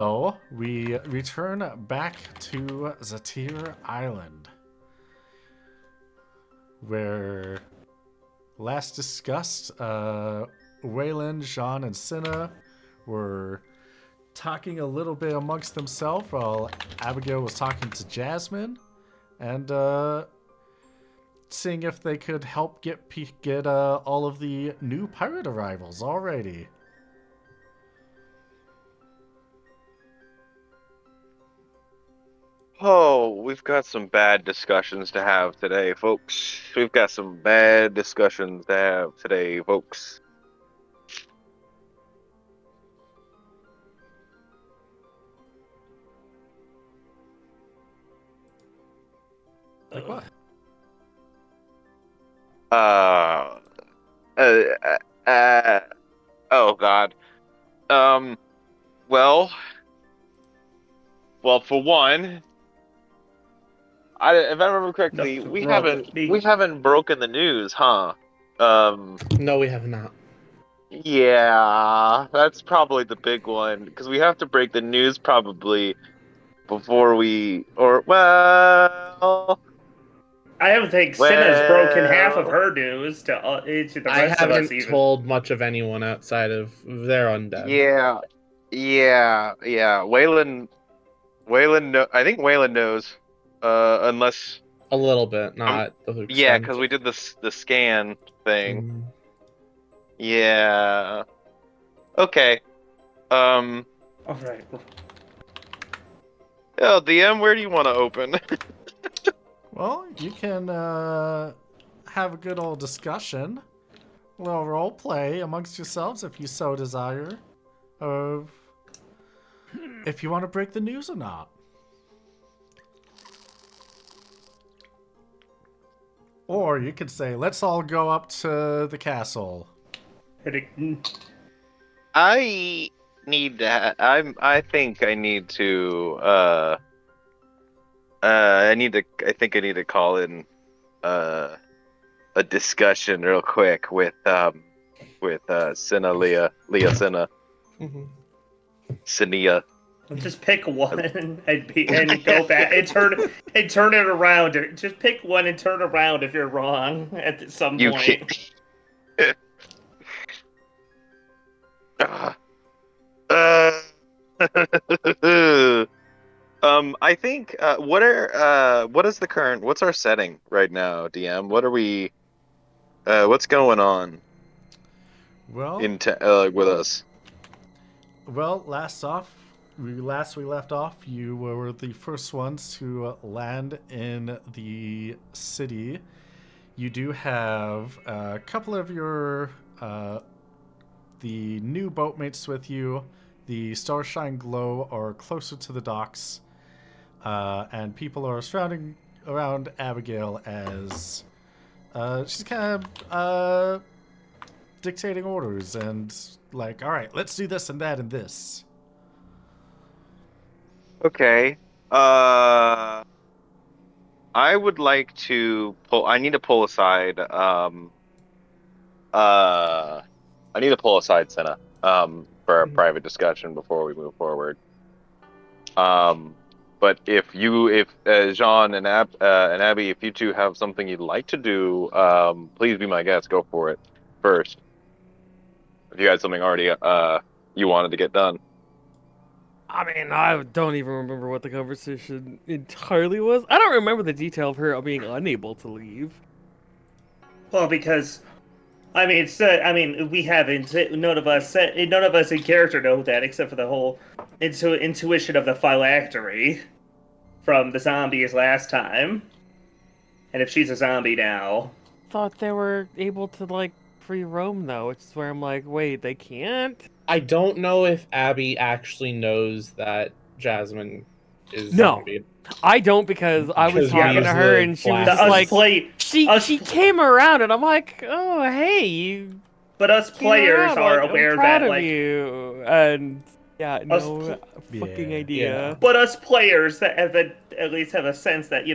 So we return back to Zatir Island, where last discussed, Waylon, Jean, and Cinna were talking a little bit amongst themselves while Abigail was talking to Jasmine and seeing if they could help get all of the new pirate arrivals already. Oh, we've got some bad discussions to have today, folks. We've got some bad discussions to have today, folks. Like what? Uh, uh, uh, uh oh God. Um, well, for one, if I remember No, correctly, we well, haven't the we haven't broken the news, huh? Um, No, we have not. yeah, that's probably the big one because we have to break the news probably before I don't think Cinna's broken half of well, her news to the I rest of us haven't even. told much of anyone outside of they're undead. yeah, yeah. Waylon, I think Waylon knows. Unless, A little bit, um, not the yeah, extent. because we did the scan thing. Mm. Yeah. Okay. Um. All right. Oh, DM, where do you want to open? Well, you can have a good old discussion, a little role play amongst yourselves if you so desire, of if you want to break the news or not. Or you could say, let's all go up to the castle. I need to. I think I need to. I think I need to call in. Uh. A discussion real quick with Cinna Leah Cinna Mhm. Cinia. Just pick one and go back and turn it around. Just pick one and turn around if you're wrong at some You can't. point. uh, I think what is the current what's our setting right now, DM? What are we what's going on Well, with us? last we left off, you were the first ones to land in the city. You do have a couple of your the new boatmates with you. The Starshine Glow are closer to the docks, and people are surrounding around Abigail as she's kind of dictating orders and like, all right, let's do this and that and this. Okay. Uh I would like to pull I need to pull aside Uh, I need to pull aside Senna for a Mhm. private discussion before we move forward. Um, but if Jean and Abby, if you two have something you'd like to do, please be my guest. Go for it first. If you had something already you wanted to get done. I mean, I don't even remember what the conversation entirely was. I don't remember the detail of her being unable to leave. Well, because I mean, we haven't. None of us in character know that, except for the whole intuition of the phylactery from the zombies last time. And if she's a zombie now, Thought they were able to like free roam though, which is where I'm like, wait, they can't? I don't know if Abby actually knows that Jasmine is No, zombie I don't because I was because we yeah, talking use to her the and she was the just glasses. like, us, she came around and I'm like, oh hey, you but us came players around, are like I'm aware proud that of like you, and yeah, us, no pl- fucking Yeah. Yeah. idea. but us players that at least have a sense that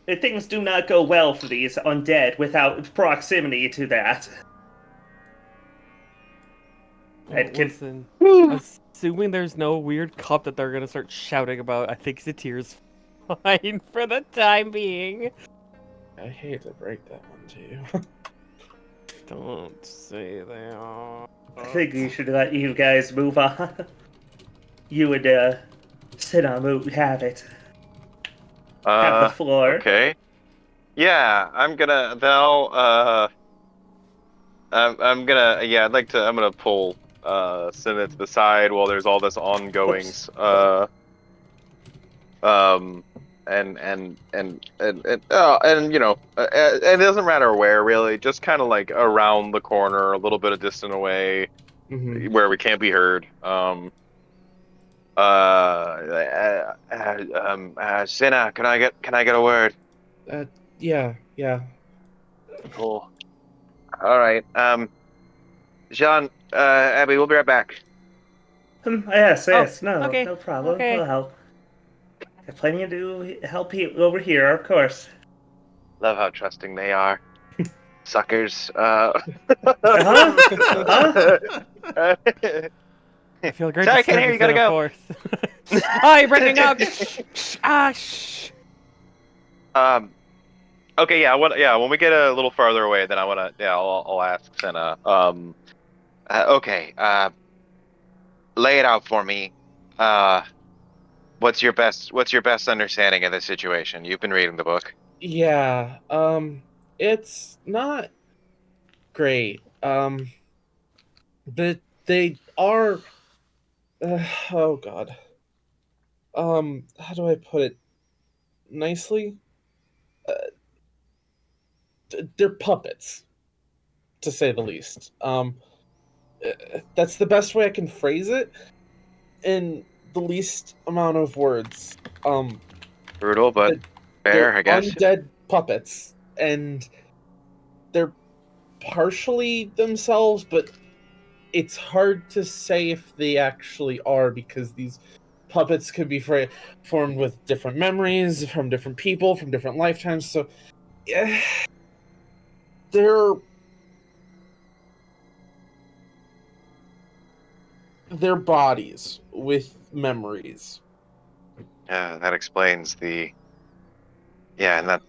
that things do not go well for these undead without proximity to that. Well, And can listen, Whew. as assuming there's no weird cup that they're gonna start shouting about, I think Zatir's fine for the time being. I hate to break that one to you. Don't say they are. I think we should let you guys move on. You and Cinna have it. Have the floor. Okay. Yeah, I'm gonna. They'll. I'm gonna pull Cinna to the side while there's all this ongoings. Um, and you know, it doesn't matter where really, just kind of like around the corner, a little bit of distant away, Mm-hmm. where we can't be heard. Cinna, can I get a word? Yeah. Cool. All right. Jean, Abby, we'll be right back. Yes, no, okay, no problem. okay. We'll help. Got plenty to do. Help you over here, of course. Love how trusting they are. Suckers. Huh? I feel great Sorry, I to can't serve hear you, you. Gotta go. Forth. Oh, you're breaking up. Shh. Okay, yeah. When we get a little farther away, then I'll ask Senna. Okay. Lay it out for me. Uh, what's your best understanding of the situation? You've been reading the book. Yeah. It's not great. But they are. Oh God. How do I put it nicely? They're puppets, to say the least. That's the best way I can phrase it in the least amount of words. Brutal, but They're fair, I guess. undead puppets, and they're partially themselves, but it's hard to say if they actually are because these puppets could be formed with different memories from different people from different lifetimes. So, yeah, they're bodies with memories. That explains the. Yeah, and that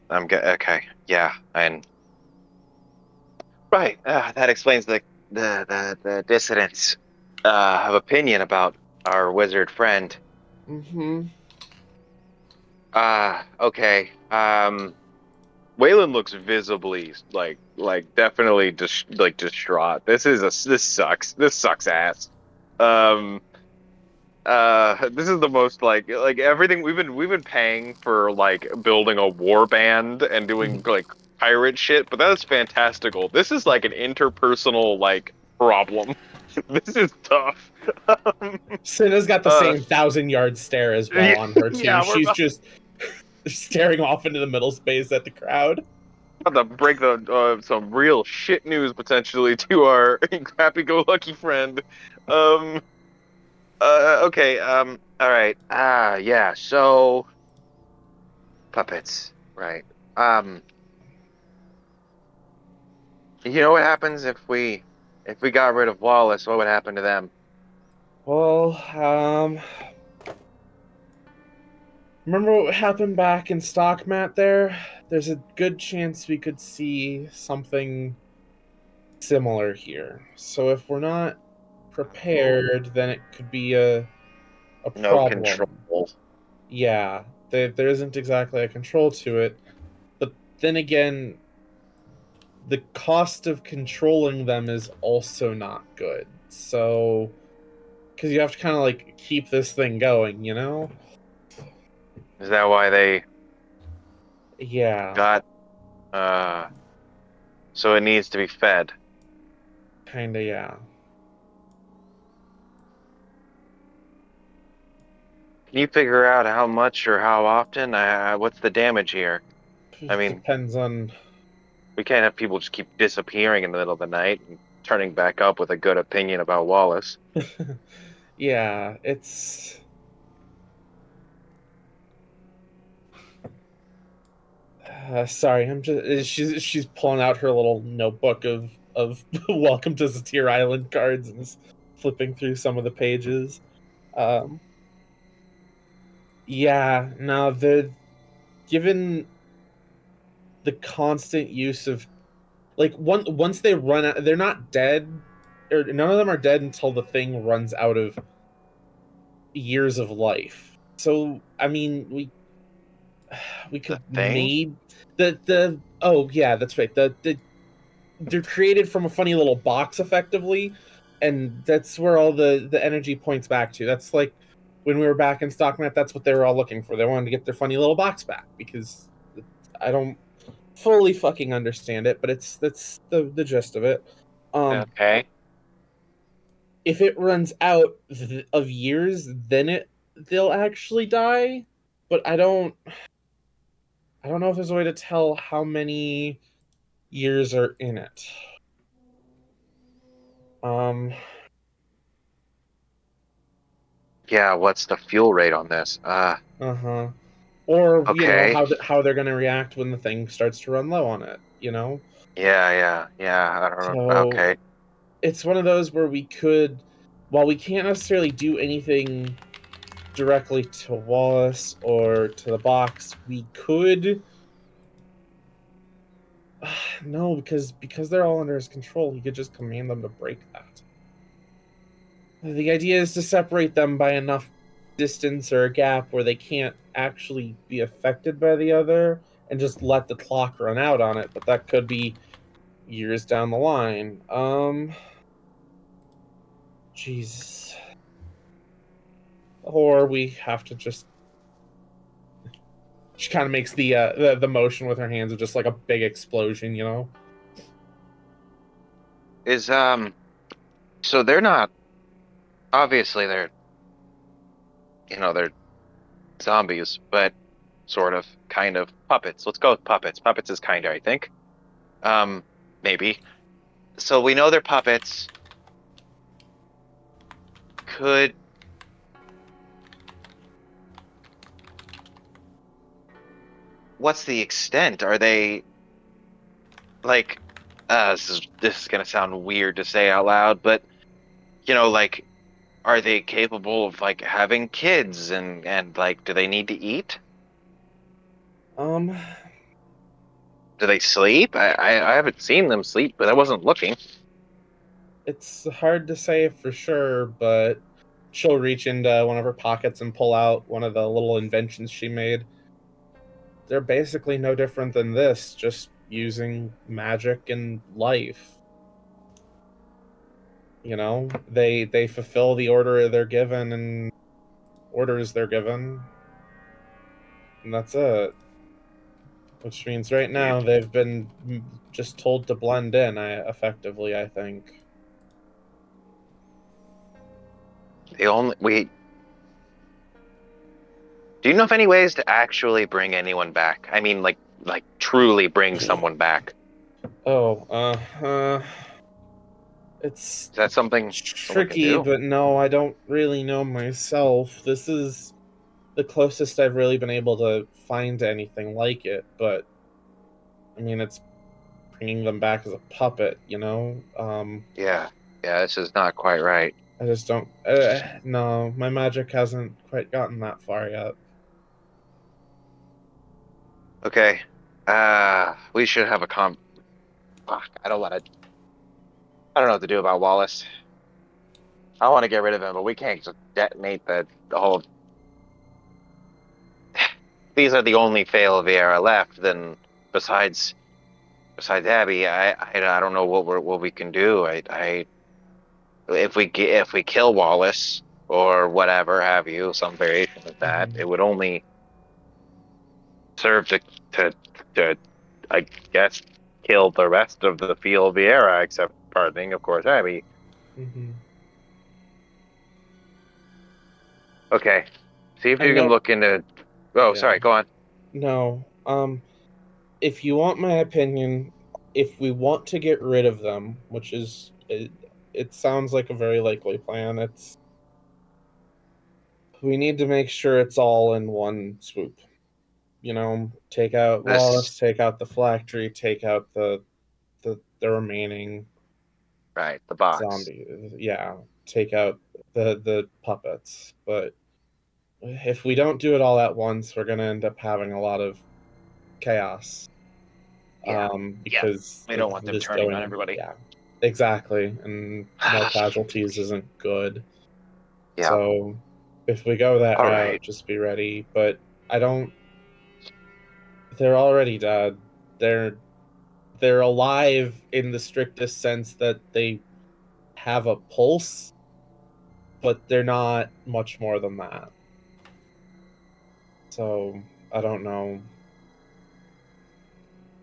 okay. Yeah, and right. That explains the dissonance of opinion about our wizard friend. Mm-hmm. Okay. Waylon looks visibly definitely distraught. This sucks. This sucks ass. Um. This is the most like everything we've been paying for like building a war band and doing like pirate shit, but that is fantastical. This is like an interpersonal like problem. This is tough. Um, Cinna's got the uh, same 1,000-yard stare as well on her too. yeah, we're She's just staring off into the middle space at the crowd. about to break the some real shit news potentially to our happy-go-lucky friend. Um. Okay. All right. Yeah. So puppets. Right. Um. You know what happens if we got rid of Wallace? What would happen to them? Well, remember what happened back in Stockmat there? There's a good chance we could see something similar here. So if we're not prepared, then it could be a No problem. control. Yeah, there isn't exactly a control to it. But then again, the cost of controlling them is also not good. So, because you have to kind of like keep this thing going, you know? Is that why they Yeah, got so it needs to be fed? kind of, yeah. Can you figure out how much or how often? What's the damage here? I It mean, depends on. we can't have people just keep disappearing in the middle of the night and turning back up with a good opinion about Wallace. Yeah, it's. Sorry, I'm just. She's pulling out her little notebook of Welcome to Zatir Island cards and is flipping through some of the pages. Um, yeah, no, the given the constant use of like once they run out, they're not dead, or none of them are dead until the thing runs out of years of life. So I mean, we The could thing? maybe the oh yeah, that's right. The they're created from a funny little box effectively, and that's where all the energy points back to. That's like when we were back in Stockmat, that's what they were all looking for. They wanted to get their funny little box back because I don't fully fucking understand it, but that's the gist of it. Um, Okay. if it runs out of years, then they'll actually die. But I don't know if there's a way to tell how many years are in it. Um, Yeah, what's the fuel rate on this? uh-huh. Or, Okay. how they're gonna react when the, starts to run low on it, you know? Yeah. I don't know. So Okay. it's one of those where we could, while we can't necessarily do anything directly to Wallace or to the box, we could no, because they're all under his control, he could just command them to break that. The idea is to separate them by enough distance or a gap where they can't actually be affected by the other and just let the clock run out on it, but that could be years down the line. Jesus. Or we have to just she kind of makes the motion with her hands of just like a big explosion, you know? Is so they're not obviously they're zombies, but sort of kind of puppets. Let's go with puppets. Puppets is kinder, I think. Um, maybe. So we know they're puppets. Could what's the extent? Are they like this is gonna sound weird to say out loud, but like are they capable of like having kids and like do they need to eat? Um, Do they sleep? I haven't seen them sleep, but I wasn't looking. it's hard to say for sure, but she'll reach into one of her pockets and pull out one of the little inventions she made. They're basically no different than this, just using magic and life. They fulfill the order they're given and orders they're given, and that's it. Which means right You, now they've been just told to blend in. I think. the only we Do you know of any ways to actually bring anyone back? I mean, like truly bring someone back. Oh, it's Is that something someone can tricky, do? but no, I don't really know myself. This is the closest I've really been able to find to anything like it, but I mean, it's bringing them back as a puppet, you know? Yeah, yeah, this is not quite right. I just don't. No, my magic hasn't quite gotten that far yet. Okay, we should have a Fuck, I don't know what to do about Wallace. I want to get rid of him, but we can't just detonate the whole. These are the only fail Vieira left. Then besides Abby, I don't know what we can do. I if we kill Wallace or whatever have you, some variation of that, Mhm. it would only serve to to I guess kill the rest of the field Vieira, except pardoning, of course, Abby. Mhm. Okay, see if I you can know. look into. Oh, Yeah. sorry, go on. No. If you want my opinion, if we want to get rid of them, which is it sounds like a very likely plan. We need to make sure it's all in one swoop. Take out This Wallace, take out the phylactery, take out the remaining right, the box. zombie. Yeah, take out the puppets, but if we don't do it all at once, we're gonna end up having a lot of chaos. Yeah. Because We don't of want them this turning on going, everybody. yeah, exactly, and more casualties isn't good. Yeah. So if we go that All route, right. just be ready. But I don't. They're already dead. They're alive in the strictest sense that they have a pulse, but they're not much more than that. So I don't know.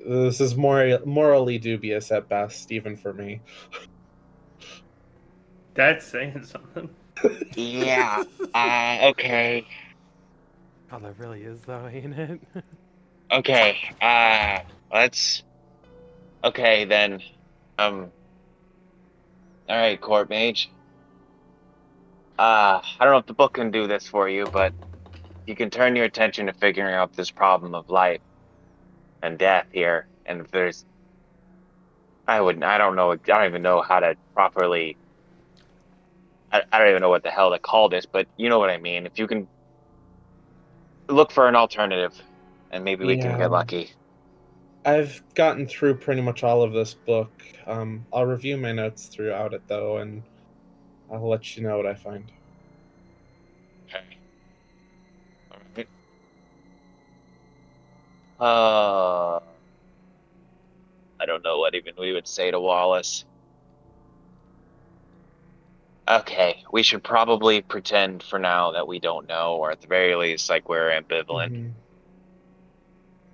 This is morally dubious at best, even for me. That's saying something. Yeah. Okay. Oh, that really is though, ain't it? Okay. Let's. Okay then. Um. All right, Court Mage. I don't know if the book can do this for you, but you can turn your attention to figuring out this problem of life and death here. And if there's, I don't know. I don't even know how to properly. I don't even know what the hell to call this, but you know what I mean. If you can look for an alternative, and maybe we can get Yeah. lucky. I've gotten through pretty much all of this book. I'll review my notes throughout it, though, and I'll let you know what I find. Okay. All right. Uh, I don't know what even we would say to Wallace. Okay, we should probably pretend for now that we don't know, or at the very least, like we're ambivalent. Mhm.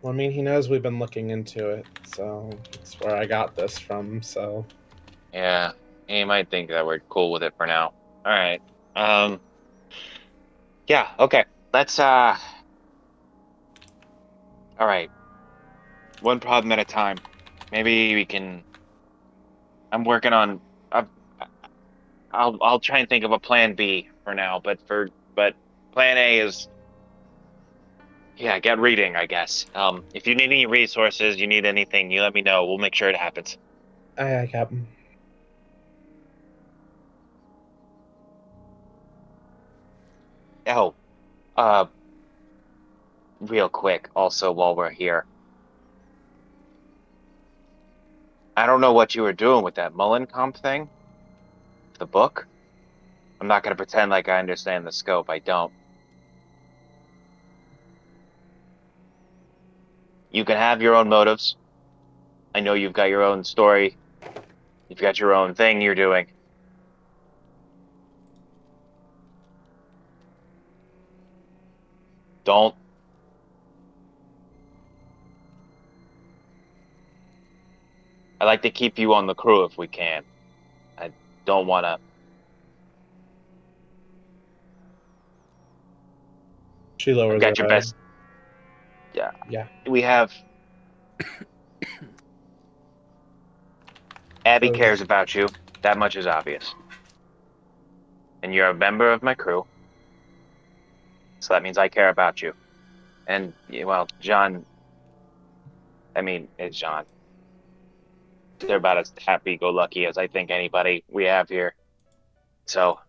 Well, I mean, he knows we've been looking into it, so it's where I got this from, so. Yeah, he might think that we're cool with it for now. All right. Um, yeah, okay. Let's all right. One problem at a time. Maybe we can I'm working on I've, I'll try and think of a plan B for now, but plan A is yeah, get reading, I guess. If you need any resources, you need anything, you let me know. We'll make sure it happens. Aye, Captain. Oh, uh, real quick, also while we're here. I don't know what you were doing with that Mullen comp thing, the book. I'm not gonna pretend like I understand the scope. I don't. You can have your own motives. I know you've got your own story. You've got your own thing you're doing. Don't. I like to keep you on the crew if we can. I don't want to. She I've lowers her got your head. best. Yeah, Yeah. we have. Abby So, cares about you. That much is obvious. And you're a member of my crew. So that means I care about you. And, yeah, well, John, I mean, it's John. They're about as happy go lucky as I think anybody we have here. So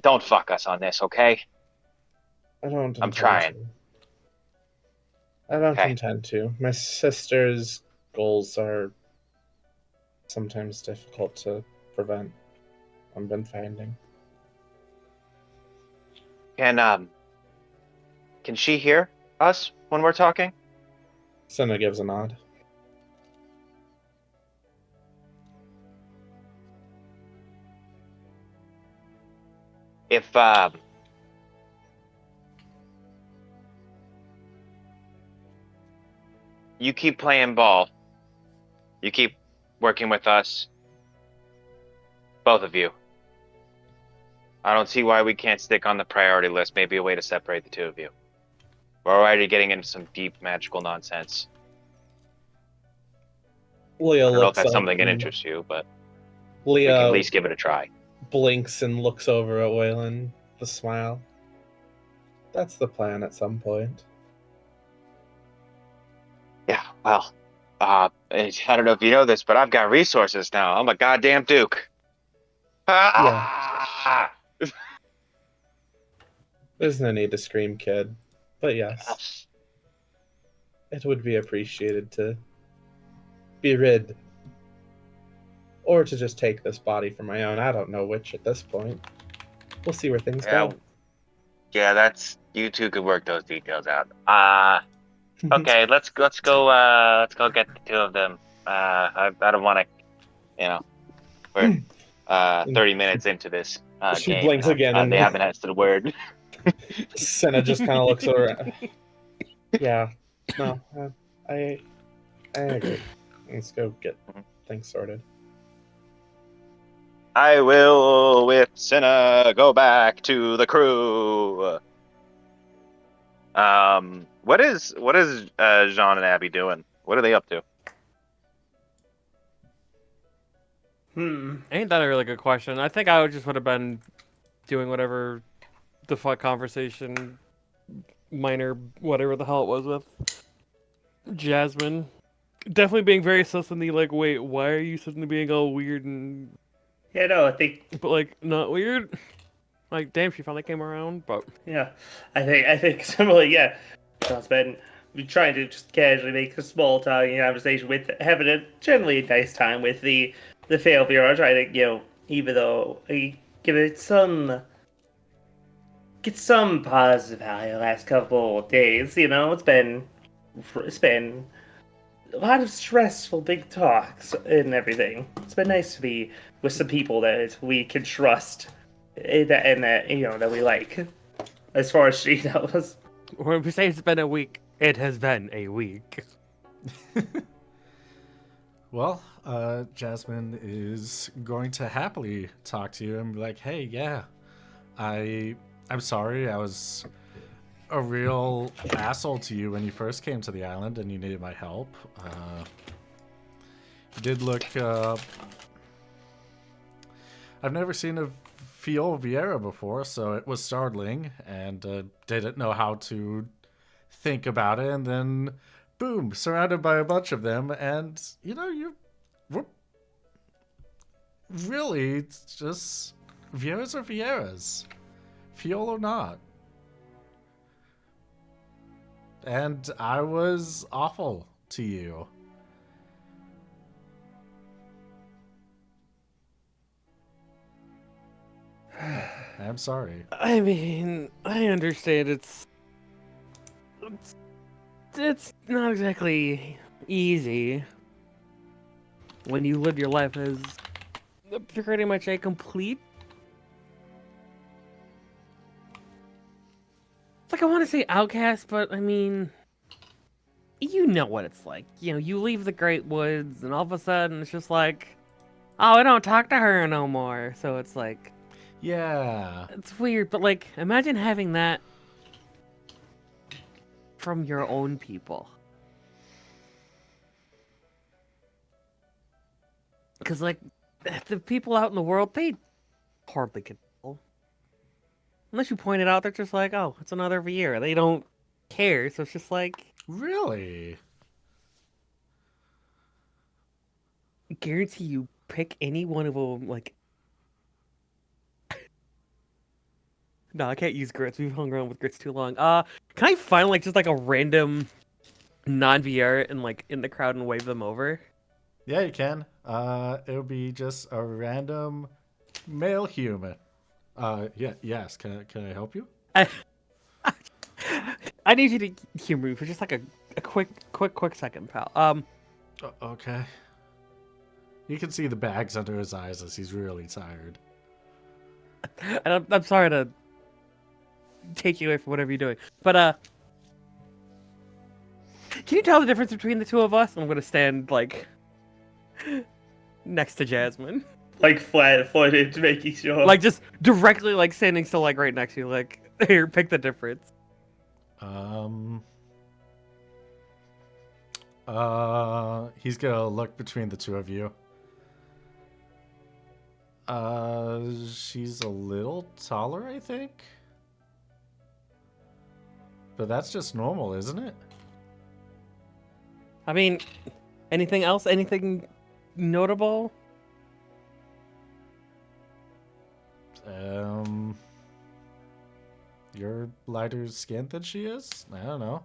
don't fuck us on this, okay? I don't I'm intend trying. to. I don't Okay. intend to. My sister's goals are sometimes difficult to prevent. I've been finding. Can she hear us when we're talking? Senna gives a nod. If you keep playing ball, you keep working with us, both of you. I don't see why we can't stick on the priority list. Maybe a way to separate the two of you. We're already getting into some deep magical nonsense. Leah I don't know if looks that's up something that and interests you, but we can at Leah least give it a try. blinks and looks over at Waylon. The smile. That's the plan at some point. Yeah, well, I don't know if you know this, but I've got resources now. I'm a goddamn duke. Ah! There's no need to scream, kid. But yes, it would be appreciated to be rid, or to just take this body for my own. I don't know which at this point. We'll see where things Yeah, go. yeah, that's you two could work those details out. Okay, let's go. Let's go get the two of them. I don't want to, you know, we're 30 minutes into this She game, blinks again, and and they haven't said a word. Senna just kind of looks around. Yeah, no, I agree. Let's go get things sorted. I will, with Cinna, go back to the crew. What is Jean and Abby doing? What are they up to? Ain't that a really good question? I think I would have been doing whatever the fuck conversation, minor, whatever the hell it was with Jasmine. Definitely being very sus in the like, wait, why are you suddenly being all weird and Yeah, no, I think but like not weird? Like, damn, she finally came around, but yeah, I think similarly. Yeah, John's been trying to just casually make a small talk conversation with having a generally nice time with the failure. Trying to even though I give it some get some positive value the last couple of days. It's been a lot of stressful big talks and everything. It's been nice to be with some people that we can trust and that that we like. As far as she knows. when we say it's been a week, it has been a week. Well, Jasmine is going to happily talk to you and be like, "Hey, yeah, I'm sorry. I was a real asshole to you when you first came to the island and you needed my help. You did look. I've never seen a Fiol Vieira before, so it was startling and didn't know how to think about it. And then, boom, surrounded by a bunch of them, and we're really it's just Vieiras are Vieiras, Fiol or not. And I was awful to you. I'm sorry. I mean, I understand it's not exactly easy when you live your life as pretty much a complete. It's like I want to say outcast, but I mean, you know what it's like. You leave the Great Woods, and all of a sudden it's just like, oh, I don't talk to her no more. So it's like, Yeah. it's weird, but like, imagine having that from your own people. Because, like, the people out in the world, they hardly can tell. Unless you point it out, they're just like, oh, it's another year. They don't care, so it's just like, Really? guarantee you pick any one of them, like... No, I can't use grits. We've hung around with grits too long. Can I find, like, just, like, a random non-VR and, like, in the crowd and wave them over? Yeah, you can. It'll be just a random male human. Yes. Can I help you? I need you to humor me for just, like, a quick second, pal. Okay. You can see the bags under his eyes as he's really tired. And I'm sorry to take you away from whatever you're doing, but can you tell the difference between the two of us? I'm gonna stand like next to Jasmine, Like flat-footed, making sure. like just directly like standing still, like right next to you. Like here, pick the difference. He's gonna look between the two of you. She's a little taller, I think. But that's just normal, isn't it? I mean, anything else? Anything notable? You're lighter skinned than she is? I don't know.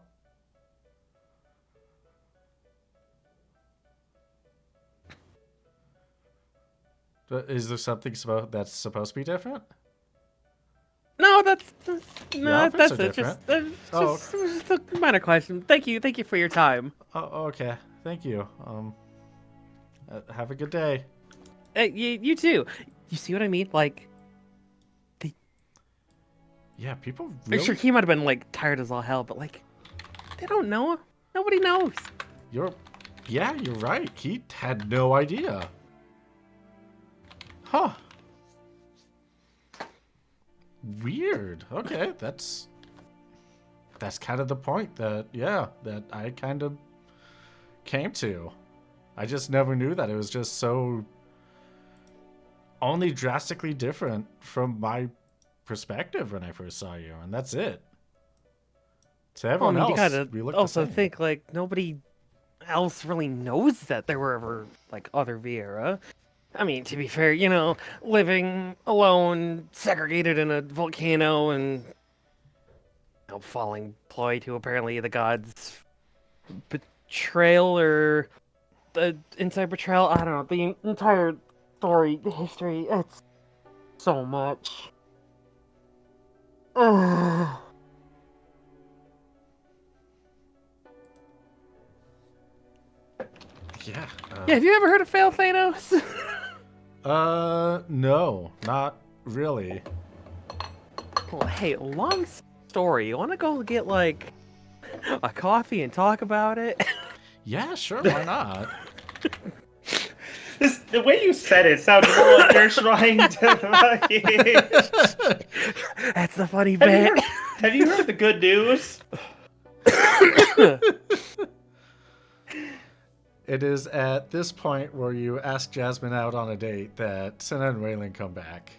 Is there something that's supposed to be different? No, that's Your outfits are it. different. Oh, Just a minor question. Thank you for your time. Oh, okay. Thank you. Have a good day. Hey, you too. You see what I mean? Like, Yeah, people I'm really. sure he might have been like tired as all hell, but like, they don't know. Nobody knows. Yeah, you're right. He had no idea. Huh. Weird. Okay, that's kind of the point that I kind of came to. I just never knew that it was just so only drastically different from my perspective when I first saw you, and that's it. To Well, I everyone mean, you else, gotta we look also the same. think like nobody else really knows that there were ever like other Vieira. I mean, to be fair, living alone, segregated in a volcano, and falling ploy to apparently the gods' betrayal or the inside betrayal. I don't know. The entire story, the history, it's so much. Ugh. Yeah. Yeah, have you ever heard of Fail Thanos? No, not really. Well, hey, long story. You want to go get like a coffee and talk about it? Yeah, sure, why not? The way you said it sounds more like you're trying to. That's the funny bit. Have you heard the good news? It is at this point where you ask Jasmine out on a date that Senna and Waylon come back.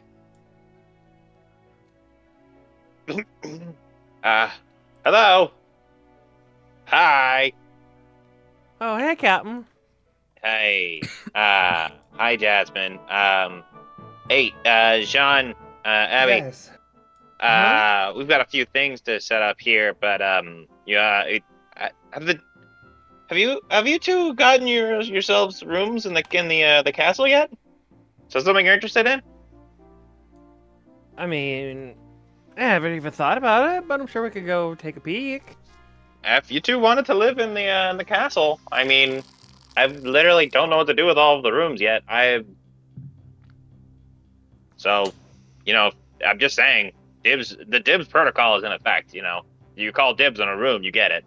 Hello. Hi. Oh, hey, Captain. Hey. Hi, Jasmine. Hey, Jean, Abby. Yes. We've got a few things to set up here, but have you two gotten yourselves rooms in the castle yet? So something you're interested in? I mean, I haven't even thought about it, but I'm sure we could go take a peek. If you two wanted to live in the castle, I mean, I literally don't know what to do with all of the rooms yet. So, I'm just saying, the dibs protocol is in effect. You call dibs on a room, you get it.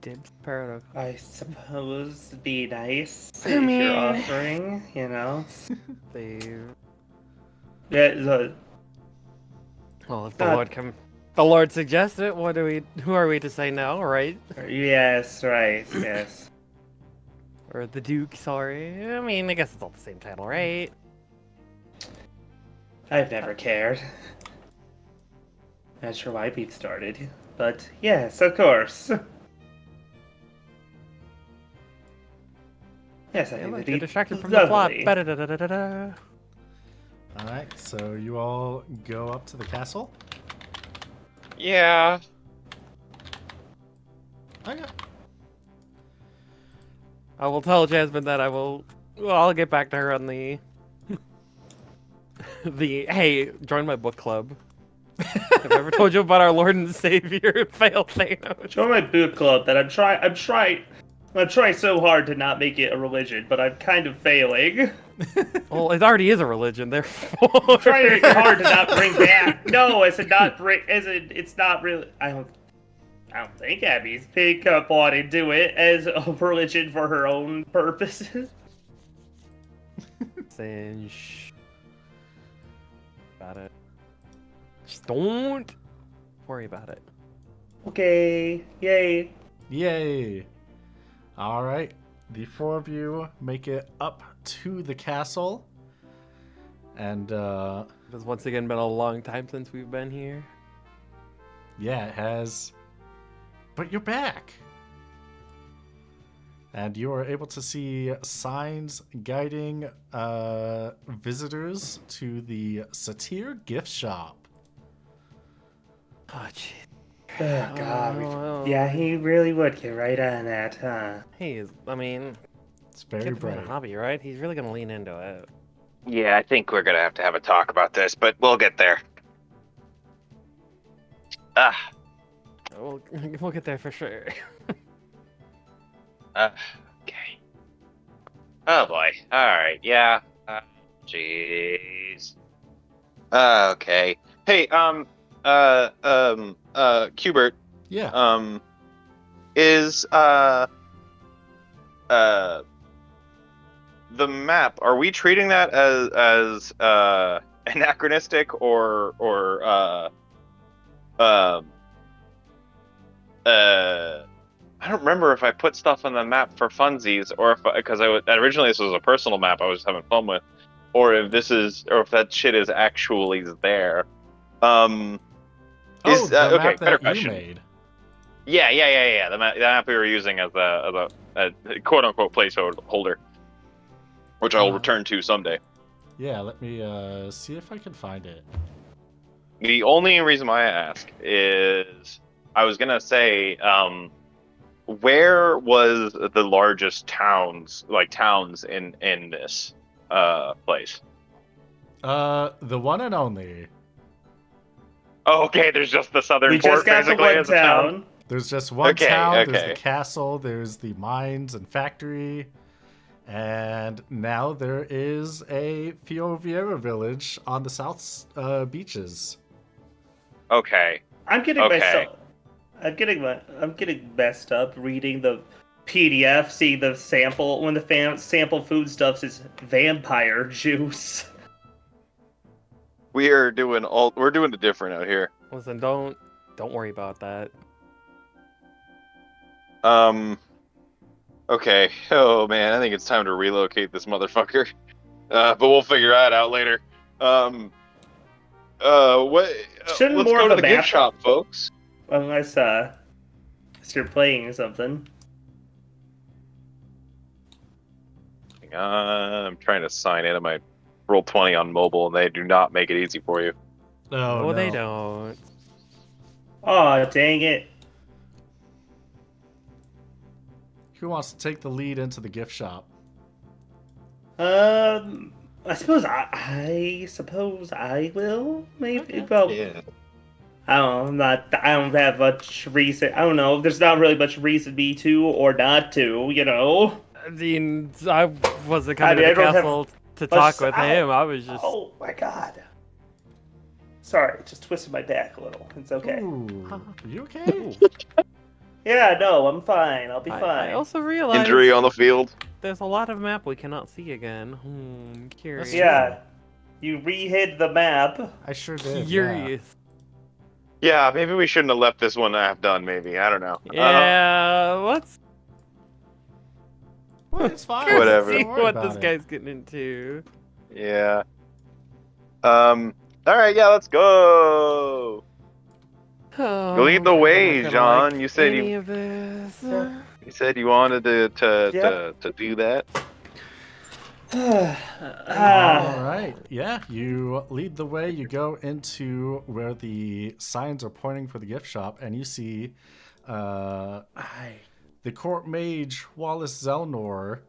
Dibs protocol. I suppose be nice I if mean- you're offering, They... Yeah, Well, if the Lord suggests it, who are we to say no, right? yes, right, yes. Or the Duke, sorry. I mean, I guess it's all the same title, right? I've never cared. Not sure why we've started, but yes, of course. Yes, I Yeah, think look, that'd be get distracted from the plot. lovely. Ba-da-da-da-da-da. Alright, so you all go up to the castle? Yeah. Okay. I will tell Jasmine that I'll get back to her on the hey, join my book club. Have I ever told you about our Lord and Savior, Fail Thanos? Join my book club that I'm trying so hard to not make it a religion, but I'm kind of failing. Well, it already is a religion, therefore. I'm trying hard to not bring back. No, it's not really. I don't think Abby's pick up on and do it as a religion for her own purposes. Then about it. Just don't worry about it. Okay, yay. Yay! Alright, the four of you make it up to the castle. And, It's once again been a long time since we've been here. yeah, it has. But you're back! and you are able to see signs guiding visitors to the Satir gift shop. Oh, jeez. Oh God. Oh, Yeah, he really would get right on that, huh? I mean, It's very kid's got a bright. hobby, right? He's really gonna lean into it. Yeah, I think we're gonna have to have a talk about this, but we'll get there. Ah, We'll get there for sure. okay. Oh boy. All right. Yeah. Jeez. Okay. Hey. Qbert. Yeah. Is the map? Are we treating that as anachronistic or I don't remember if I put stuff on the map for funsies or if because originally this was a personal map I was just having fun with, or if that shit is actually there. Oh, Is the okay. map Better that you question. made. Yeah. The map we were using as a quote unquote placeholder, which I will return to someday. Yeah, let me see if I can find it. The only reason why I ask is I was gonna say, where was the largest towns in this place? The one and only. Oh, okay. There's just the southern We port just got the basically one as a town. town. There's just one Okay, town, there's the okay. castle, there's the mines and factory, and now there is a Fiorviera village on the south beaches. Okay. I'm getting Okay. myself. I'm getting messed up reading the PDF, seeing the sample when the sample foodstuffs is vampire juice. We're doing the different out here. Listen, don't worry about that. Okay. Oh man, I think it's time to relocate this motherfucker. But we'll figure that out later. What? Shouldn't Let's more go of to the the map- gift shop, folks. Unless you're playing something. Hang on, I'm trying to sign in. I might roll 20 on mobile, and they do not make it easy for you. Oh, No, no. they don't. Oh dang it! Who wants to take the lead into the gift shop? I suppose I will. Maybe. Okay. Well, Yeah. I don't know. I don't have much reason. I don't know. There's not really much reason me to or not to. You know. I mean, I wasn't I coming mean, I to the don't have castle to much- talk with ow. him. I was just. Oh my god. Sorry, just twisted my back a little. It's okay. Ooh, are you okay? Yeah, no, I'm fine. I'll be I fine. also realized Injury on the field. there's a lot of map we cannot see again. Curious. true. Yeah, you re-hid the map. I sure did. Curious. Yeah, maybe we shouldn't have left this one half done. Maybe I don't know. Yeah, let's Well, it's fine. Whatever. see Don't worry what about this it. guy's getting into. Yeah. All right. Yeah. Let's go. Oh, Lead the I'm way, not gonna John. like You said any you of this. you said you wanted to Yep. do that. All Ah, right. Yeah, you lead the way. You go into where the signs are pointing for the gift shop, and you see the court mage Wallace Zelnor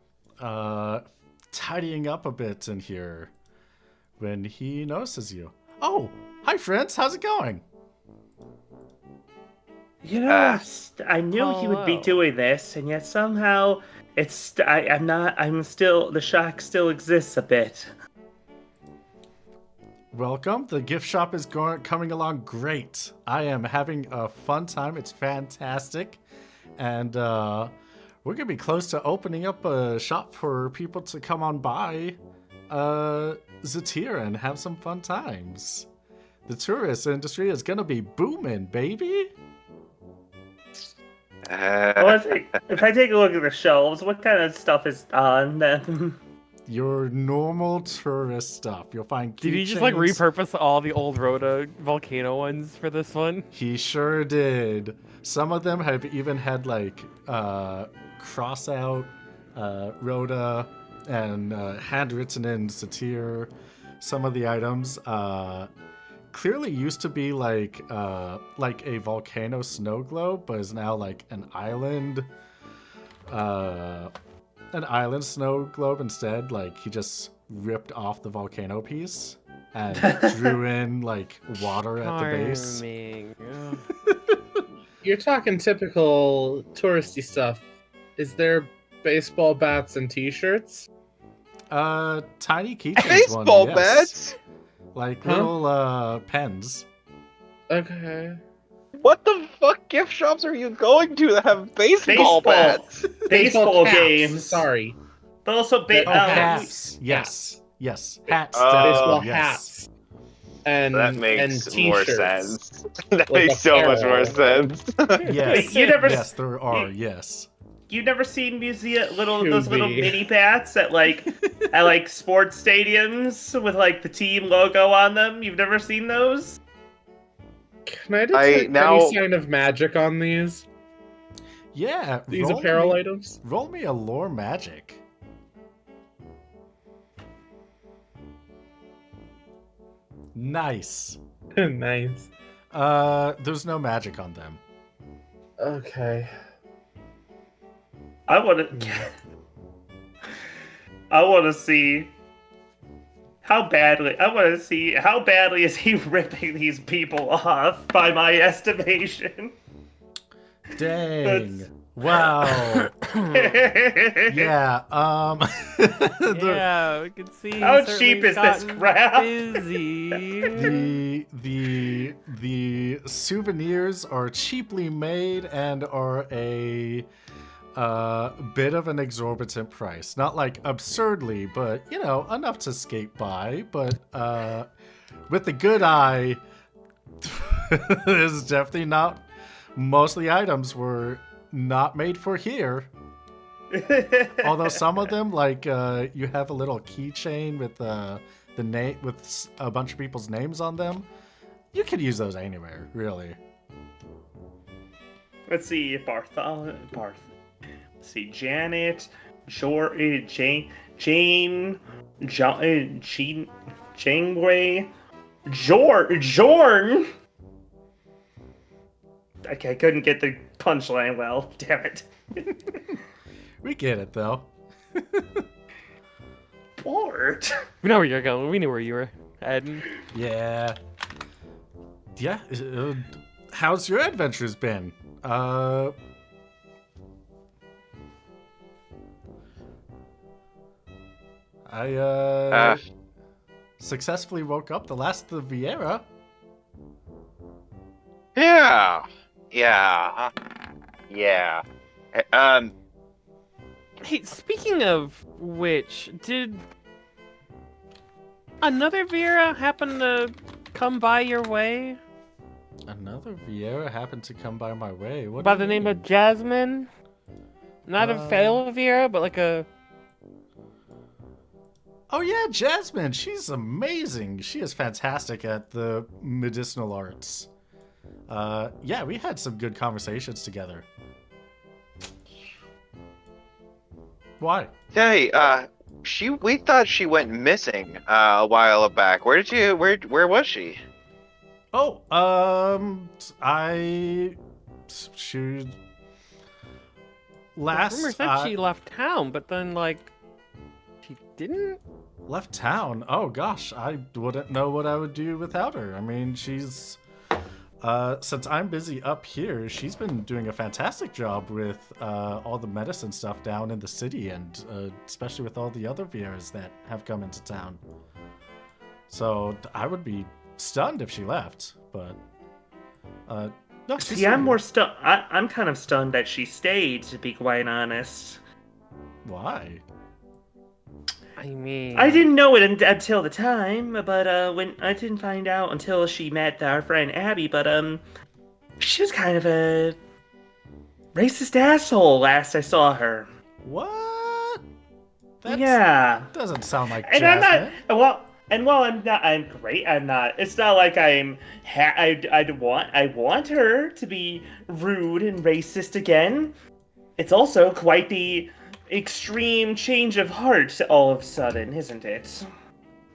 tidying up a bit in here when he notices you. Oh, hi friends. How's it going? you know, I knew he would be Hello. doing this, and yet somehow I'm not. I'm still. The shock still exists a bit. Welcome. The gift shop is coming along great. I am having a fun time. It's fantastic. And we're going to be close to opening up a shop for people to come on by Zatira and have some fun times. The tourist industry is going to be booming, baby. Well, if I take a look at the shelves, what kind of stuff is on them? Your normal tourist stuff. You'll find Did he just like keychains. repurpose all the old Rhoda volcano ones for this one? He sure did. Some of them have even had like cross out Rhoda and handwritten in satir. Some of the items clearly used to be like a volcano snow globe, but is now like an island snow globe instead. Like he just ripped off the volcano piece and drew in like water at the base. Charming. You're talking typical touristy stuff. Is there baseball bats and T-shirts? Tiny keychains. Baseball yes. bats? Like Huh? little pens. Okay. What the fuck gift shops are you going to that have baseball bats? Baseball caps, games. Sorry. But also, Oh, hats. caps. Yes. Yes. Hats. Oh. Baseball yes. hats. And That makes and more T-shirts. sense. That Like makes so much more apparel. sense. Yes. You never- Yes, there are. Yes. You never seen those little QB. mini bats at like sports stadiums with like the team logo on them? You've never seen those? Can I detect now- any sign of magic on these? Yeah. These apparel me, items? Roll me a lore magic. Nice. Nice. There's no magic on them. Okay. I want to see how badly is he ripping these people off by my estimation. Dang. Wow. Yeah. Yeah, we can see. How certainly cheap is this gotten crap? Busy. The souvenirs are cheaply made and are a bit of an exorbitant price. Not like absurdly, but you know, enough to skate by. But with the good eye, is definitely not. Most of the items were not made for here. Although some of them, like you have a little keychain with the name with a bunch of people's names on them. You could use those anywhere, really. Let's see, Let's see, Janet, Jane, Janeway, Jorn. Okay, I couldn't get the punchline well. Damn it. We get it though. Bort. We know where you're going. We knew where you were heading. Yeah. Yeah. How's your adventures been? I successfully woke up the last of the Vieira. Yeah. Hey, speaking of which, did another Vera happen to come by your way? Another Vieira happened to come by my way. What By do the you name mean? of Jasmine? Not a fail Vera, but like a... Oh yeah, Jasmine. She's amazing. She is fantastic at the medicinal arts. Yeah, we had some good conversations together. Why? Hey, we thought she went missing a while back. Where was she? Oh, she last Rumor said she left town, but then like she didn't. left town. Oh gosh, I wouldn't know what I would do without her. I mean, she's since I'm busy up here, she's been doing a fantastic job with all the medicine stuff down in the city, and especially with all the other Vieiras that have come into town. So I would be stunned if she left, but no, she's See, I'm still more here. stunned. I'm kind of stunned that she stayed, to be quite honest. Why? I mean, I didn't know it until the time, but when I didn't find out until she met our friend Abby, but she was kind of a racist asshole last I saw her. What? That Yeah. doesn't sound like And Jasmine. while I'm great. I'm not. It's not like I want her to be rude and racist again. It's also quite the extreme change of heart all of a sudden, isn't it?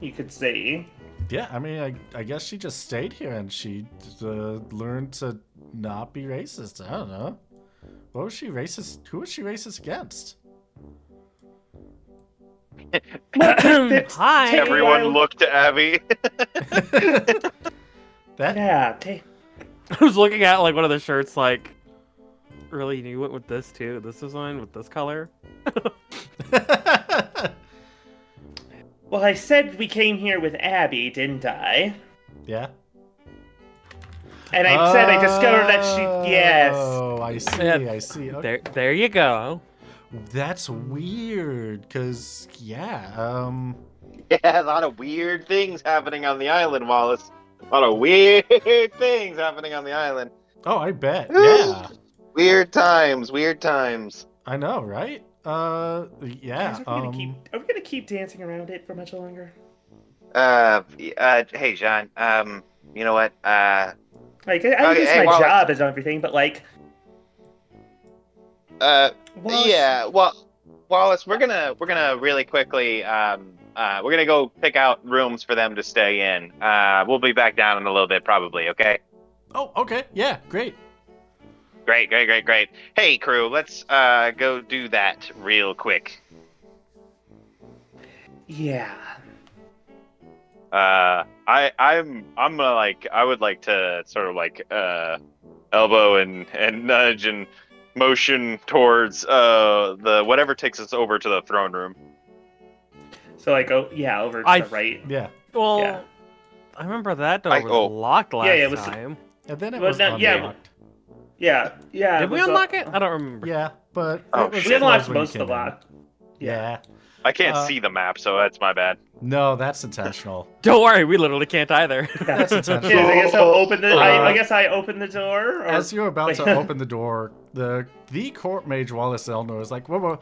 You could say. Yeah, I mean, I guess she just stayed here and she learned to not be racist. I don't know. What was she racist? Who was she racist against? Hi. Everyone looked to Abby. That Yeah, I was looking at like one of the shirts, like, really, you went with this too? This design with this color? well, I said we came here with Abby, didn't I? yeah. And I said I discovered that she. Yes. Oh, I see. Yeah, I see. Okay. There you go. That's weird, cause yeah, Yeah, a lot of weird things happening on the island, Wallace. A lot of weird things happening on the island. oh, I bet, yeah, Weird times, weird times. I know, right? Yeah, Guys, are we gonna keep dancing around it for much longer? Hey, John. You know what? Like, I Okay, guess hey, my Wallace. job is everything, but like, Wallace- Yeah. Well, Wallace, we're gonna really quickly. We're gonna go pick out rooms for them to stay in. We'll be back down in a little bit, probably. Okay. oh, okay, yeah, great. Great. Hey, crew, let's go do that real quick. yeah. I'm gonna I would like to sort of elbow and nudge and motion towards the whatever takes us over to the throne room. So like, oh yeah, over to the right. Yeah, Well, Yeah. I remember that door was oh. locked last Yeah, it was- time. and then it Well, was no, yeah, unlocked. Yeah, yeah. Did we unlock it? I don't remember. Yeah, but Oh, it was shit. We unlocked closed when you most of the came in. lock. Yeah. I can't Uh, see the map, so that's my bad. No, that's intentional. Don't worry, we literally can't either. That's Yes, intentional. I guess I'll open the. I Uh, guess I opened the door. Or, As you're about to like- open the door, the court mage Wallace Elnor is like, whoa,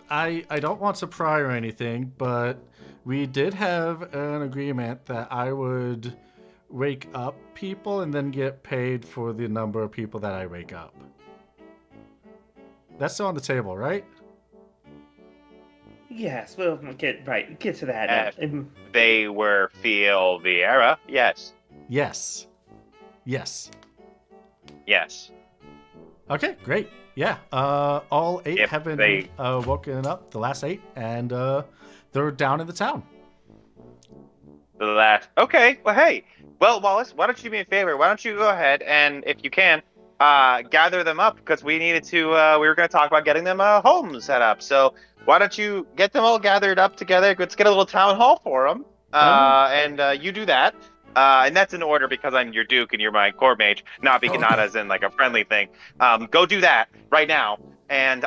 I don't want to pry or anything, but we did have an agreement that I would wake up people and then get paid for the number of people that I wake up. That's still on the table, right? Yes, we'll get to that. They were Fiel Vieira. Yes. Yes. Yes. Yes. Okay, great. Yeah. All 8 If have been they- woken up, the last 8, and they're down in the town. The last. Okay. Well, hey. Well, Wallace, why don't you do me a favor? Why don't you go ahead and, if you can, gather them up, because we needed to. We were going to talk about getting them a home set up. So why don't you get them all gathered up together? Let's get a little town hall for them. And you do that. And that's in order because I'm your duke and you're my court mage, not as in like a friendly thing. Go do that right now, and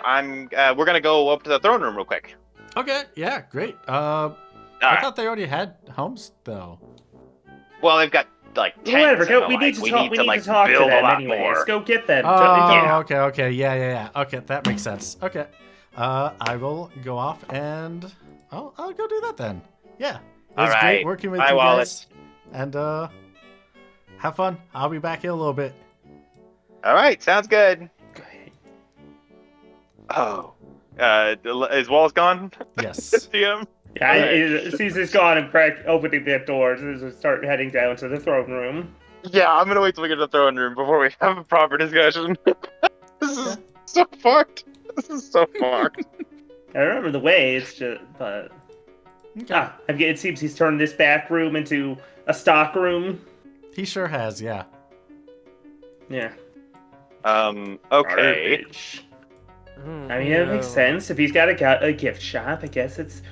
we're gonna go up to the throne room real quick. Okay, yeah, great. I All right. thought they already had homes, though. Well, they've got like tents Whatever. and Go. the We need like. to talk. We need like, to talk to build a them lot anyways. more. Go get them. Oh, Yeah. okay, yeah. Okay, that makes sense. Okay, I will go off and I'll go do that then. Yeah, it All was right. great working with Bye, you Wallace. guys. And have fun. I'll be back here a little bit. All right, sounds good. Great. Oh, is Wallace gone? Yes. DM. Yeah, Alright. Caesar's gone and opening that door to start heading down to the throne room. Yeah, I'm gonna wait till we get to the throne room before we have a proper discussion. This is so fucked. This is so fucked. I remember the way. It's just, but Okay. it seems he's turned this back room into a stock room. He sure has. Yeah. Yeah. Okay. Garbage. I mean, it makes sense. If he's got a gift shop, I guess it's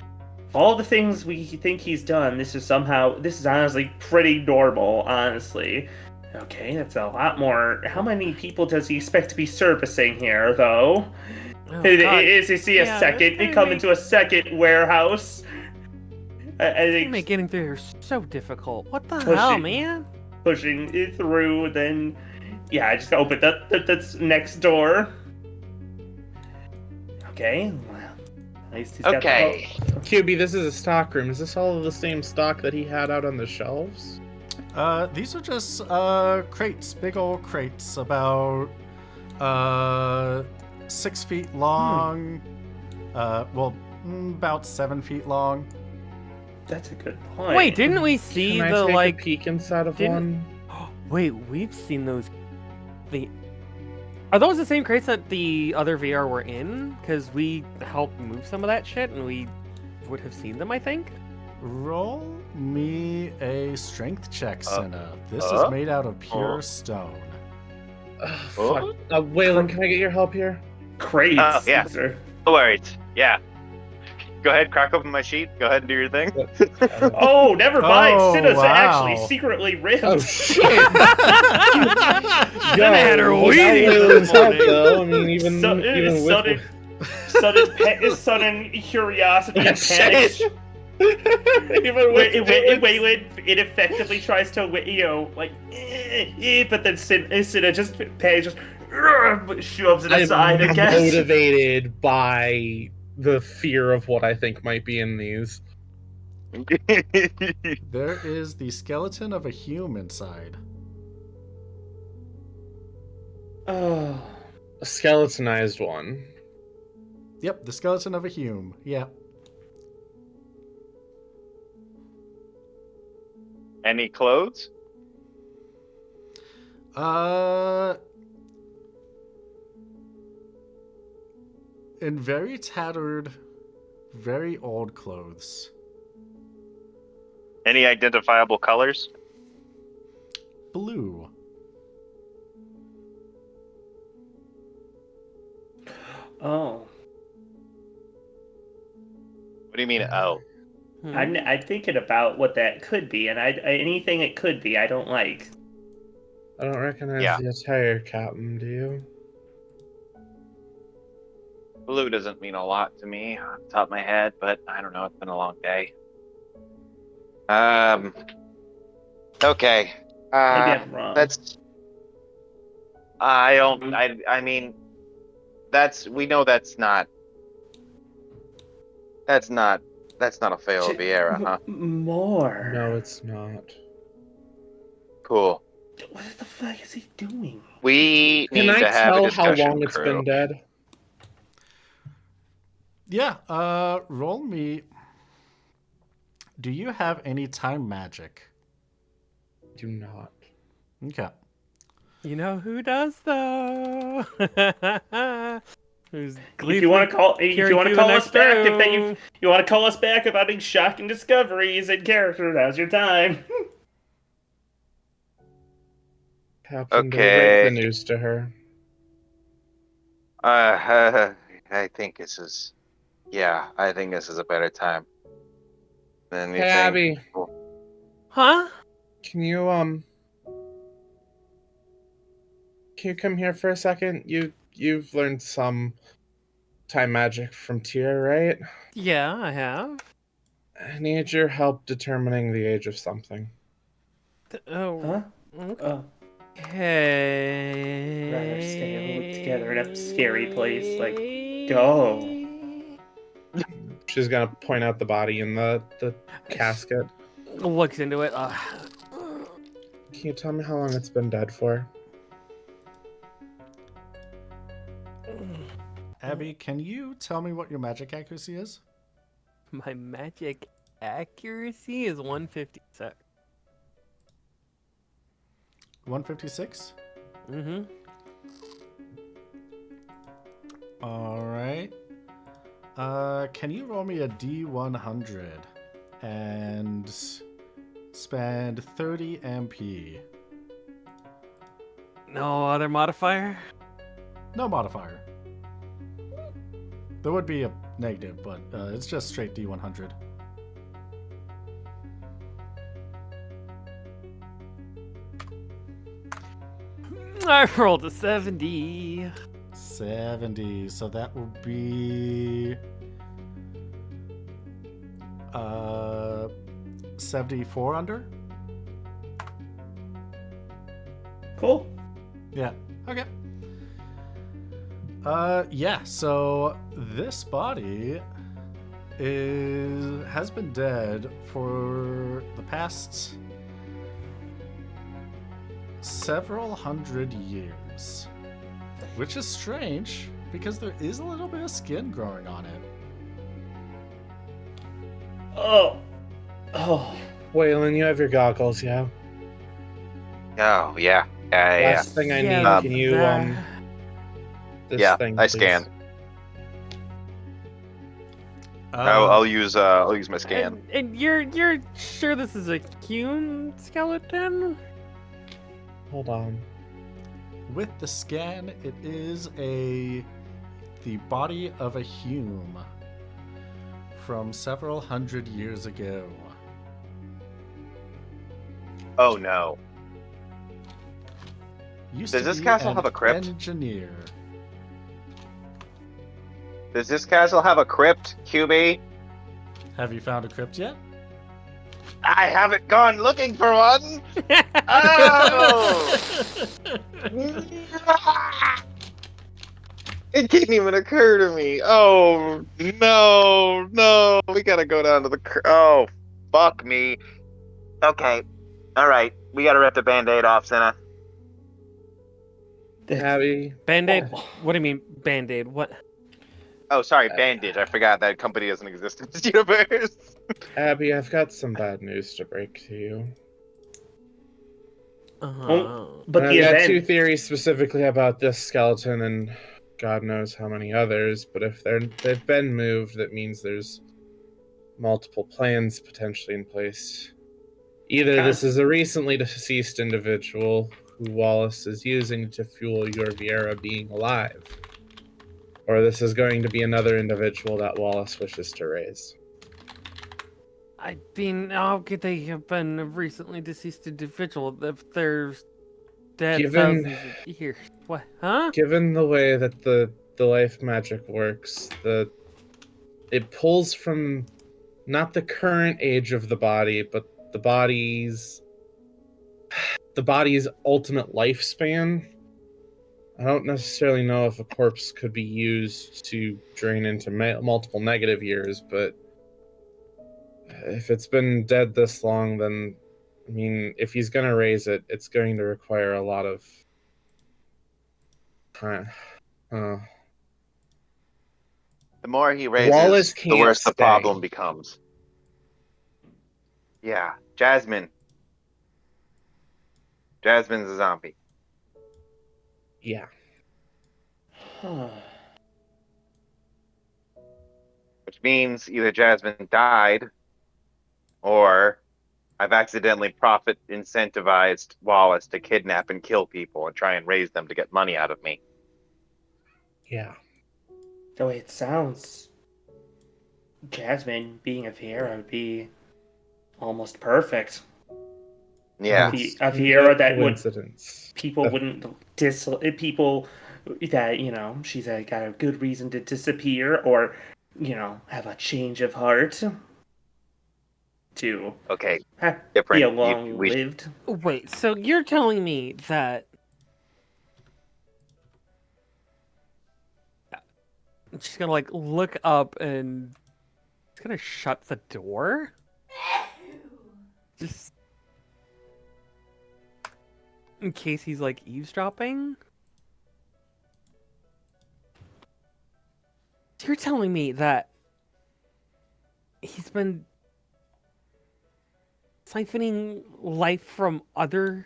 all the things we think he's done. This is honestly pretty normal, honestly. Okay, that's a lot more. How many people does he expect to be servicing here, though? Oh, Is he see a Yeah, second? it's We gonna come make- into a second warehouse. I You think make getting through here so difficult. What the Pushing. hell, man? pushing it through, then yeah, I just opened that's next door. Okay, well, at least he's got Okay. QB, this is a stock room. Is this all of the same stock that he had out on the shelves? These are just crates, big old crates, about 6 feet long. About 7 feet long. That's a good point. Wait, didn't we see Can I the take like? a peek inside of didn't- one? Wait, we've seen those. Are those the same crates that the other VR were in? Because we helped move some of that shit, and we would have seen them. I think. Roll me a strength check, Senna. This is uh? made out of pure Oh. stone. Fuck. Waylon, can I get your help here? Crates. Oh, yeah. These are- No worries. Yeah. Go ahead, crack open my sheet. Go ahead and do your thing. Oh, never mind. Oh, Sinna's wow. actually secretly ripped. Oh shit! Jenna had her without weed Waylon's this help, morning. though. I mean, even Sudden, with sudden curiosity and Shit. panic. even with Waylon, it effectively tries to, but then Sinna just shoves it aside I'm again. motivated by the fear of what I think might be in these. There is the skeleton of a human inside. Oh. A skeletonized one. Yep, the skeleton of a hume. Yeah. Any clothes? In very tattered, very old clothes. Any identifiable colors? Blue. Oh. What do you mean? Oh, Hmm. I'm thinking about what that could be, and anything it could be, I don't like. I don't recognize Yeah. the attire, Captain, do you? blue doesn't mean a lot to me off the top of my head, but I don't know. It's been a long day. Okay. Maybe I'm wrong. That's. I don't. I mean, that's. We know that's not. That's not a fail of the era, huh? More. No, it's not. Cool. What the fuck is he doing? We Can need I to have a tell how discussion, long it's crew. been dead? Yeah, roll me. Do you have any time magic? Do not. Okay. You know who does though? Who's If you want to call, if you want to call us back, you want to call us back about any shocking discoveries in character, now's your time. Captain, don't Okay. break the news to her. I think this is. Yeah, I think this is a better time than you Hey, think. Abby, Huh? can you come here for a second? You've learned some time magic from Tia, right? Yeah, I have. I need your help determining the age of something. Oh. Huh? Oh, Okay. rather stay all together in a scary place, like, go. She's gonna point out the body in the casket. Looks into it. Can you tell me how long it's been dead for? Abby, can you tell me what your magic accuracy is? My magic accuracy is 156. 156? Mm-hmm. All right. Can you roll me a D100 and spend 30 MP? No other modifier? No modifier. There would be a negative, but it's just straight D100. I rolled a 70. 70. So that will be 74 under? cool. Yeah. Okay. Yeah, so this body has been dead for the past several hundred years, which is strange because there is a little bit of skin growing on it. Oh. Oh. Waylon, you have your goggles, yeah? Oh yeah, yeah. Last thing I Yeah, need, can you this Yeah, thing, I please? scan. Uh, I'll use my scan. And you're sure this is a human skeleton? Hold on. with the scan, it is the body of a Hume from several hundred years ago. Oh no. Used Does to this be castle an have a crypt? engineer. Does this castle have a crypt, QB? Have you found a crypt yet? I haven't gone looking for one. Oh! It didn't even occur to me. Oh no, we gotta go down to the. Oh, fuck me. Okay, all right, we gotta rip the band-aid off, Senna. Abby, Band-Aid? Oh. What do you mean, Band-Aid? What? Oh, sorry, bandage. I forgot that company doesn't exist in this universe. Abby, I've got some bad news to break to you. But And the I've got two event. theories specifically about this skeleton and God knows how many others, but if they've been moved, that means there's multiple plans potentially in place. Either this is a recently deceased individual who Wallace is using to fuel your Vieira being alive, or this is going to be another individual that Wallace wishes to raise. I mean, how could they have been a recently deceased individual if they're dead Given- thousands of years? What? Huh? Given the way that the life magic works, it pulls from not the current age of the body, but the body's ultimate lifespan. I don't necessarily know if a corpse could be used to drain into multiple negative years, but if it's been dead this long, then I mean, if he's gonna raise it, it's going to require a lot of time. The more he Wallace raises, the can't worse the stay. problem becomes. Yeah, Jasmine's a zombie. Yeah. Which means either Jasmine died, or I've accidentally profit incentivized Wallace to kidnap and kill people and try and raise them to get money out of me. Yeah. The way it sounds, Jasmine being a Vieira would be almost perfect. Yeah. A Vieira that would coincidence. people wouldn't people that she's got a good reason to disappear or have a change of heart to Okay. be Different. a long-lived. Wait, so you're telling me that she's gonna like look up and she's gonna shut the door? Just in case he's like eavesdropping? You're telling me that he's been siphoning life from other...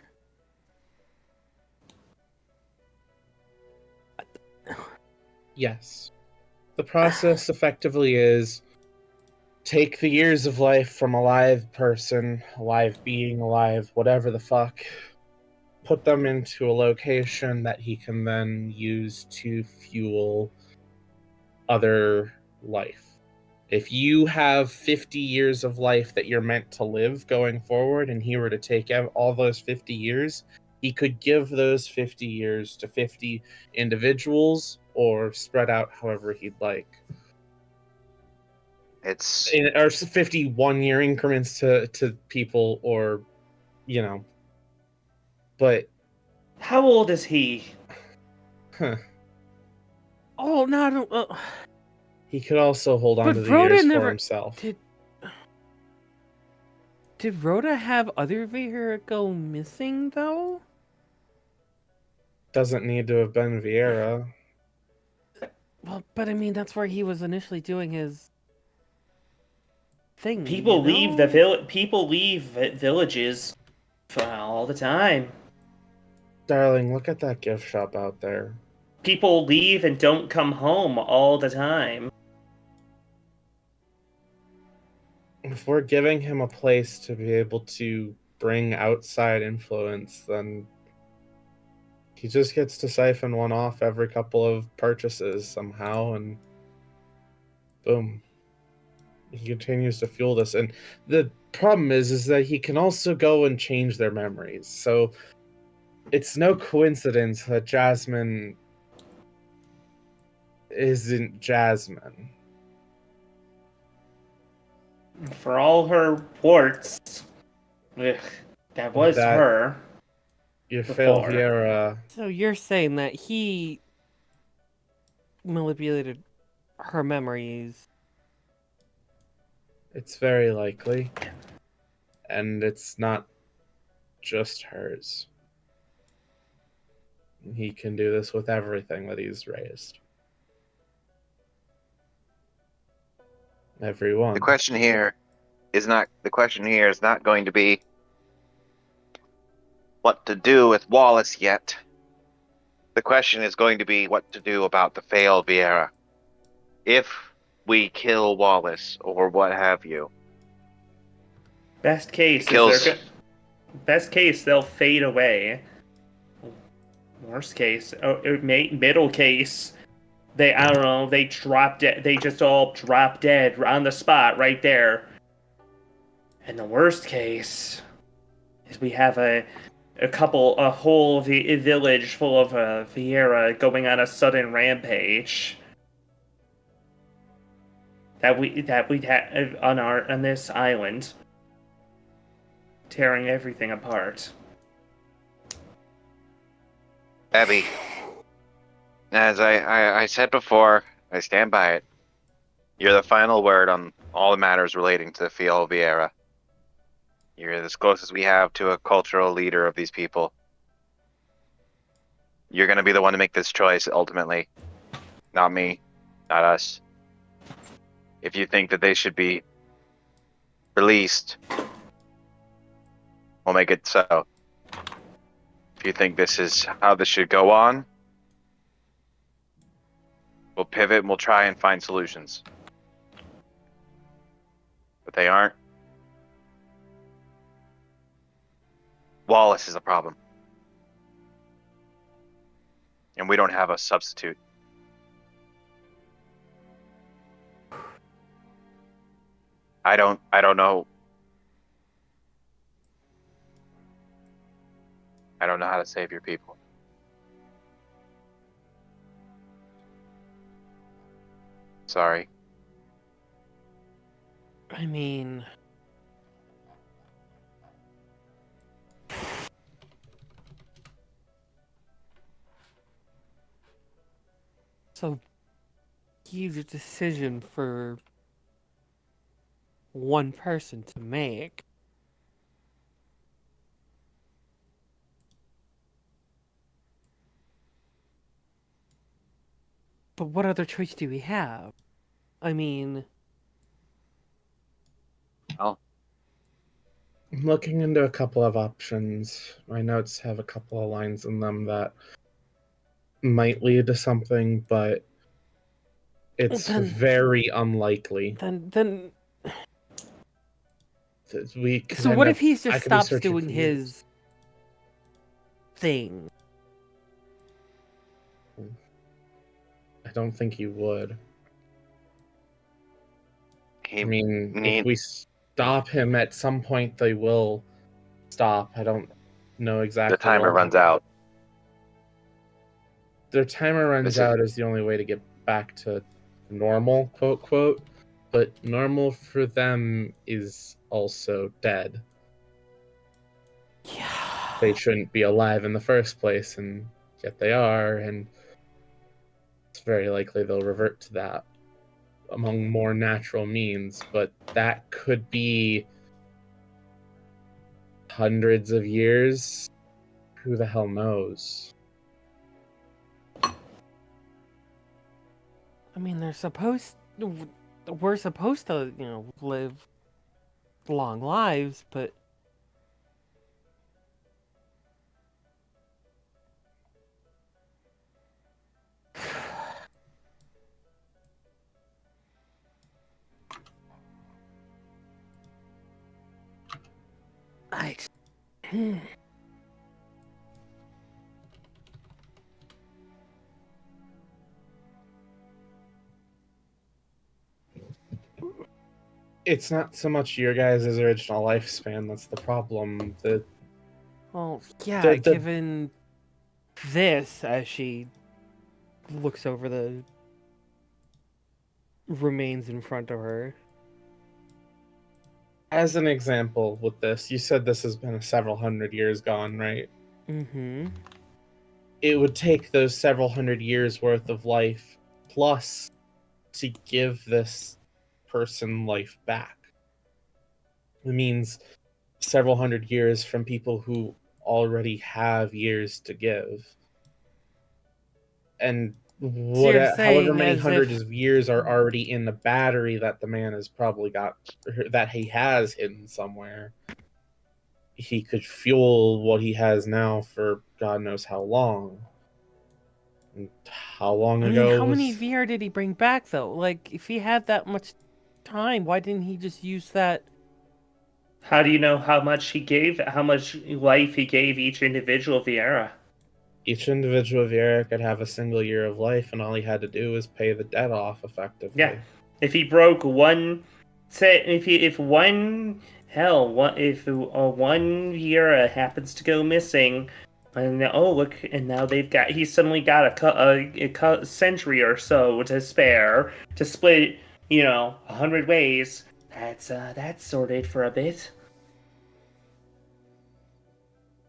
Yes. The process effectively is take the years of life from a live person, a live being, alive, whatever the fuck, put them into a location that he can then use to fuel other life. If you have 50 years of life that you're meant to live going forward, and he were to take all those 50 years, he could give those 50 years to 50 individuals or spread out however he'd like. It's Or 50 1-year increments to people, or, But, How old is he? Oh, no, I don't... he could also hold on But to the Rhoda years for never- himself. Did Rhoda have other Vieira go missing, though? Doesn't need to have been Vieira. Well, but I mean, that's where he was initially doing his thing. People you leave know? People leave villages all the time. Darling, look at that gift shop out there. People leave and don't come home all the time. If we're giving him a place to be able to bring outside influence, then he just gets to siphon one off every couple of purchases somehow, and boom. He continues to fuel this. And the problem is that he can also go and change their memories. So it's no coincidence that Jasmine isn't Jasmine. For all her warts, ugh, that was That her. your Before. Vieira, So you're saying that he manipulated her memories. it's very likely. And it's not just hers. He can do this with everything that he's raised. Everyone. The question here is not going to be what to do with Wallace yet. The question is going to be what to do about the failed Vieira. If we kill Wallace or what have you, Best case it kills. best case they'll fade away. Worst case, middle case, I don't know, they drop dead. They just all drop dead on the spot right there. And the worst case is we have a whole village full of Vieira going on a sudden rampage. We'd have on this island, tearing everything apart. Abby, as I said before, I stand by it. You're the final word on all the matters relating to Fiel Vieira. You're as close as we have to a cultural leader of these people. You're going to be the one to make this choice ultimately. Not me, not us. If you think that they should be released, we'll make it so. If you think this is how this should go on, we'll pivot and we'll try and find solutions. But they aren't. Wallace is a problem. And we don't have a substitute. I don't know. I don't know how to save your people. Sorry. I mean, so huge decision for one person to make. But what other choice do we have? I mean, Well, I'm looking into a couple of options. My notes have a couple of lines in them that might lead to something, but it's very unlikely then that we could so end what up. if he I just could be stops searching doing for years. his thing? I don't think he would. he I mean, if need we stop him at some point, they will stop. I don't know exactly. the timer when. runs out. Their timer runs This is- out is the only way to get back to normal, quote quote. But normal for them is also dead. Yeah. They shouldn't be alive in the first place, and yet they are, and it's very likely they'll revert to that among more natural means. But that could be hundreds of years. Who the hell knows? I mean, we're supposed to, live long lives, but I. It's not so much your guys' original lifespan that's the problem. Well, yeah, The given this, as she looks over the remains in front of her. As an example with this, you said this has been several hundred years gone, right? Mm-hmm. It would take those several hundred years worth of life plus to give this person life back. It means several hundred years from people who already have years to give. And So you're however saying many as hundreds if of years are already in the battery that the man has probably got, that he has hidden somewhere, he could fuel what he has now for God knows how long. And how long I mean, ago how many was... VR did he bring back though? Like, if he had that much time, why didn't he just use that? How do you know how much he gave, how much life he gave each individual Vieira? Each individual Viera could have a single year of life, and all he had to do was pay the debt off Yeah. effectively. If he broke one, say, if one, hell, what if one Vieira happens to go missing, and oh look, and now he's suddenly got a century or so to spare to split, 100 ways. That's sorted for a bit.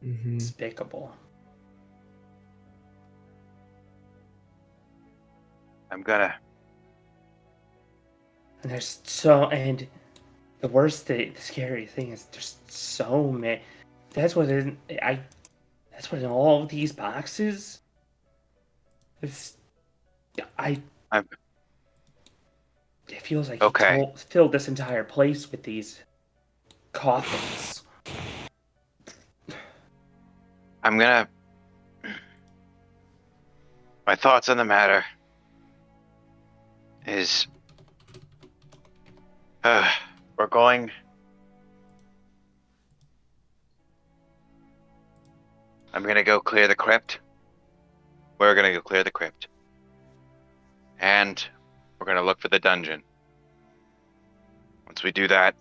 Mm-hmm. Despicable. I'm gonna. And the scary thing is there's so many. That's what in I. That's what in all of these boxes. It's I. I'm It feels like okay. filled this entire place with these coffins. I'm gonna. My thoughts on the matter is, we're going. I'm gonna go clear the crypt. We're gonna go clear the crypt, and we're gonna look for the dungeon. Once we do that,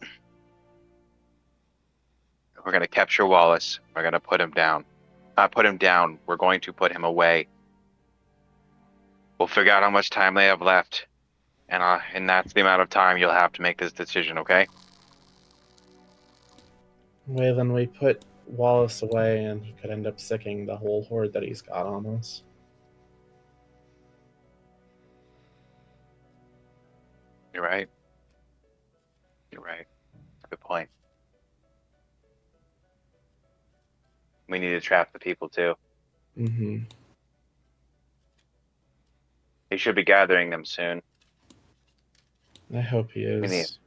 we're gonna capture Wallace. We're gonna put him down. Not put him down. We're going to put him away. We'll figure out how much time they have left, and that's the amount of time you'll have to make this decision. Okay? Well, then we put Wallace away, and he could end up sicking the whole horde that he's got on us. You're right. You're right. Good point. We need to trap the people too. Mm-hmm. He should be gathering them soon. I hope he We need. is.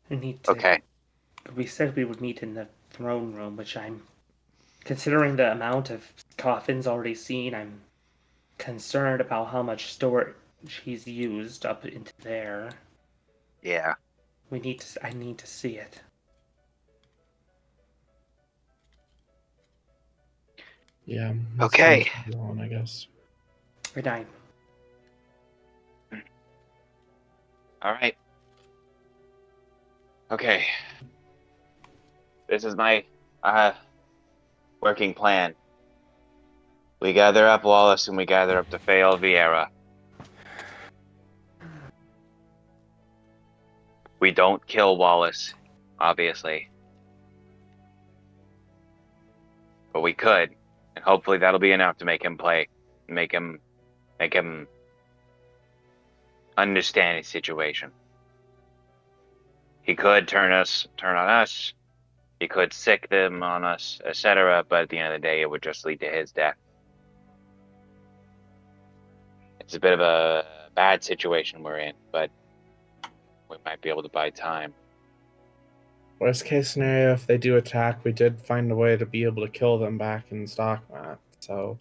We need to. Okay. We said we would meet in the throne room, which I'm considering the amount of coffins already seen. I'm concerned about how much storage he's used up into there. Yeah. I need to see it. Yeah. That's Okay. on, I guess. Good night. All right. Okay. This is my working plan. We gather up Wallace and we gather up the Fail Vieira. We don't kill Wallace, obviously. But we could, and hopefully that'll be enough to make him play, make him understand his situation. He could turn on us. He could sick them on us, etc. But at the end of the day, it would just lead to his death. It's a bit of a bad situation we're in, but we might be able to buy time. Worst case scenario, if they do attack, we did find a way to be able to kill them back in Stockmat. So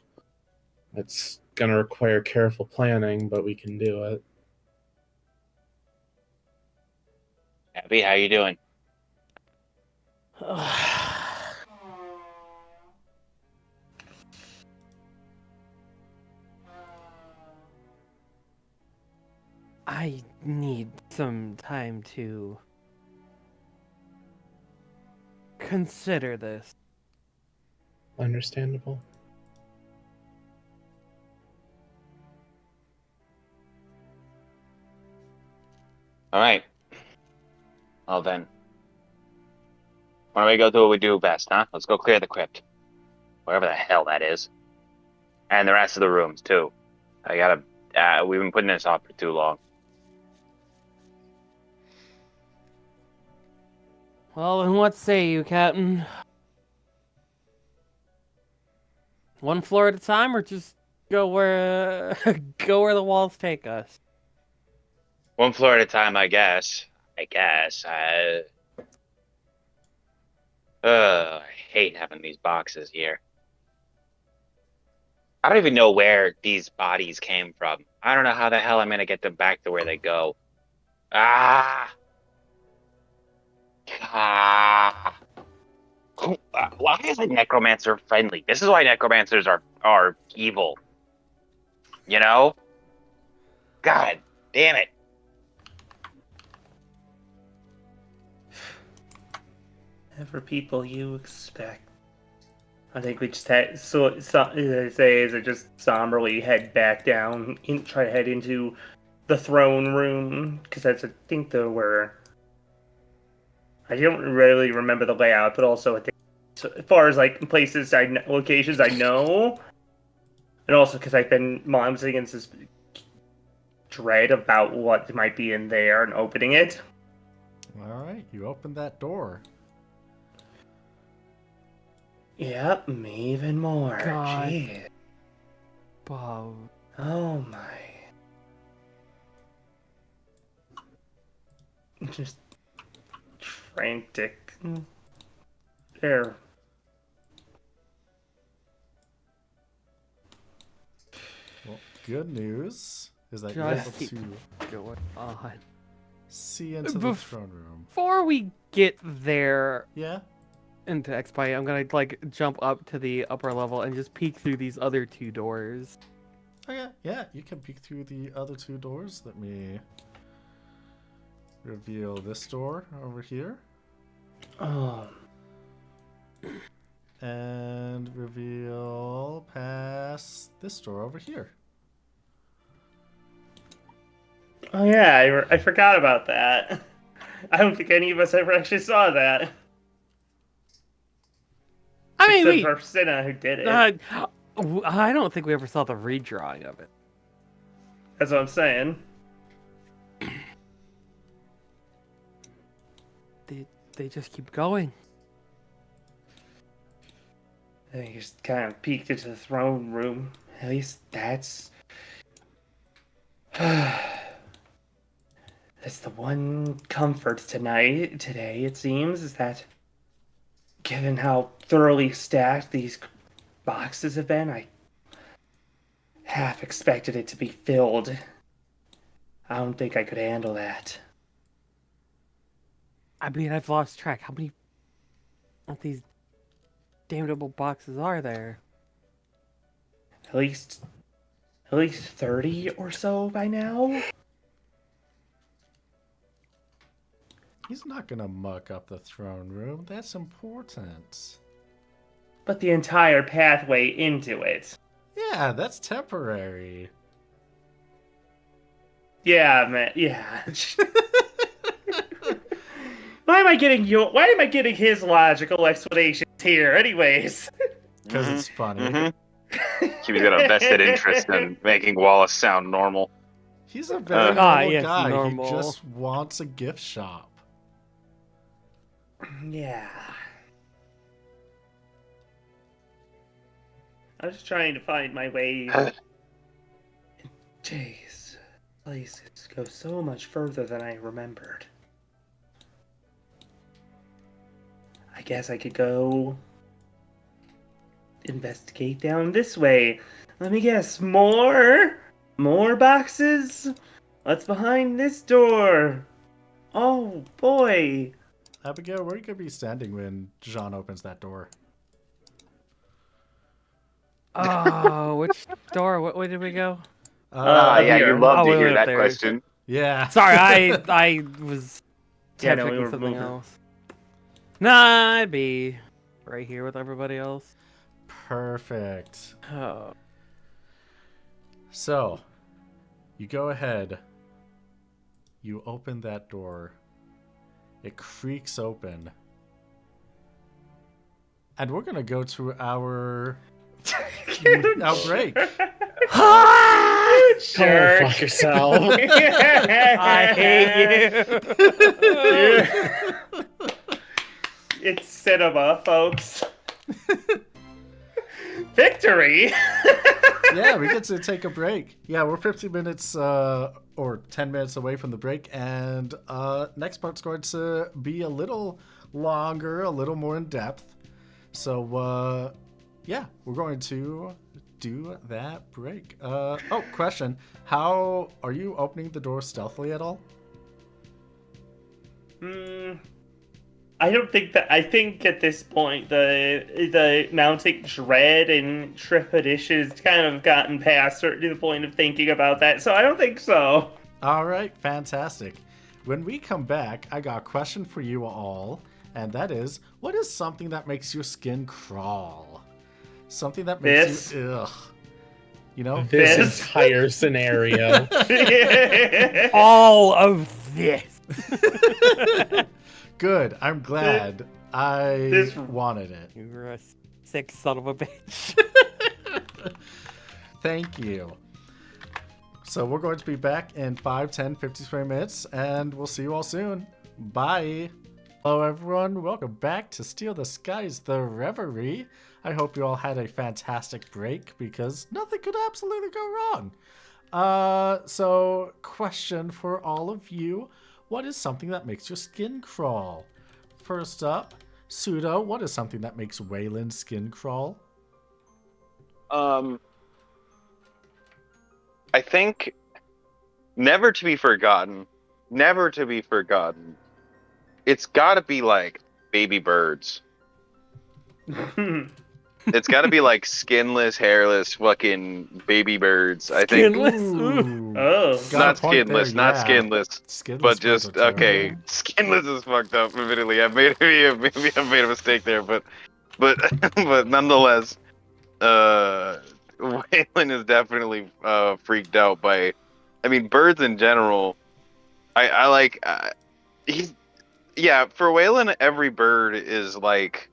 it's going to require careful planning, but we can do it. Abby, how you doing? I need some time to consider this. Understandable. All right. Well then, why don't we go do what we do best, huh? Let's go clear the crypt, wherever the hell that is, and the rest of the rooms too. I gotta. We've been putting this off for too long. Well, then what say you, Captain? One floor at a time, or just go where go where the walls take us? One floor at a time, I guess. I hate having these boxes here. I don't even know where these bodies came from. I don't know how the hell I'm gonna get them back to where they go. Ah! Ah! Why is a necromancer friendly? This is why necromancers are evil. You know? God damn it. Ever people you expect. I think we just had say is it just somberly head back down, try to head into the throne room because I think there were. I don't really remember the layout, but also I think so, as far as like places locations I know, and also because I've been momsing against this dread about what might be in there and opening it. All right, you open that door. Yep, me even more. God. Jeez. Bob. Oh my. Just frantic. There. Well, good news is that Just you're keep able to going on. see into the throne room. Before we get there Yeah? into Xpi, I'm gonna like jump up to the upper level and just peek through these other two doors. Oh, yeah, you can peek through the other two doors. Let me reveal this door over here. Oh. And reveal past this door over here. Oh yeah, I forgot about that. I don't think any of us ever actually saw that. I mean, Except we. for Cinna, who did it. I don't think we ever saw the redrawing of it. That's what I'm saying. They just keep going. I think he just kind of peeked into the throne room. At least that's. That's the one comfort today, it seems, is that given how thoroughly stacked these boxes have been, I half expected it to be filled. I don't think I could handle that. I mean, I've lost track. How many of these damnable boxes are there? At least 30 or so by now? He's not gonna muck up the throne room. That's important. But the entire pathway into it. Yeah, that's temporary. Yeah, man. Yeah. Why am I getting his logical explanations here, anyways? Because it's funny. He's got a vested interest in making Wallace sound normal. He's a very normal yes, guy. normal. He just wants a gift shop. Yeah. I was just trying to find my way Jeez, places go so much further than I remembered. I guess I could go investigate down this way. Let me guess, more boxes? What's behind this door? Oh boy. Abigail, where are you gonna be standing when Jean opens that door? Oh, which door? What way did we go? Up Yeah, here. you love Oh, to we hear went that upstairs. question. Yeah. Sorry, I was Yeah, no, we picking were something moving. else. Nah, I'd be right here with everybody else. Perfect. Oh. So, you go ahead. You open that door. It creaks open. And we're going to go to our break. Oh, Jerk. fuck yourself. I hate you. It's cinema, folks. Victory! Yeah, we get to take a break. Yeah, we're 15 minutes or 10 minutes away from the break, and next part's going to be a little longer, a little more in depth. So, yeah, we're going to do that break. Question. How are you opening the door stealthily at all? I don't think that. I think at this point the mounting dread and trepidation has kind of gotten past the point of thinking about that. So I don't think so. All right, fantastic. When we come back, I got a question for you all, and that is, what is something that makes your skin crawl? Something that makes you ugh. You know? This This. entire scenario. All of this. Good. I'm glad. I This- wanted it. You're a sick son of a bitch. Thank you. So we're going to be back in 5, 10, 15 minutes, and we'll see you all soon. Bye. Hello, everyone. Welcome back to Steal the Skies, the Reverie. I hope you all had a fantastic break, because nothing could absolutely go wrong. So question for all of you. What is something that makes your skin crawl? First up, Pseudo, what is something that makes Waylon's skin crawl? I think never to be forgotten. Never to be forgotten. It's got to be like baby birds. It's got to be like skinless, hairless, fucking baby birds. I think Skinless? Ooh. Ooh. Oh. Got a not point skinless, there, not yeah. skinless, Skinless but birds just are okay. terrible. Skinless is fucked up. Admittedly, maybe I've made a mistake there, but but nonetheless, Waylon is definitely freaked out by. I mean, birds in general. I like. He's yeah. For Waylon, every bird is like.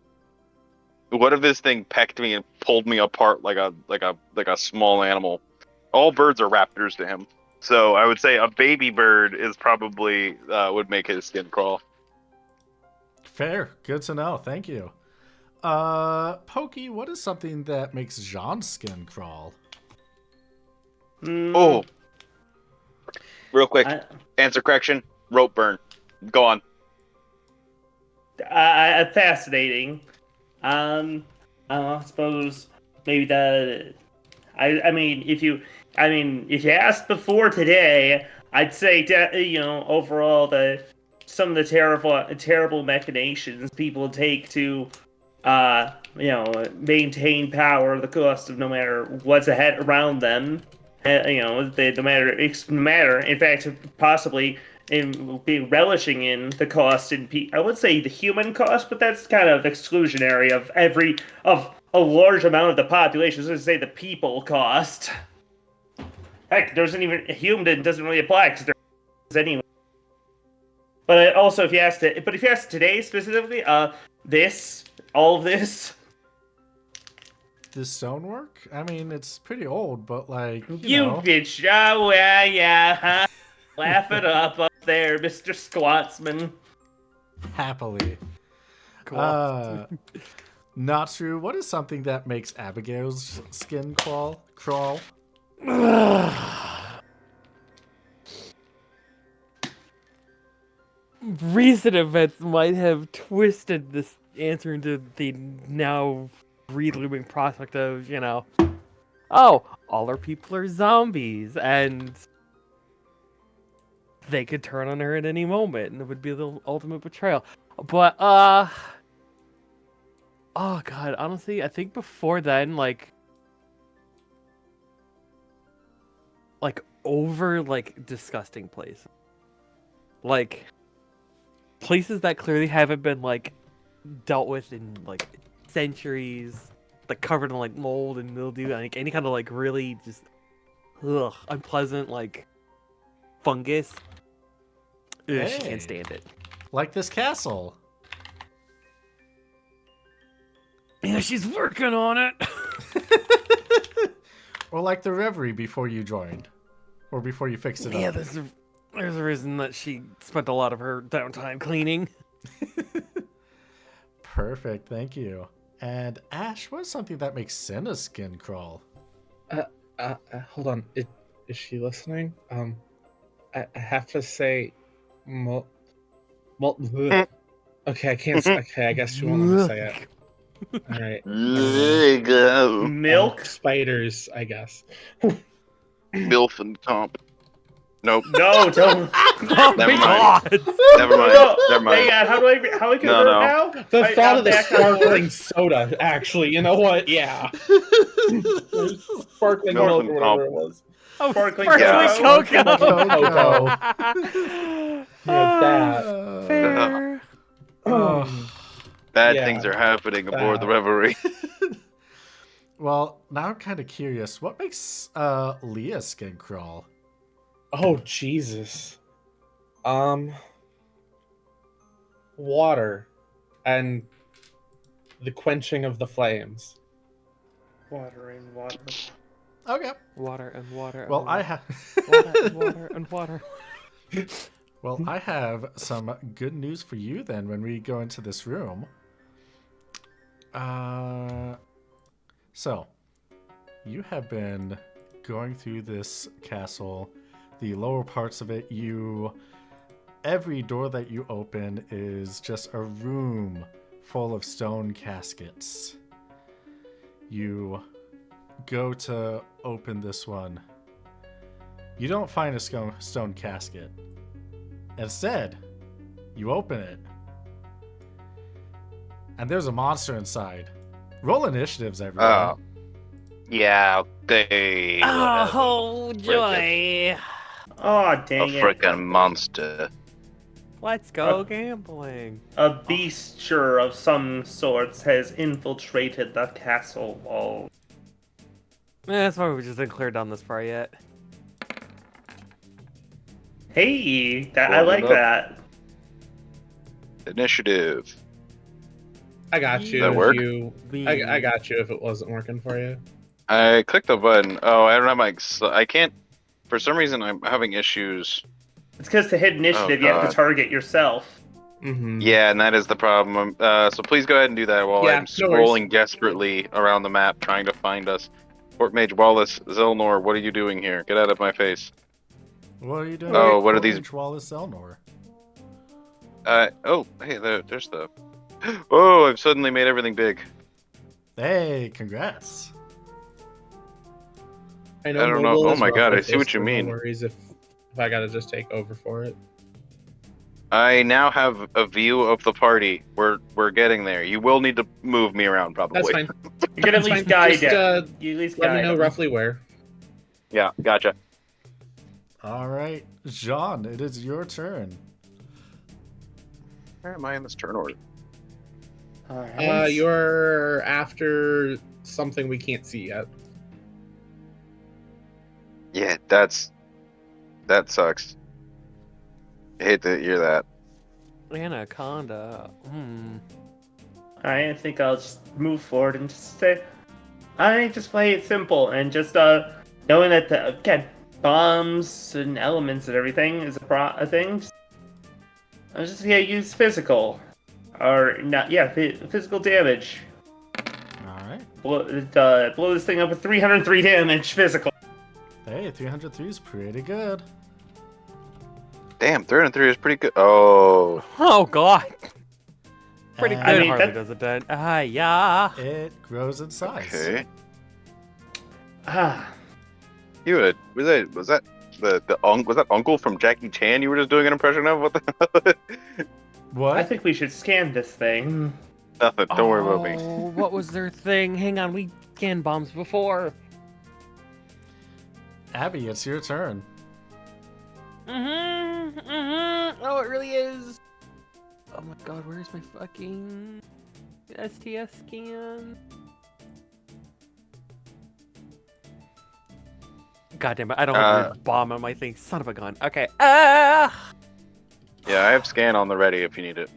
What if this thing pecked me and pulled me apart like a small animal? All birds are raptors to him. So I would say a baby bird is probably would make his skin crawl. Fair. Good to know. Thank you. Pokey, what is something that makes Jean's skin crawl? Oh, real quick, answer correction: rope burn. Go on. Fascinating. I suppose maybe I mean, if you asked before today, I'd say overall some of the terrible machinations people take to maintain power at the cost of no matter what's ahead around them. No matter. In fact, possibly in being relishing in the cost I would say the human cost, but that's kind of exclusionary of a large amount of the population. So to say the people cost. Heck, there's not even human that doesn't really apply because there's anyway. But also, if you asked today specifically, all of this. The stonework? I mean, it's pretty old, but like You bitch! Oh yeah, huh? Laugh it up there, Mr. Squatsman. happily. Not true. What is something that makes Abigail's skin crawl? recent events might have twisted this answer into the now relooming prospect of, oh, all our people are zombies, and they could turn on her at any moment, and it would be the ultimate betrayal. But, oh god, honestly, I think before then, like over, disgusting places. Like, places that clearly haven't been, dealt with in, centuries, covered in, mold and mildew, and, any kind of, really just, unpleasant, fungus. Ugh, she Hey. can't stand it. Like this castle. Yeah, she's working on it. Or like the Reverie before you joined. Or before you fixed it Yeah, up. there's a reason that she spent a lot of her downtime cleaning. Perfect, thank you. And Ash, what's something that makes Senna's skin crawl? Hold on. Is she listening? I have to say, okay, I can't. Okay, I guess she won't let me say it. All right. There you go. Milk? Spiders, I guess. Milf and comp. Nope. No, don't. Oh Never my mind. god! Never mind. No, Never mind. hang on, how do I convert no. now? The I- thought I'm of the back on board. sparkling soda, actually, you know what? Yeah. Sparkling Milk milk and or whatever it comp. was. Oh, Sparkling sparkling cocoa. cocoa! Yeah, that. Fair. Oh. Bad Yeah. things are happening aboard the Reverie. Well, now I'm kind of curious. What makes Leah's skin crawl? Oh, Jesus. Water and the quenching of the flames. Water and water. Okay. Water and water. Well, and I water. have. Water and water and water. Well, I have some good news for you then when we go into this room. So, you have been going through this castle, the lower parts of it. Every door that you open is just a room full of stone caskets. You go to open this one. You don't find a stone casket. Instead, you open it. And there's a monster inside. Roll initiatives, everyone. Oh. Yeah, okay. Oh, joy! Oh, A dang it. freaking monster. Let's go gambling. A beasture of some sorts has infiltrated the castle wall. That's why we just didn't clear down this far yet. Hey, I Roll it like up. that. Initiative. I got you. That if work? you. I got you if it wasn't working for you. I clicked the button. Oh, I don't have my. I can't. For some reason, I'm having issues. It's because to hit initiative, you have God. to target yourself. Mm-hmm. Yeah, and that is the problem. So please go ahead and do that while Yeah, I'm no worries. scrolling desperately around the map trying to find us. Fort Mage Wallace, Zelnor, what are you doing here? Get out of my face. What are you doing? Oh, with what are Fort these- Mage Wallace Elnor? Oh, hey, there's the. Oh, I've suddenly made everything big. Hey, congrats. I don't know. Noble Oh is my God, I rough see what with you this, so mean. No worries if I gotta just take over for it. I now have a view of the party. We're getting there. You will need to move me around, probably. That's fine. You can at That's least fine. guide Just, it. You at least Let me guide know them. roughly where. Yeah, gotcha. All right, Jean, it is your turn. Where am I in this turn order? Alright. You're after something we can't see yet. Yeah, that sucks. I hate to hear that. Anaconda. I think I'll just move forward and just say, I just play it simple and just knowing that again, bombs and elements and everything is a thing. I'm just gonna use physical, or not? Yeah, physical damage. All right. Blow this thing up with 303 damage physical. Hey, 303 is pretty good. Damn, 303 is pretty good. Oh, Oh god. Pretty And good. I mean, Harley that- does it then. Yeah. it grows in size. okay. Ah, You would was that was that Uncle from Jackie Chan you were just doing an impression of? What the hell? What? I think we should scan this thing. Nothing. Don't worry about me. Oh, what was their thing? Hang on, we scanned bombs before. Abby, it's your turn. Oh, it really is. Oh my god, where's my fucking STS scan? God damn it, I don't have a bomb on my thing. Son of a gun. Okay. Yeah, I have scan on the ready if you need it.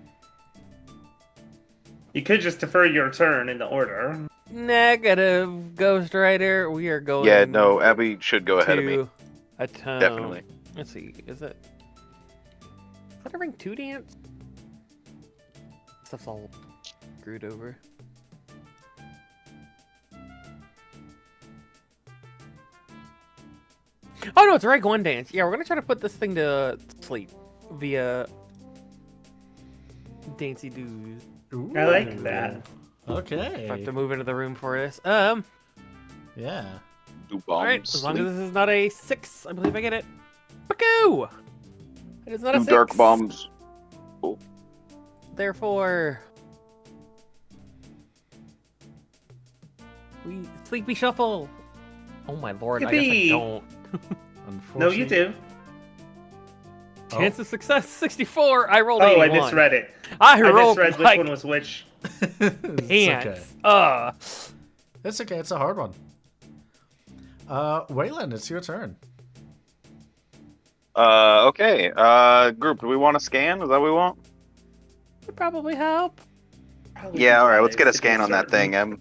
You could just defer your turn in the order. Negative, Ghost Rider. We are going. Yeah, no, Abby should go ahead of me. to a town. Definitely. Let's see. Is that a ring 2 dance? Stuff's all screwed over. Oh no, it's a rank 1 dance. Yeah, we're gonna try to put this thing to sleep via Dancy Doos. Ooh. I like that. Okay. If I have to move into the room for this. Yeah. Do bombs. Alright, as long sleep. as this is not a 6, I believe I get it. Bakoo! It is not a Do 6. dark bombs. Therefore, we sleepy shuffle. Oh my lord, I guess I Yippee! don't. No, you do. Oh. Chance of success 64. I rolled Oh, 81. I misread it. I I rolled misread which like one was which. It's okay. pants. It's okay. It's a hard one. Waylon, it's your turn. Okay. Group, do we want to scan? Is that what we want? Would probably help. Probably Yeah, alright, let's wise get a to be scan on that certain. thing.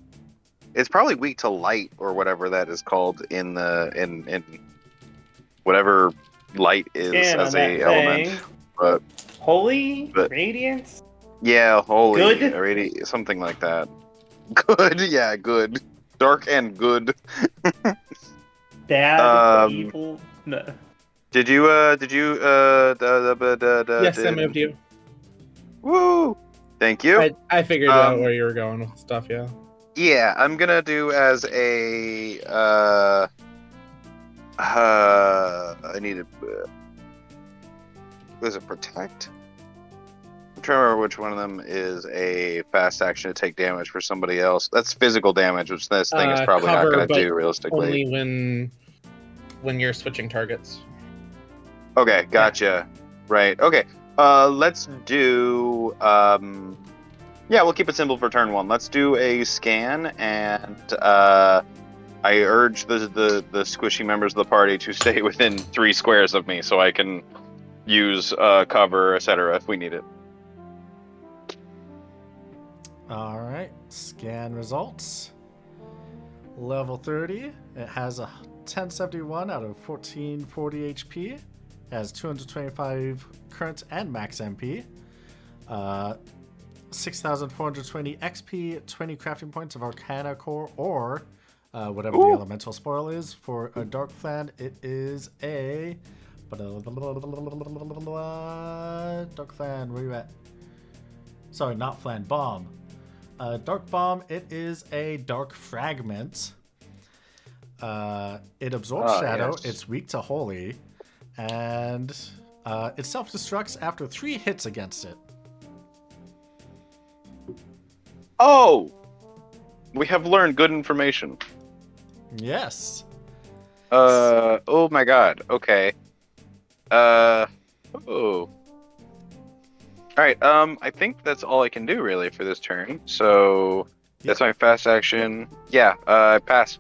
It's probably weak to light or whatever that is called in the in whatever light is Scan on as that a element. thing. But Holy but- radiance. yeah, holy Good? something like that. Good, yeah, good. Dark and good. Bad, evil. No. Did you Yes, I moved you. Woo! Thank you. I figured out where you were going with stuff, yeah. Yeah, I'm gonna do as a I need to was it protect? I'm trying to remember which one of them is a fast action to take damage for somebody else. That's physical damage, which this thing is probably not Cover, gonna but do realistically. Only when you're switching targets. Okay, gotcha. Right. Okay. Let's do yeah, we'll keep it simple for turn 1. Let's do a scan, and I urge the squishy members of the party to stay within 3 squares of me so I can use cover, etc. if we need it. All right. Scan results. Level 30. It has a 1071 out of 1440 HP. It has 225 current and max MP. 6,420 XP, 20 crafting points of Arcana Core, or whatever the elemental spoil is. For a Dark Flan, it is a... Dark Flan, where you at? Sorry, not Flan, Bomb. Dark Bomb, it is a Dark Fragment. It absorbs Shadow, yes. it's weak to Holy, and it self-destructs after 3 hits against it. Oh! We have learned good information. Yes. Oh my god. Okay. Oh. Alright, I think that's all I can do really for this turn. So that's my fast action. Yeah, pass.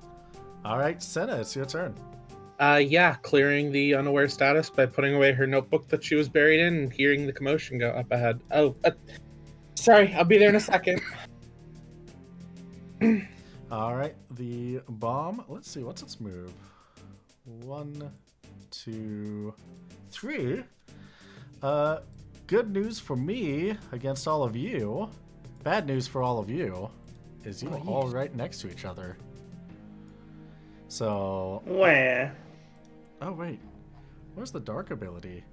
All right, Senna, it's your turn. Yeah, clearing the unaware status by putting away her notebook that she was buried in and hearing the commotion go up ahead. Oh, sorry, I'll be there in a second. All right, the bomb. Let's see, what's its move? 1, 2, 3. Good news for me against all of you. Bad news for all of you is you are all right next to each other. So, Where? oh wait, where's the dark ability?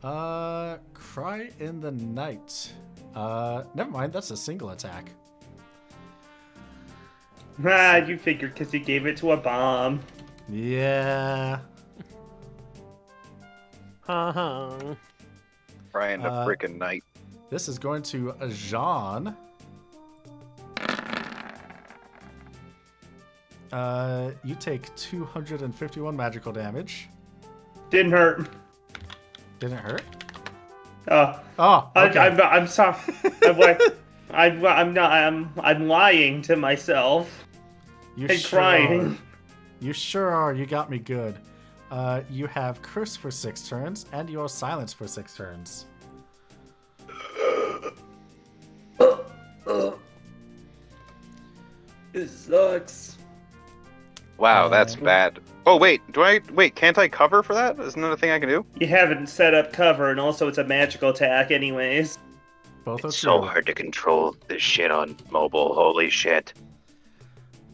Cry in the Night. Never mind, that's a single attack. Ah, you figured because you gave it to a bomb. Yeah. Uh-huh. Crying the freaking night. This is going to Jean. You take 251 magical damage. Didn't hurt. Didn't hurt? Oh, Oh, okay. I'm sorry. I'm lying to myself You and sure crying. are. You sure are. You got me good. You have Curse for 6 turns, and you are Silence for 6 turns. It sucks. Wow, that's bad. Oh wait, can't I cover for that? Isn't that a thing I can do? You haven't set up cover, and also it's a magical attack, anyways. Both are It's true. so hard to control this shit on mobile. Holy shit.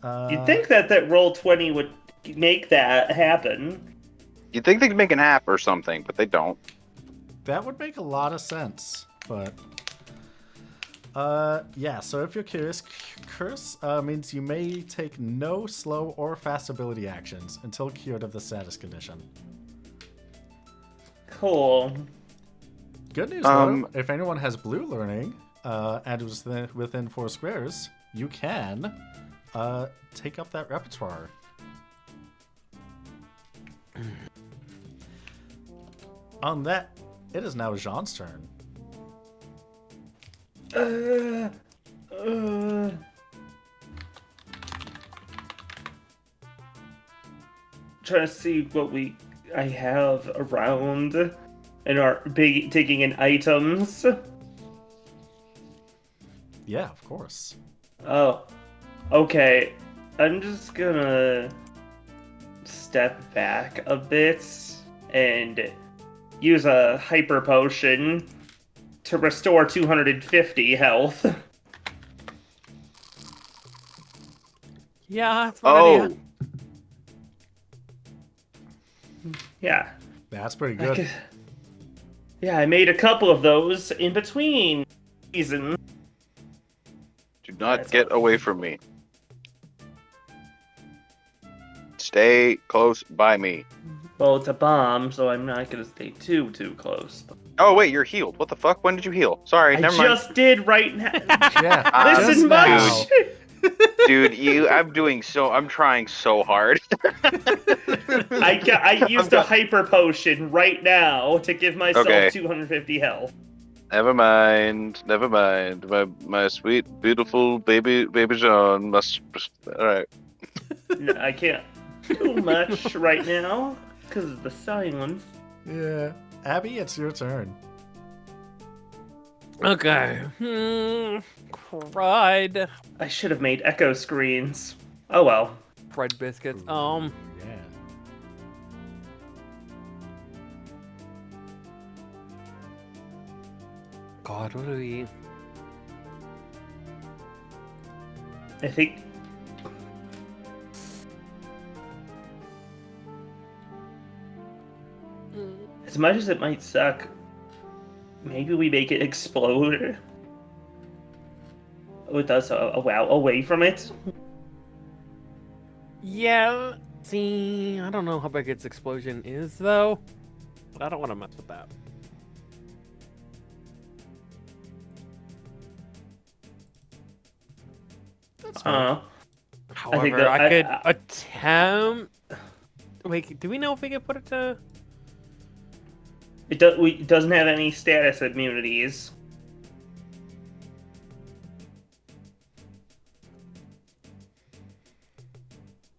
You'd think that roll 20 would make that happen. You'd think they'd make an app or something, but they don't. That would make a lot of sense, but... yeah, so if you're curious, Curse means you may take no slow or fast ability actions until cured of the status condition. Cool. Good news, though, if anyone has blue learning, and is within 4 squares, you can take up that repertoire. On that, it is now Jean's turn. Trying to see what I have around and are big digging in items. Yeah, of course. Oh, okay. I'm just gonna step back a bit and use a hyper potion to restore 250 health. Yeah, that's what I Oh, did. Yeah. That's pretty I good. could- Yeah, I made a couple of those in between seasons. do not That's get away from me. Stay close by me. Well, it's a bomb, so I'm not gonna stay too close. Oh wait, you're healed. What the fuck? When did you heal? Sorry, I never mind. just did right now. Yeah, Listen just much. Dude, I'm trying so hard. I used a hyper potion right now to give myself Okay. 250 health. Never mind. My sweet, beautiful baby John must. All right. No, I can't do much right now because of the silence. Yeah. Abby, it's your turn. Okay. Cried. I should have made echo screens. Oh well. Fried biscuits. Yeah. God, what do we... I think as much as it might suck, maybe we make it explode with us away from it. Yeah. See, I don't know how big its explosion is, though. But I don't want to mess with that. That's fine. However, that- I could attempt... Wait, do we know if we could put it to... It doesn't have any status immunities.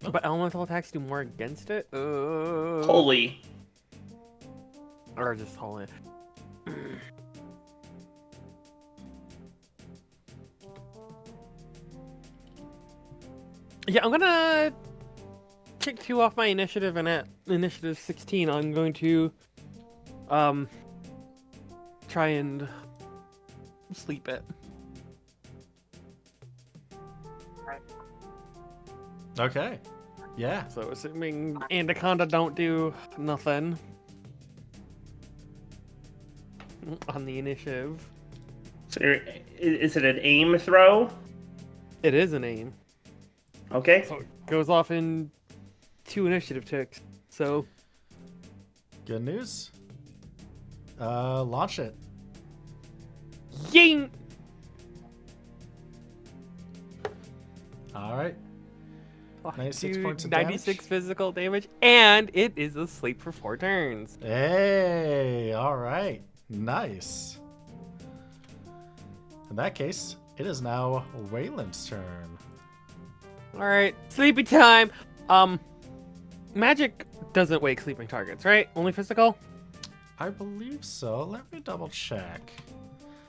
But elemental attacks do more against it? Holy. Or just holy. Yeah, I'm gonna kick 2 off my initiative, and at initiative 16, I'm going to try and sleep it. Okay. Yeah. So assuming Anaconda don't do nothing. on the initiative. So is it an aim throw? It is an aim. Okay. So it goes off in 2 initiative ticks. So Good news. Launch it. ying! All right. 96 Do points of 96 damage. physical damage, and it is asleep for 4 turns. Hey, all right. Nice. In that case, it is now Wayland's turn. Alright, sleepy time. Magic doesn't wake sleeping targets, right? Only physical? I believe so. Let me double check.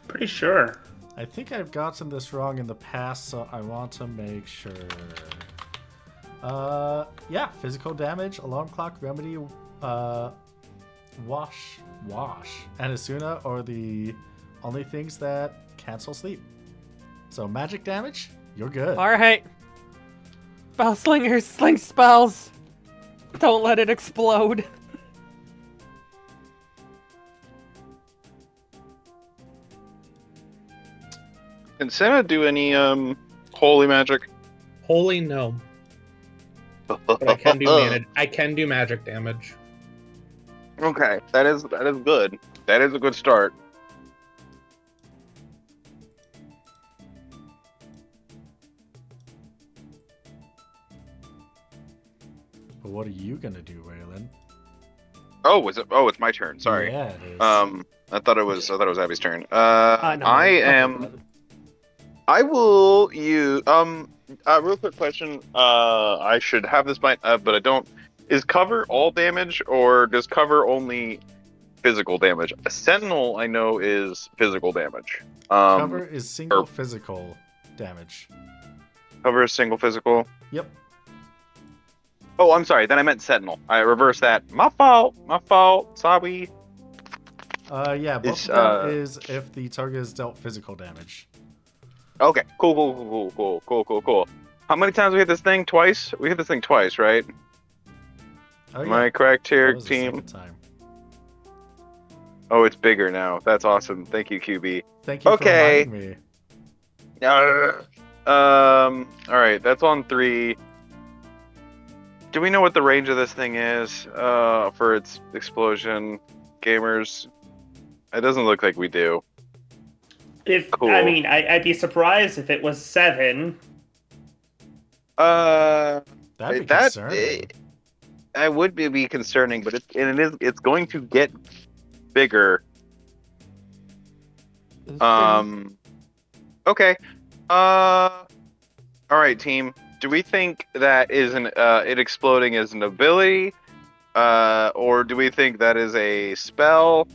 Pretty sure. I think I've gotten this wrong in the past, so I want to make sure. Yeah, physical damage, alarm clock, remedy, wash, and Asuna are the only things that cancel sleep. So magic damage, you're good. Alright. Spell slingers, sling spells. Don't let it explode. Can Senna do any holy magic? Holy no. But I can do I can do magic damage. Okay, that is good. That is a good start. But what are you gonna do, Waylon? Oh, is it? Oh, it's my turn. Sorry. Yeah, it is. I thought it was Abby's turn. No, I am. okay. I will use real quick question. I should have this by, but I don't. Is cover all damage, or does cover only physical damage? A sentinel, I know, is physical damage. Cover is single or- physical damage. Cover is single physical. Yep. Oh, I'm sorry. Then I meant sentinel. I reversed that. My fault. My fault. Sorry. Yeah, both It's, of them is if the target is dealt physical damage. Okay. Cool. How many times we hit this thing? Twice. We hit this thing twice, right? Oh, Am I yeah. correct That here, was the team? second time. Oh, it's bigger now. That's awesome. Thank you, QB. Thank you Okay. for reminding me. All right. That's on 3. Do we know what the range of this thing is for its explosion, gamers? It doesn't look like we do. Cool. I mean, I'd be surprised if it was 7. That'd be concerning. I would be concerning, but it's going to get bigger. Okay. All right, team. Do we think that is it exploding is an ability, or do we think that is a spell?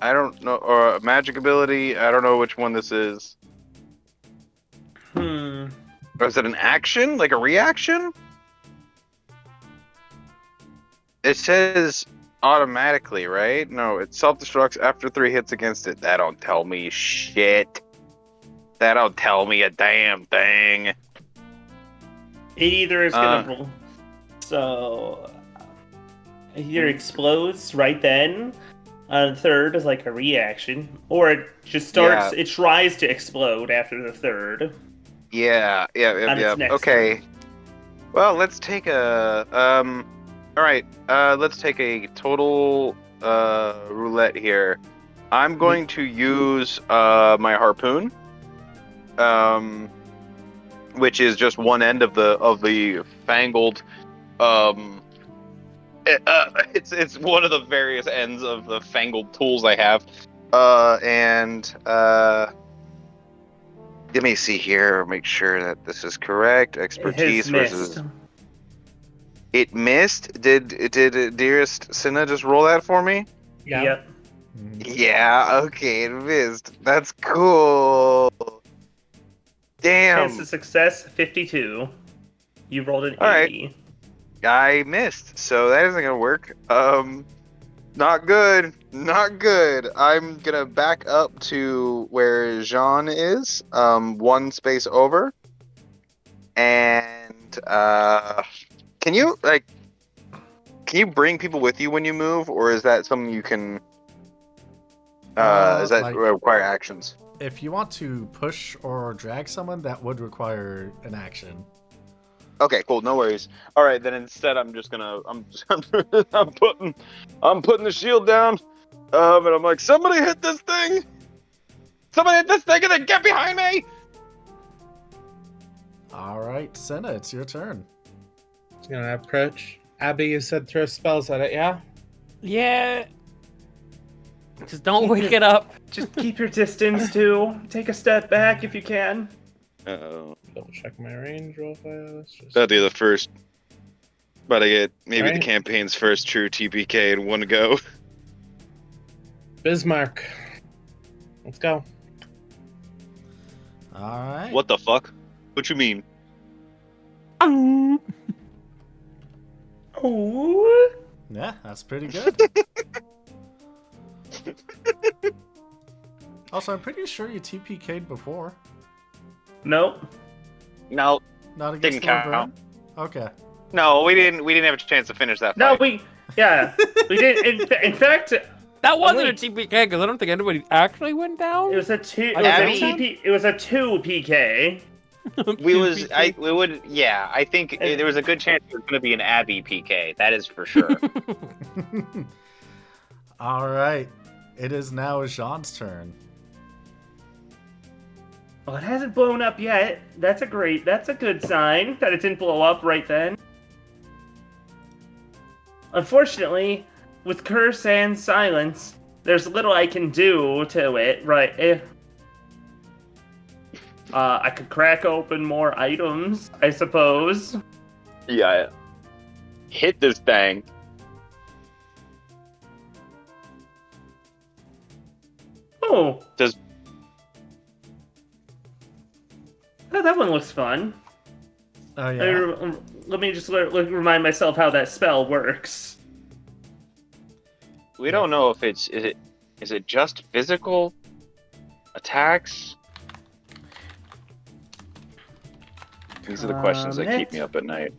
I don't know, or a magic ability. I don't know which one this is. Or is it an action, like a reaction? It says automatically, right? No, it self-destructs after 3 hits against it. That don't tell me shit. That don't tell me a damn thing. It either is gonna so it either explodes right then on the 3rd as like a reaction, or it just starts. Yeah. It tries to explode after the 3rd. Yeah. On its next Okay. turn. Well, let's take a all right. Let's take a total roulette here. I'm going to use my harpoon, which is just one end of the fangled. It's one of the various ends of the fangled tools I have. Let me see here. Make sure that this is correct. Expertise It has versus. missed. It missed. Did dearest Cinna just roll that for me? Yeah. Yep. Yeah. Okay, it missed. That's cool. Damn. Chance of success 52. You rolled an All right. 80. I missed, so that isn't gonna work. Not good. Not good. I'm gonna back up to where Jean is, one space over. And can you bring people with you when you move, or is that something you can Does that Like- require actions? If you want to push or drag someone, that would require an action. Okay, cool. No worries. All right, then instead I'm putting the shield down. And I'm like, somebody hit this thing! Somebody hit this thing and then get behind me! All right, Senna, it's your turn. It's gonna approach. Abby, you said throw spells at it, yeah? Yeah. Just don't wake it up. Just keep your distance too. Take a step back if you can. Uh-oh. Double check my range real fast. Just... That'd be the first. But I get maybe the Right. campaign's first true TPK in one go. Bismarck. Let's go. All right. What the fuck? What you mean? Oh. Yeah, that's pretty good. Also, I'm pretty sure you TPK'd before. Nope. No, Not against Didn't the count. Laverne? Okay. no, we didn't have a chance to finish that No, fight. we did. In fact, That wasn't wait. a TPK because I don't think anybody actually went down. it was a two. It I was a Abby? TP. It was a 2 PK. I think there was a good chance it was going to be an Abby PK. That is for sure. All right. It is now Jean's turn. Well, it hasn't blown up yet. That's a good sign that it didn't blow up right then. Unfortunately, with Curse and Silence, there's little I can do to it, right? I could crack open more items, I suppose. Yeah. Hit this thing. Oh. Does- Oh, that one looks fun. Oh, yeah. Let me just remind myself how that spell works. We don't know if is it just physical attacks? These are the questions that keep me up at night.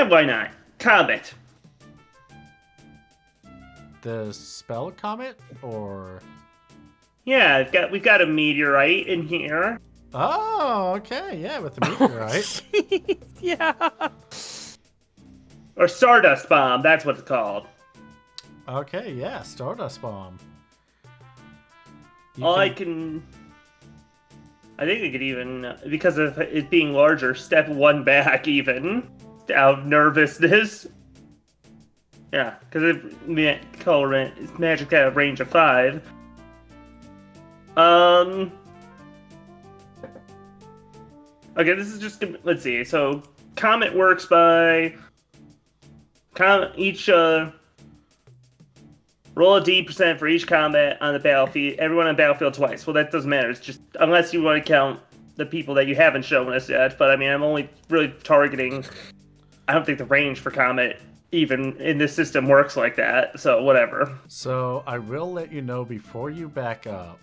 Why not? Combat. The spell comet or... Yeah, we've got a meteorite in here. Oh, okay. Yeah, with the meteorite. Yeah. Or Stardust Bomb, that's what it's called. Okay, yeah. Stardust Bomb. You I think we could even, because of it being larger, step one back even. Out of nervousness. Yeah, because it's magic at a range of 5. Okay, this is just, let's see. So, Comet works by each roll a D% for each combat on the battlefield. Everyone on the battlefield twice. Well, that doesn't matter. It's just unless you want to count the people that you haven't shown us yet. But I mean, I'm only really targeting. I don't think the range for Comet, even in this system, works like that. So whatever. So I will let you know before you back up.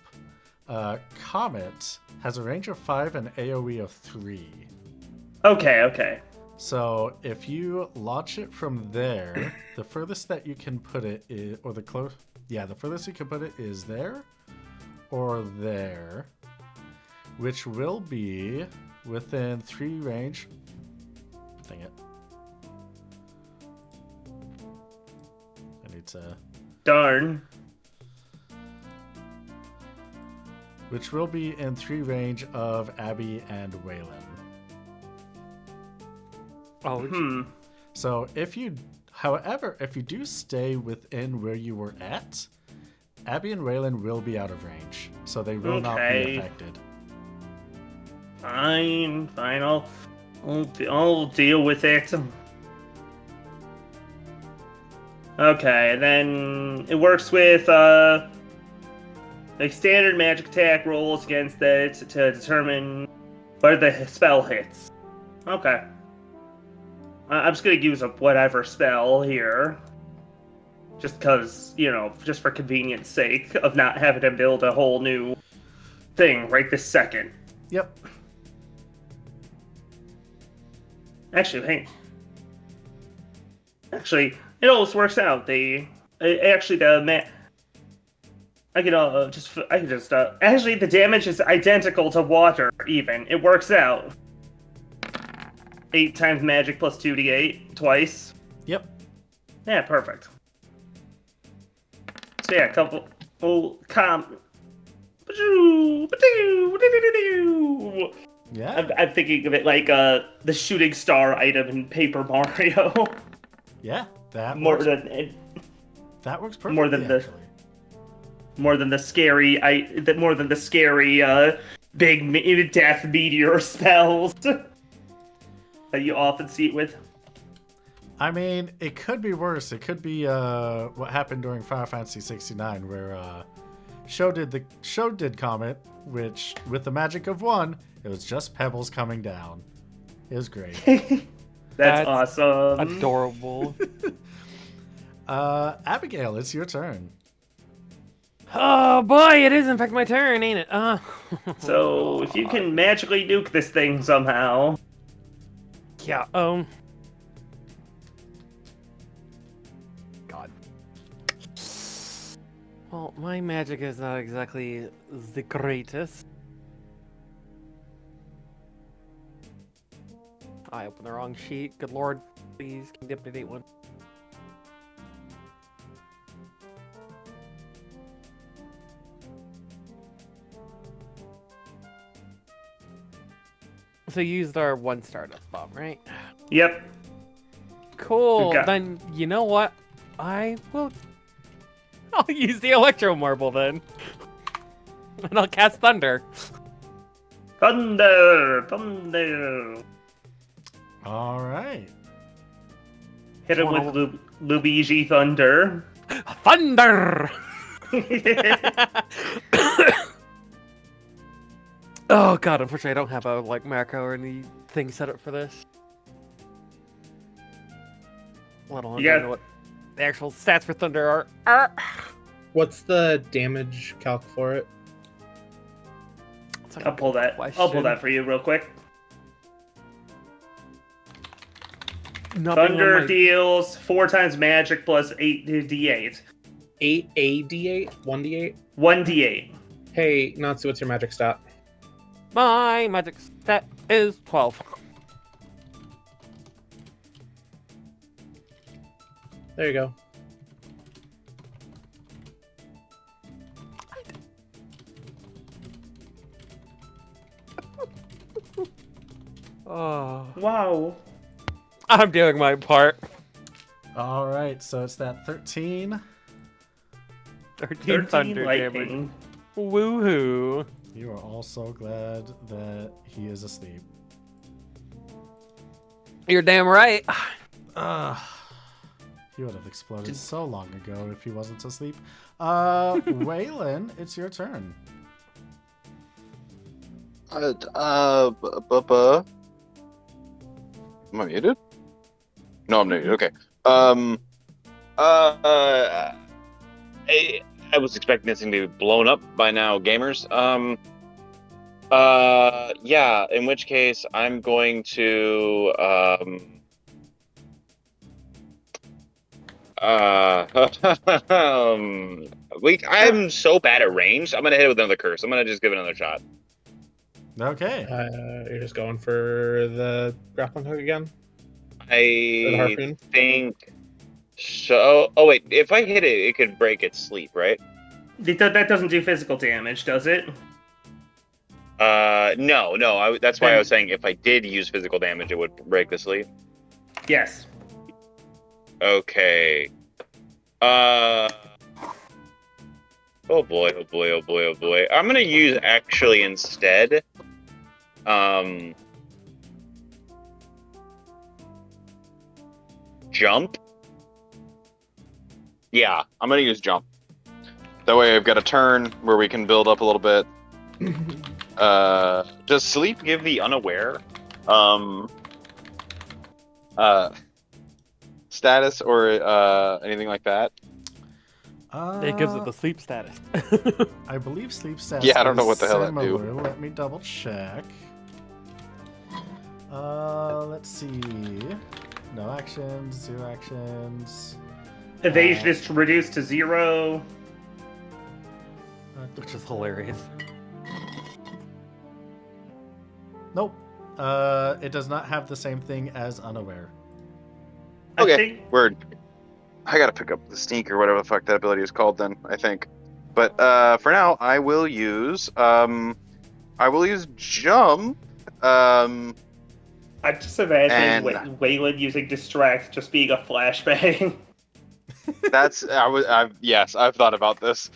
Comet has a range of 5 and AoE of 3. Okay. So if you launch it from there, the furthest that you can put it is, or the furthest you can put it is there or there, which will be within 3 range. Dang it. I need to. Darn. Which will be in 3 range of Abby and Waylon. Oh, So however, if you do stay within where you were at, Abby and Waylon will be out of range, so they will not be affected. Fine. I'll deal with it. Okay, then it works with like standard magic attack rolls against it to determine where the spell hits. Okay. I'm just gonna use up whatever spell here. Just cause, just for convenience sake of not having to build a whole new thing right this second. Yep. Actually, hey. Actually, it almost works out. Actually the man. I can just actually the damage is identical to water. Even it works out. 8 times magic plus 2d8 twice. Yep. Yeah, perfect. So yeah, a couple. Oh, Yeah. I'm thinking of it like the shooting star item in Paper Mario. Yeah. That more works. than That works perfectly. more than the actually. more than the scary big death meteor spells that you often see it with. I mean, it could be worse. It could be what happened during Final Fantasy 69, where Show did Comet, which with the magic of one, it was just pebbles coming down. It was great. That's awesome. Adorable. Abigail, it's your turn. Oh boy, it is in fact my turn, ain't it? So if you can magically nuke this thing somehow. Yeah, God. Well, my magic is not exactly the greatest. I opened the wrong sheet. Good lord, please give me the up-to-date one. So you used our 1 startup bomb, right? Yep. Cool. Okay. Then you know what? I'll use the electro marble then. And I'll cast thunder. Thunder. All right. Hit it with Luigi Thunder. Thunder! Oh god, unfortunately I don't have a macro or anything set up for this. Let alone You got- know what the actual stats for thunder are. What's the damage calc for it? It's a I'll pull good that. question. I'll pull that for you real quick. Nothing on Thunder my- deals 4 times magic plus 8d8. 8 1d8. 1d8. Hey, Natsu, what's your magic stat? My magic stat is 12. There you go. Oh, Wow. I'm doing my part. All right. So it's that 13. 13 thunder damage. lightning. Woohoo. You are all so glad that he is asleep. You're damn right. He would have exploded so long ago if he wasn't asleep. Waylon, it's your turn. Am I muted? No, I'm muted. Okay. I was expecting this thing to be blown up by now, gamers. Yeah. In which case, I'm going to I'm so bad at range. I'm gonna hit it with another curse. I'm gonna just give it another shot. Okay. You're just going for the grappling hook again? Or the I harpoon? think so. Oh wait, if I hit it, it could break its sleep, right? That doesn't do physical damage, does it? No. That's why I was saying if I did use physical damage, it would break the sleep. Yes. Okay. Oh boy. I'm gonna use actually instead. Jump. Yeah, I'm gonna use jump. That way I've got a turn where we can build up a little bit. Does sleep give the unaware status or anything like that? It gives it the sleep status. I believe sleep status. Yeah, I don't know is what the hell that do. similar. Let me double check. Let's see. No actions. 0 actions. Evasion is reduced to 0. Which is hilarious. Nope. It does not have the same thing as unaware. Okay, I think word. I gotta pick up the sneak or whatever the fuck that ability is called then, I think. But for now, I will use jump. I'm just imagining And- Waylon using distract just being a flashbang. Yes, I've thought about this.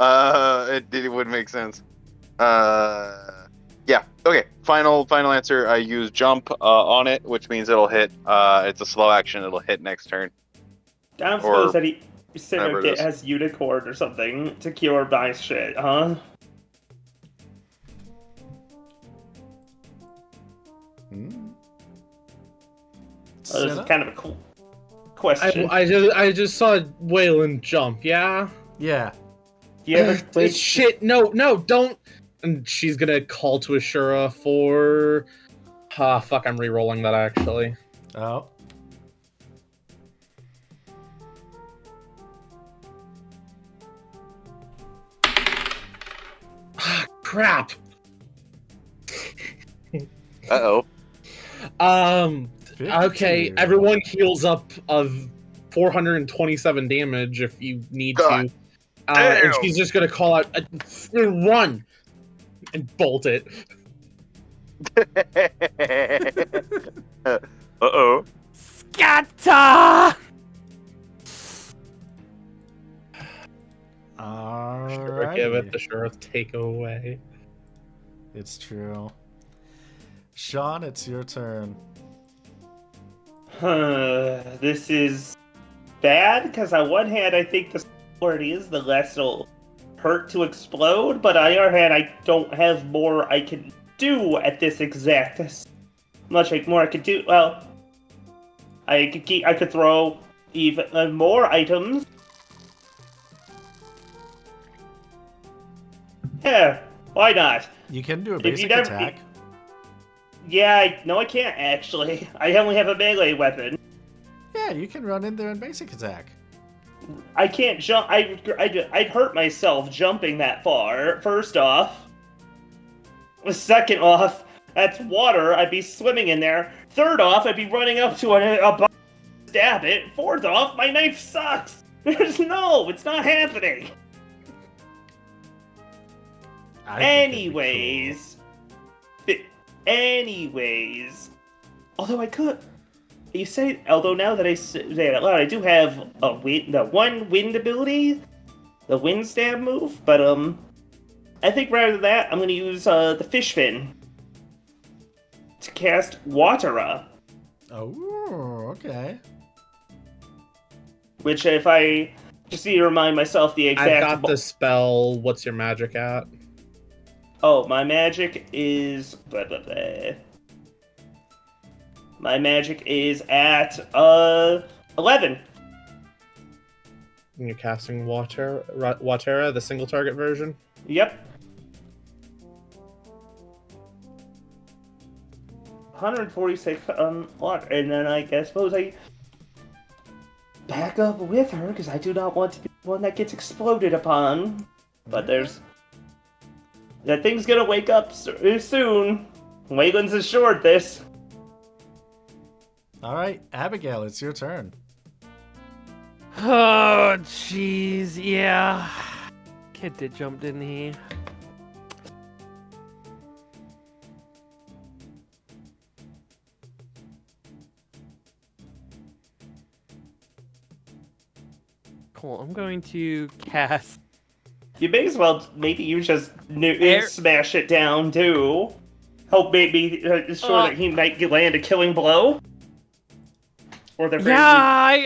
It would make sense. Yeah. Okay. Final answer. I use jump on it, which means it'll hit. It's a slow action. It'll hit next turn. I don't Or suppose that Sinner whatever it is. has unicorn or something to cure my shit, huh? Hmm. Oh, this is Senna? kind of a cool question. I just saw Waylon jump. Yeah. Yeah. Do you ever play Shit. No, don't. And she's gonna call to Ashura for. Ah, fuck. I'm re-rolling that actually. Oh. Crap. Uh-oh. Okay, 52. everyone heals up of 427 damage if you need God. to. And Damn. she's just gonna call out, run! And bolt it. Uh-oh. Scatter! Sure, give it Alrighty. the sheriff take away. It's true. Sean, it's your turn. This is bad because on one hand I think the smaller it is, the less it'll hurt to explode. But on the other hand, I don't have more I can do at this exact. Much like more I could do. Well, I could throw even more items. Yeah, why not? You can do a If you basic never- attack. Yeah, no, I can't actually. I only have a melee weapon. Yeah, you can run in there and basic attack. I can't jump. I'd hurt myself jumping that far. First off. Second off, that's water. I'd be swimming in there. Third off, I'd be running up to a stab it. Fourth off, my knife sucks. It's not happening. I think it'd be Anyways, although I could, you say, although now that I say it out loud, I do have the one wind ability, the wind stab move, but I think rather than that, I'm gonna use the fish fin to cast Watera, cool. Oh, okay. which if I just need to remind myself the exact. I've got the spell. What's your magic at? Oh, my magic is blah, blah, blah. My magic is at 11. And you're casting Watera, the single target version. Yep. 146 water, and then I suppose I back up with her because I do not want to be the one that gets exploded upon. But that thing's gonna wake up soon. Waylon's assured this. All right, Abigail, it's your turn. Oh, jeez, yeah. Kid did jump, didn't he? Cool, I'm going to cast... You may as well maybe you just Air- smash it down too. Hope maybe ensure that he might land a killing blow. Or the Yeah,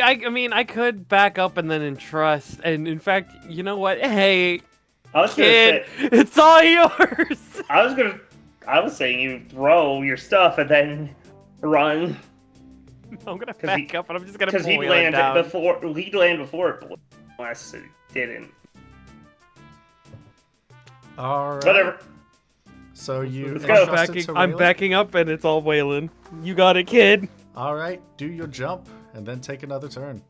I mean, I could back up and then entrust. And in fact, you know what? Hey, I was kid, gonna say, it's all yours. I was saying you throw your stuff and then run I'm gonna 'Cause back up, and I'm just gonna because pull he'd Waylon land down. before it blew. Unless it didn't. All right. Whatever. So you Let's go. entrusted to I'm Waylon? backing up, and it's all Waylon. You got it, kid. All right, do your jump and then take another turn.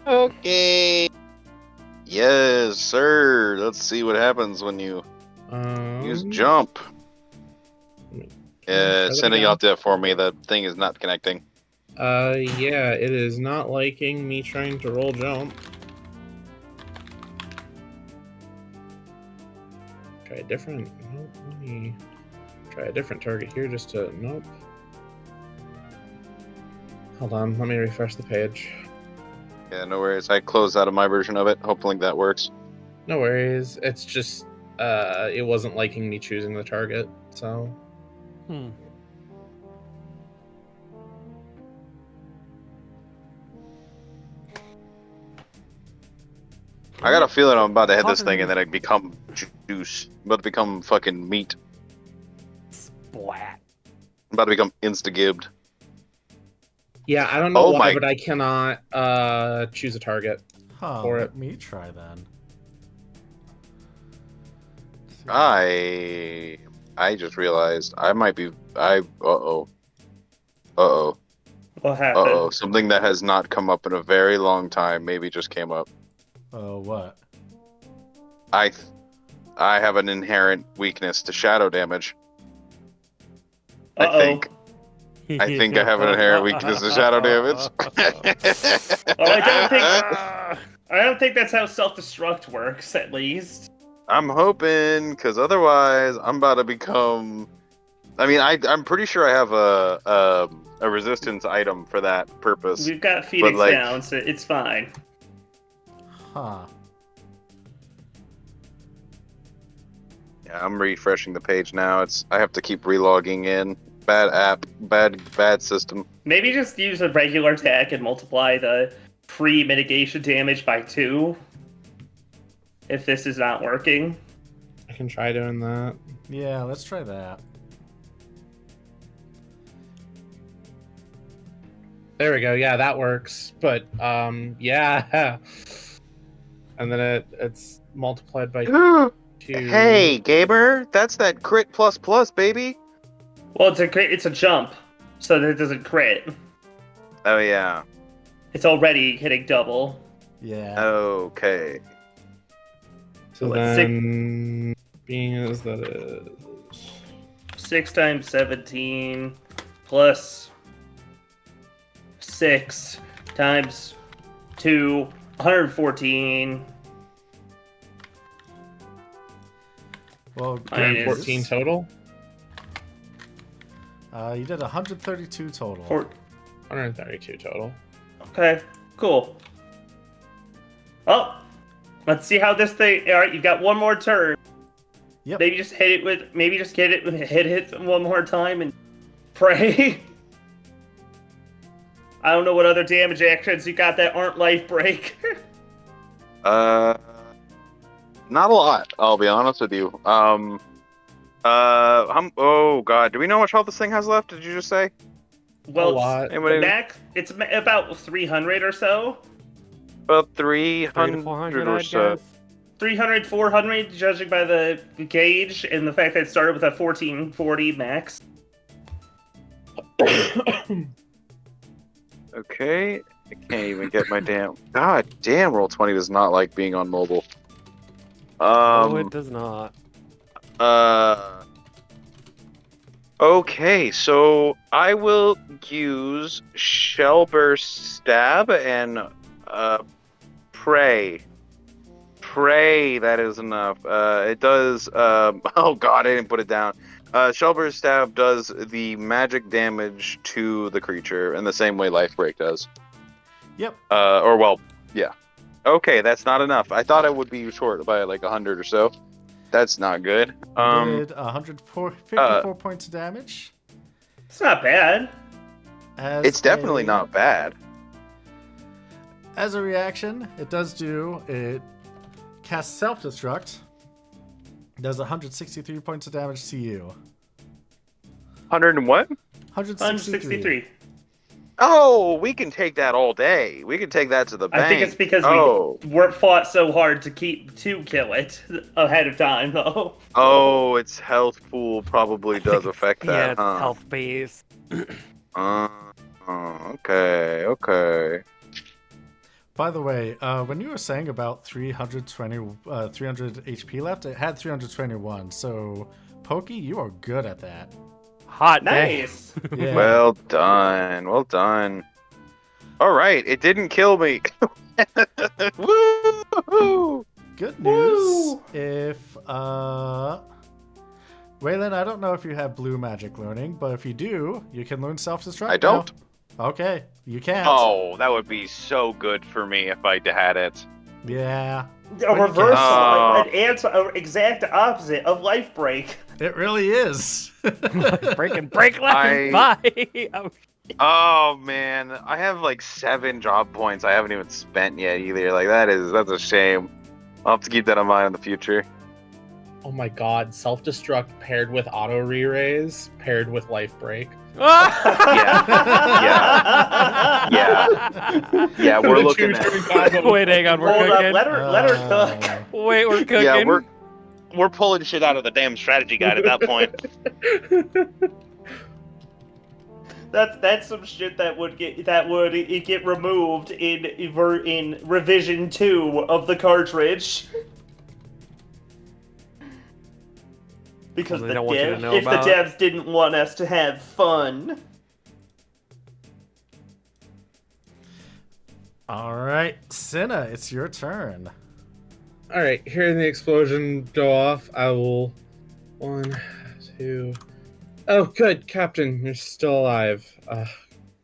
Okay. Yes, sir. Let's see what happens when you use jump. Sending out there for me. The thing is not connecting. Yeah, it is not liking me trying to roll jump. Try a different. Nope, let me try a different target here just to. Nope. Hold on, let me refresh the page. Yeah, no worries. I closed out of my version of it. Hopefully that works. No worries. It's just it wasn't liking me choosing the target, so. I got a feeling I'm about to hit this thing and then I become juice. I'm about to become fucking meat. Splat. I'm about to become insta-gibbed. Yeah, I don't know Oh why, my- but I cannot choose a target. Huh, For let me try then. Let's see. I just realized I might be. Uh-oh. Uh-oh. What happened? Uh-oh. Something that has not come up in a very long time maybe just came up. What? I have an inherent weakness to shadow damage. Uh-oh. I think I have an inherent weakness to shadow damage. Well, I don't think that's how self-destruct works, at least. I'm hoping, because otherwise I'm about to become. I mean, I'm pretty sure I have a resistance item for that purpose. We've got Phoenix like- down, so it's fine. Huh. Yeah, I'm refreshing the page now. I have to keep relogging in. Bad app, bad system. Maybe just use a regular attack and multiply the pre-mitigation damage by 2. If this is not working. I can try doing that. Yeah, let's try that. There we go. Yeah, that works. But yeah, and then it's multiplied by 2. Hey, gamer, that's that crit plus plus, baby. Well, it's a jump, so that it doesn't crit. Oh yeah. It's already hitting double. Yeah. Okay. So What's then, being as that is 6 times 17 plus 6 times 2, 114. Well, Minus- 14 total. You did 132 total. 132 total. Okay, cool. Oh, let's see how this thing. All right, you've got one more turn. Yep. Maybe just hit it one more time and pray. I don't know what other damage actions you got that aren't life break. Not a lot. I'll be honest with you. Oh god, do we know how much health this thing has left? Did you just say? Well, A lot. Anybody- it's about 300 or so. About 300 to 300 400, or I'd so. guess. 300, 400, judging by the gauge and the fact that it started with a 1440 max. Okay, I can't even get my damn. God damn, Roll20 does not like being on mobile. No, it does not. Okay, so I will use Shellburst Stab and Pray. Pray, that is enough. It does. Oh god, I didn't put it down. Shellburst Stab does the magic damage to the creature in the same way Life Break does. Yep. Or well, yeah. Okay, that's not enough. I thought it would be short by like 100 or so. That's not good. You did 154 points of damage. It's not bad. It's definitely not bad. As a reaction, it casts self-destruct. Does 163 points of damage to you. 100 and what? 163. 163. Oh, we can take that all day. We can take that to the bank. I think it's because we weren't fought so hard to kill it ahead of time, though. Oh, its health pool probably does affect that, Yeah, it's huh? health based. Okay, okay. By the way, when you were saying about 300 HP left, it had 321. So, Pokey, you are good at that. Hot day. Nice. Yeah. Well done. Well done. All right, it didn't kill me. Woo! Good news. Woo! If Waylon, I don't know if you have blue magic learning, but if you do, you can learn self-destruct. I don't. Now. Okay, you can't. Oh, that would be so good for me if I had it. Yeah. A reversal, Oh. an exact opposite of life break. It really is. break left. Bye. Oh man, I have like 7 job points I haven't even spent yet either. Like that's a shame. I'll have to keep that in mind in the future. Oh my god, self-destruct paired with auto re-raise, paired with life break. Yeah, we're looking at. Wait, hang on, we're Hold cooking. up, let her cook. Wait, we're cooking. Yeah, we're pulling shit out of the damn strategy guide at that point. That's some shit that would get removed in revision 2 of the cartridge. Because Well, they don't want you to know if the about it. devs didn't want us to have fun. All right, Cinna, it's your turn. Alright, hearing the explosion go off, I will... 1, 2... Oh, good, Captain, you're still alive.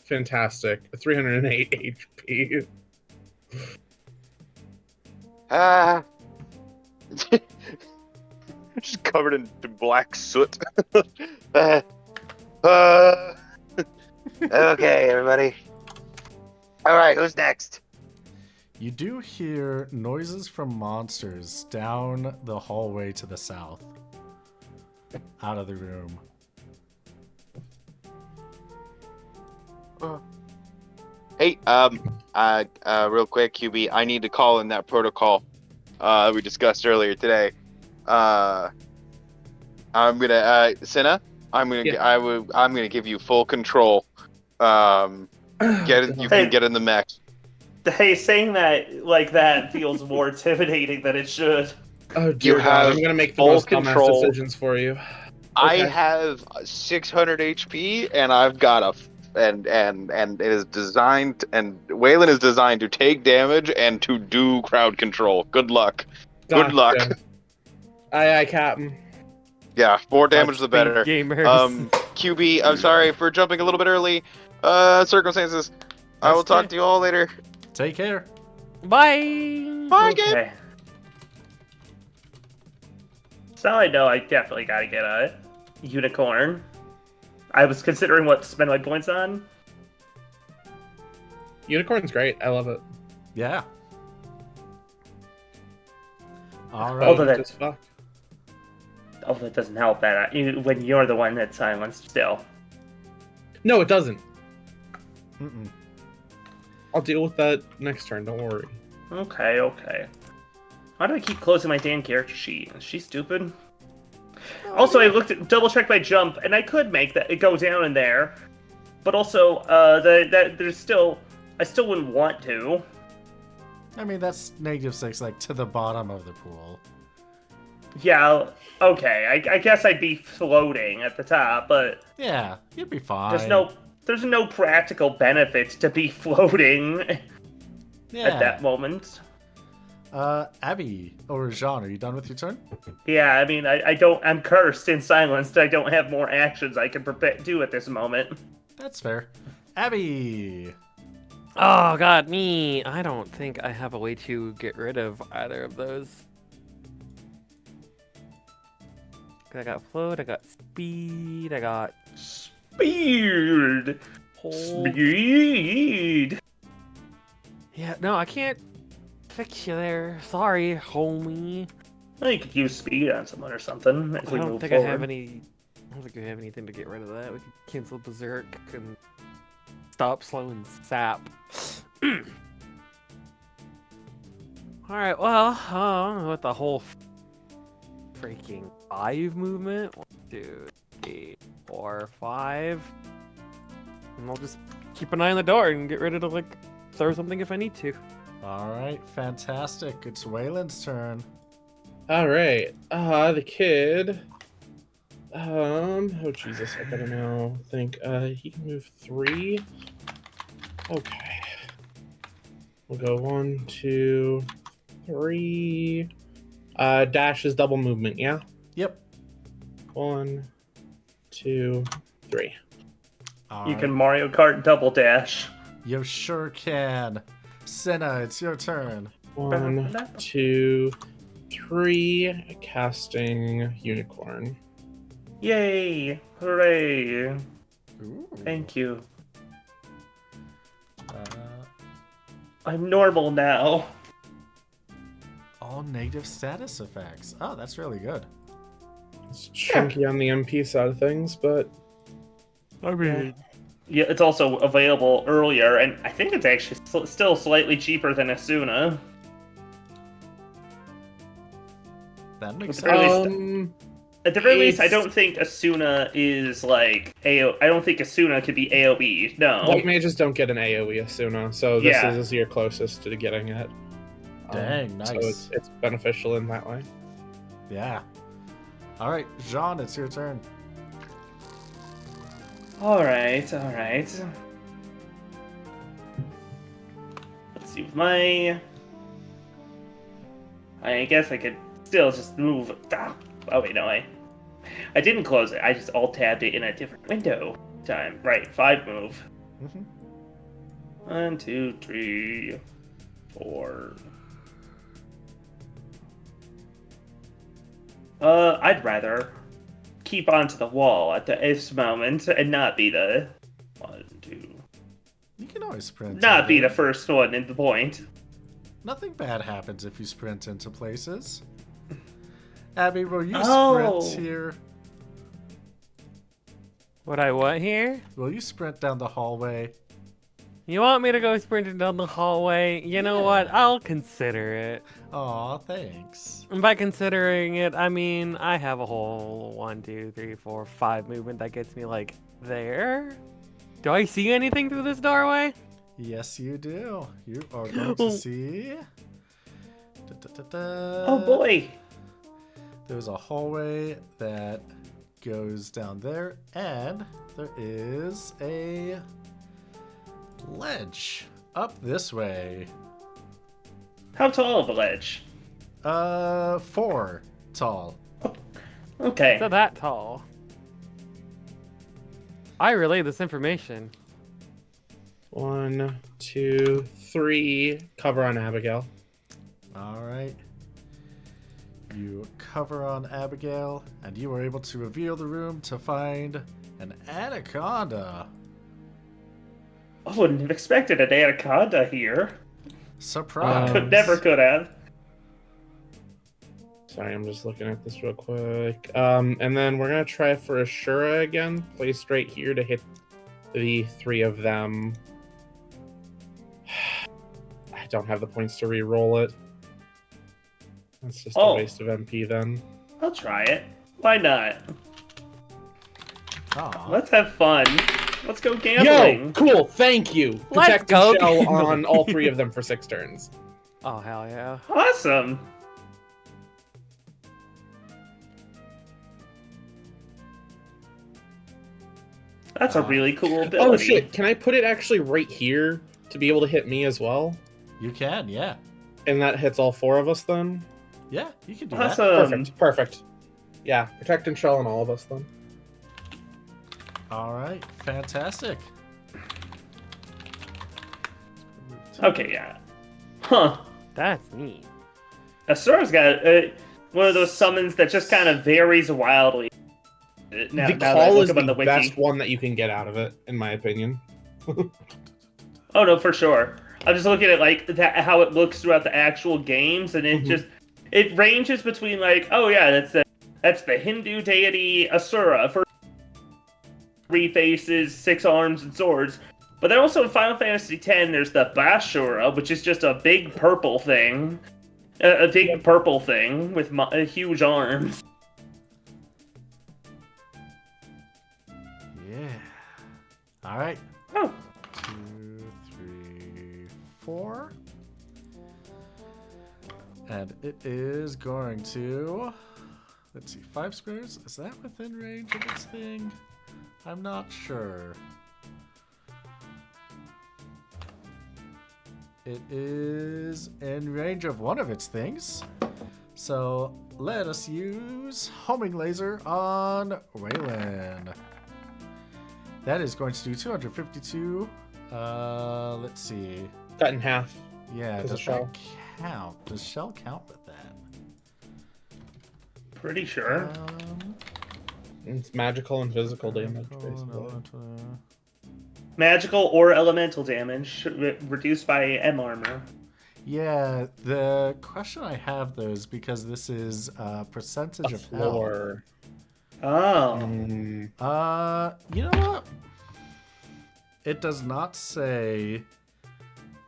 Fantastic. 308 HP. Just covered in black soot. Okay, everybody. All right, who's next? You do hear noises from monsters down the hallway to the south. Out of the room. Hey, real quick, QB, I need to call in that protocol we discussed earlier today. I'm gonna, Cinna, I'm gonna give you full control. You can get in the mech. Hey, saying that like that feels more intimidating than it should. Oh dear You God, have I'm gonna make the full most dumbass control. decisions for you. I Okay. have 600 HP, and I've got and it is designed, and Waylon is designed to take damage and to do crowd control. Good luck. Gotcha. Good luck. Aye, Captain. Yeah, more damage the better. Gamers. QB, I'm sorry for jumping a little bit early. Circumstances. I will That's talk okay. to you all later. Take care. Bye. Bye, Gabe. Okay. So I know I definitely gotta get a unicorn. I was considering what to spend my points on. Unicorn's great. I love it. Yeah. All Although right. that- As fuck. Oh, that doesn't help that when you're the one that's silenced still. No, it doesn't. Mm-mm. I'll deal with that next turn. Don't worry. Okay. Why do I keep closing my damn character sheet? Is she stupid? Also, I double checked my jump, and I could make that it go down in there, but also there's still I still wouldn't want to. I mean, that's -6, like to the bottom of the pool. Yeah, okay. I guess I'd be floating at the top, but Yeah, you'd be fine. there's no practical benefit to be floating Yeah. at that moment. Abby or Jean, are you done with your turn? Yeah, I mean, I'm cursed and silenced. I don't have more actions I can do at this moment. That's fair. Abby. Oh god, me. I don't think I have a way to get rid of either of those. I got float, I got speed, I got Speed! hold. Speed! Yeah, no, I can't fix you there. Sorry, homie. Well, you could use speed on someone or something as I we don't move think forward. I have any. I don't think we have anything to get rid of that. We could cancel Berserk and stop slowing sap. Alright, well, with the whole freaking 5 movement. 1, 2, 3, 4, 5. And I'll just keep an eye on the door and get ready to, like, throw something if I need to. All right, fantastic. It's Waylon's turn. All right. The kid. Oh Jesus, I gotta now think. He can move 3. Okay. We'll go 1, 2, 3. Dash is double movement, yeah? Yep. 1, 2, 3. All You right. can Mario Kart double dash. You sure can. Senna, it's your turn. 1, 2, 3. Casting unicorn. Yay! Hooray! Ooh. Thank you. Uh, I'm normal now. all negative status effects. Oh, that's really good. It's chunky on the MP side of things, but I mean, Yeah, it's also available earlier, and I think it's actually still slightly cheaper than Asuna. That makes At the very sense. least- At the very least, I it's- don't think Asuna is like I don't think Asuna could be AoE. No. white mages don't get an AoE Asuna, so this Yeah. is your closest to getting it. Dang, So nice. it's beneficial in that way. Yeah. All right, Jean, it's your turn. All right. Let's see. With my, I guess I could still just move. Oh wait, no, I didn't close it. I just alt tabbed it in a different window. Time. Right. 5 move. Mhm. 1, 2, 3, 4. I'd rather keep onto the wall at this moment and not be the 1, 2. You can always sprint. Not be in. the first one in the point. Nothing bad happens if you sprint into places. Abby, will you Oh. sprint here? what I want here? Will you sprint down the hallway? You want me to go sprinting down the hallway? You know what? Yeah. I'll consider it. Aw, thanks. And by considering it, I mean I have a whole 1, 2, 3, 4, 5 movement that gets me like there. Do I see anything through this doorway? Yes, you do. You are going to see. Oh boy. There's a hallway that goes down there, and there is a ledge up this way. How tall of a ledge? 4 tall. Okay. So that tall. I relay this information. 1, 2, 3. Cover on Abigail. All right. You cover on Abigail, and you were able to reveal the room to find an anaconda. I wouldn't have expected an anaconda here. Surprise! Could have. Sorry, I'm just looking at this real quick. And then we're gonna try for Ashura again. Place right here to hit the 3 of them. I don't have the points to re-roll it. That's just a Oh. waste of MP then. I'll try it. Why not? Aw. Let's have fun. Let's go Yo, gambling. cool, thank you. Let's Protect go the shell gambling. on all 3 of them for 6 turns. Oh hell yeah. Awesome. That's a really cool ability. Oh shit, can I put it actually right here to be able to hit me as well? You can, yeah. And that hits all 4 of us then? Yeah, you can do Awesome. Perfect. Yeah, protect and shell on all of us then. that. All right, fantastic. Okay, yeah. Huh. That's neat. Asura's got one of those summons that just kind of varies wildly. Now, The now that I call look is up on the wiki. best one that you can get out of it, in my opinion. Oh no, for sure. I'm just looking at like that, how it looks throughout the actual games, and it just it ranges between like, oh yeah, that's the Hindu deity Asura for 3 faces, 6 arms, and swords. But then also in Final Fantasy X, there's the Bashura, which is just a big purple thing. A big purple thing with huge arms. Yeah. All right. Oh. 2, 3, 4. And it is going to... Let's see, 5 squares. Is that within range of its thing? I'm not sure. It is in range of one of its things. So let us use homing laser on Waylon. That is going to do 252. Let's see. Cut in half. Yeah, 'Cause of does shell. that count? Does shell count with that? Pretty sure. It's magical and physical damage, Magical, basically. elemental. Magical or elemental damage reduced by M armor. Yeah, the question I have though is because this is percentage A of health. floor. Oh. You know what? It does not say.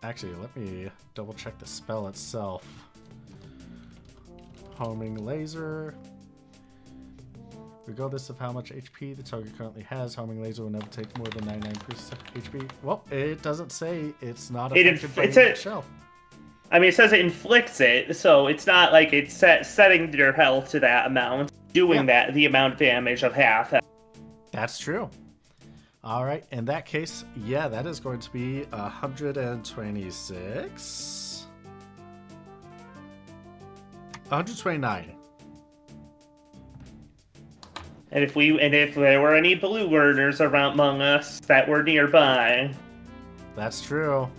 Actually, let me double check the spell itself. Homing laser. Regardless of how much HP the target currently has, homing laser will never take more than 99% HP. Well, it doesn't say it's not affected by the shell. I mean, it says it inflicts it, so it's not like it's setting your health to that amount, doing that the amount of damage of half. That's true. All right, in that case, yeah, that is going to be 126. 129. And if there were any blue burners around among us that were nearby, That's true.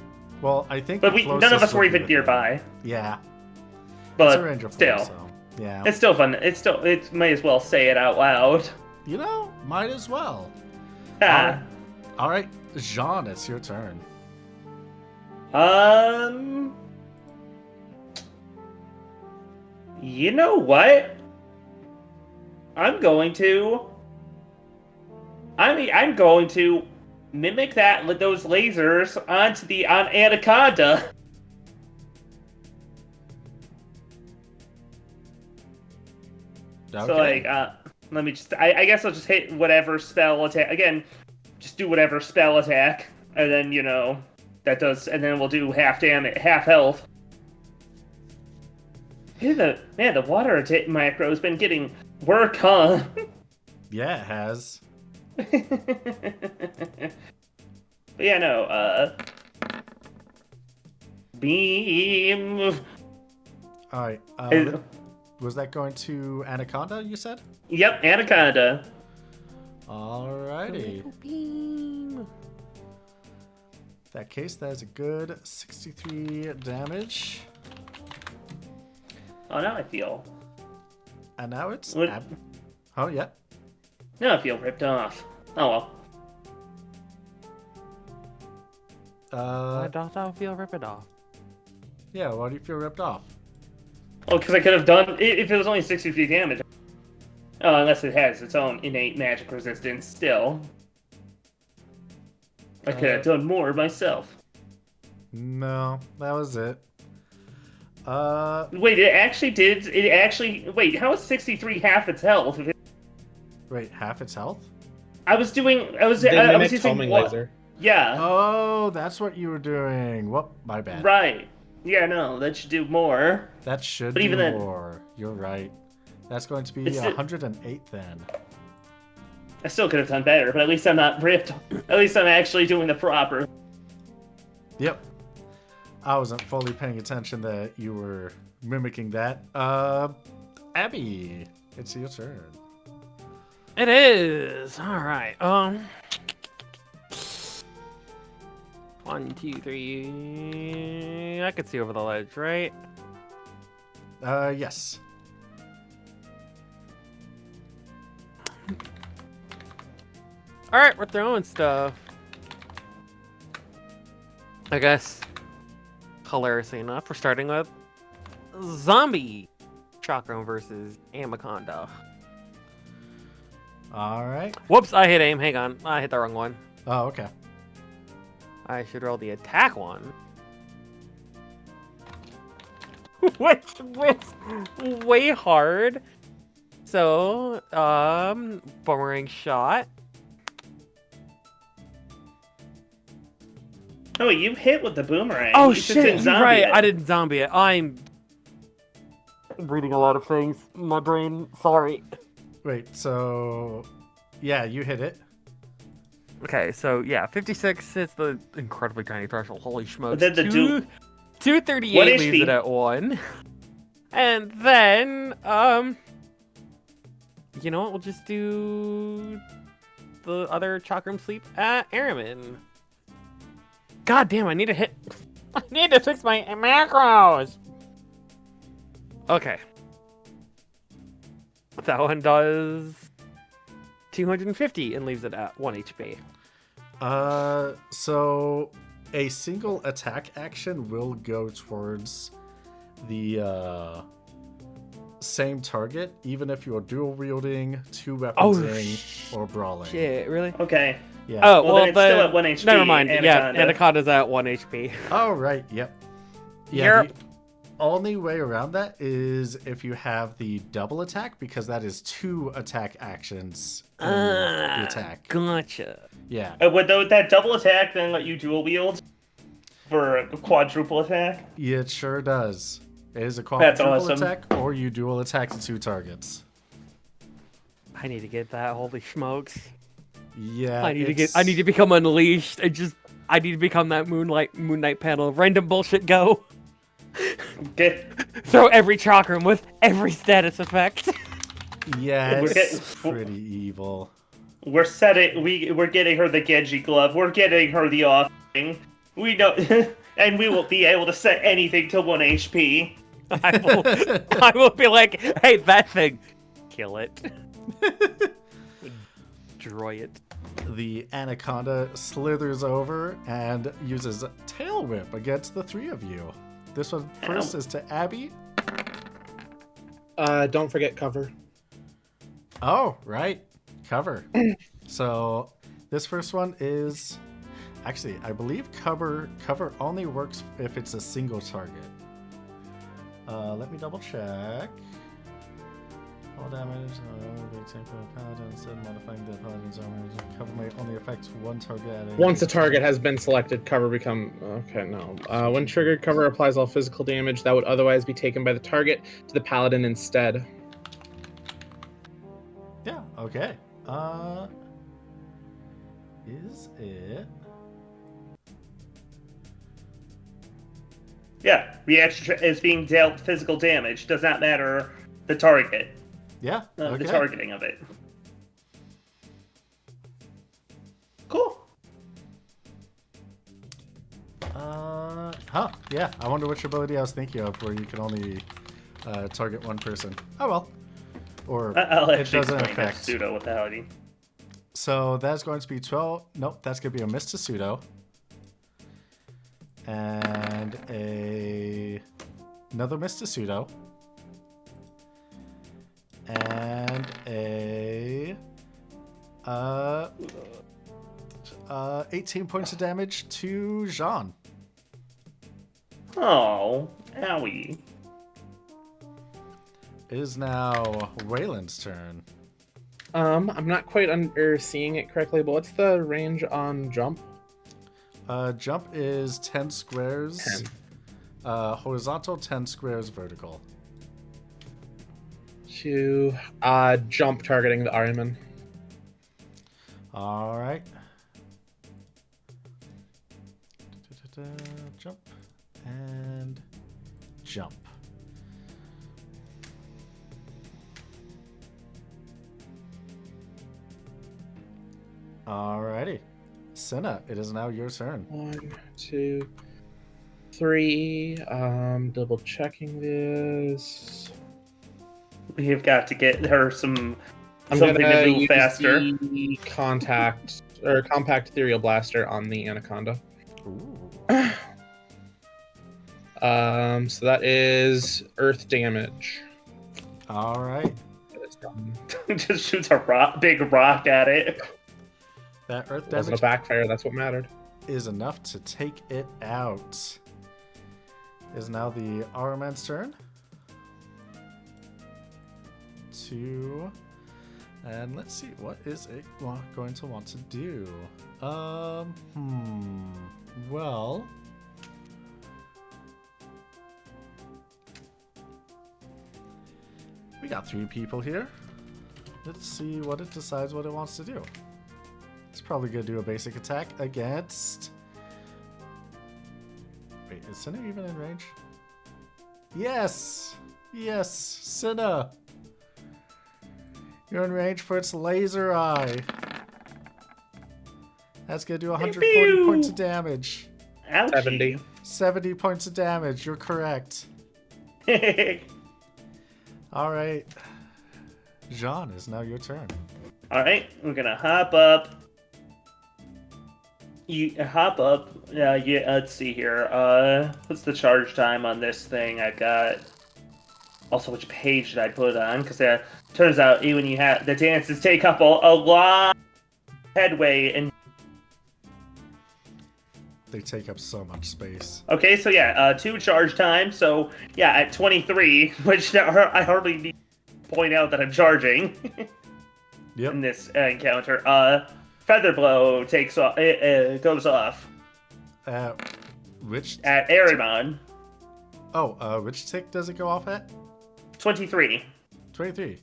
Well, I think. but none of us were even nearby. Yeah. But It's a range of 4, still, so, yeah. it's still fun. It might as well say it out loud. You know, might as well. Ah. All right, Jean, it's your turn. You know what? I'm going to mimic those lasers on Anaconda. Okay. So like, let me just. I guess I'll just hit whatever spell attack again. Just do whatever spell attack, and then that does, and then we'll do half damage, half health. The water macro's been getting work, huh? Yeah, it has. But yeah, no. Beam. All right. Was that going to Anaconda, you said? Yep, Anaconda. Alrighty. In that case, that is a good 63 damage. Oh, now I feel. And now it's... What? Oh, yeah. Now I feel ripped off. Oh well. I don't feel ripped off. Yeah, why do you feel ripped off? Oh, because I could have done if it was only 63 damage. Unless it has its own innate magic resistance still. I could have done more myself. No, that was it. Wait, wait, how is 63 half its health? Wait, half its health? I was They using homing laser. Yeah. Oh, that's what you were doing. Whoop, my bad. Right. Yeah, no, that should do more. That should But do even then- more. You're right. That's going to be It's 108 then. I still could have done better, but at least I'm not ripped. At least I'm actually doing the proper. Yep. I wasn't fully paying attention that you were mimicking that. Abby, it's your turn. It is. All right. 1, 2, 3. I could see over the ledge, right? Yes. All right, we're throwing stuff. I guess, hilariously enough, we're starting with Zombie Chakram versus Anaconda. All right. Whoops, I hit aim. Hang on. I hit the wrong one. Oh, okay. I should roll the attack one. Which was way hard. So, boomerang shot. Oh, you hit with the boomerang. Oh You just shit, didn't you're zombie right. it. I didn't zombie it. I'm reading a lot of things. My brain, sorry. Wait, so yeah, you hit it. Okay, so yeah, 56 hits the incredibly tiny threshold. Holy smokes. then the 238 What leaves HP? it at 1. And then, you know what? We'll just do the other chakram sleep at Aramin. God damn, I need to hit. I need to fix my macros. Okay. That one does 250 and leaves it at 1 HP. So a single attack action will go towards the same target, even if you're dual wielding, two weaponsing, or brawling. Shit, really? Okay. Yeah. Oh, Well, well, then it's still at 1 HP. Never mind. Yeah, Anaconda. Anaconda's at 1 HP. Oh, right. Yep. Yeah. Yep. The only way around that is if you have the double attack, because that is 2 attack actions in the attack. Gotcha. Yeah. Would that double attack then let you dual wield for a quadruple attack? Yeah, it sure does. It is a That's quadruple awesome. attack, or you dual attack to 2 targets. I need to get that. Holy smokes. Yeah. I need to become unleashed and I need to become that Moon Knight panel. Random bullshit go. Get Throw every chakram with every status effect. Yeah, We're it's pretty evil. we're getting her the Genji glove. We're getting her the offering. We don't, and we will be able to set anything to 1 HP. I will be like, hey, that thing, kill it. Destroy it. The Anaconda slithers over and uses Tail Whip against the 3 of you. This one first is to Abby. Don't forget cover. Oh, right. Cover. So this first one is... Actually, I believe cover only works if it's a single target. Let me double check. All damage, they take from a paladin instead of modifying the paladin's armor. Cover may only affect one target at a Once a target has been selected, cover become... Okay, no. When triggered, cover applies all physical damage that would otherwise be taken by the target to the paladin instead. Yeah, okay. Is it... Yeah, reaction is being dealt physical damage. Does not matter the target. Yeah, okay. The targeting of it. Cool. Huh, yeah. I wonder which ability I was thinking of where you can only target one person. Oh well. Or I'll it actually doesn't explain that affect. pseudo with the howdy. So that's going to be 12. Nope, that's going to be a miss to pseudo. And another miss to pseudo. And a 18 points of damage to Jean. Oh, owie. It is now Wayland's turn. I'm not quite seeing it correctly, but what's the range on jump? Jump is 10 squares. 10. Horizontal, 10 squares vertical. To jump targeting the Ariman. All right. Jump and jump. Alrighty. Senna, it is now your turn. 1, 2, 3. Double checking this. We've got to get her something I'm to gonna move use faster. the compact ethereal blaster on the Anaconda. Ooh. So that is earth damage. All right. Just shoots a big rock at it. That earth Wasn't a damage. backfire. That's what mattered. is enough to take it out. Is now the Araman's turn. 2. And let's see, what is it going to want to do? Well, we got 3 people here. Let's see what it decides what it wants to do. It's probably gonna do a basic attack against... Wait, is Cinna even in range? Yes! Yes, Cinna! You're in range for its laser eye. That's gonna do 140 points of damage. Ouchie. 70 points of damage, you're correct. Alright. Jean, is now your turn. Alright, we're gonna hop up. You hop up. Yeah, let's see here. What's the charge time on this thing? I got. Also, which page did I put it on? Because turns out when you have the dances take up a lot of headway and. They take up so much space. Okay, so yeah, 2 charge time. So yeah, at 23, which I hardly need to point out that I'm charging. Yep. In this encounter. Feather blow takes off. It goes off. Which? At Arimon. Oh, which tick does it go off at? 23. 23.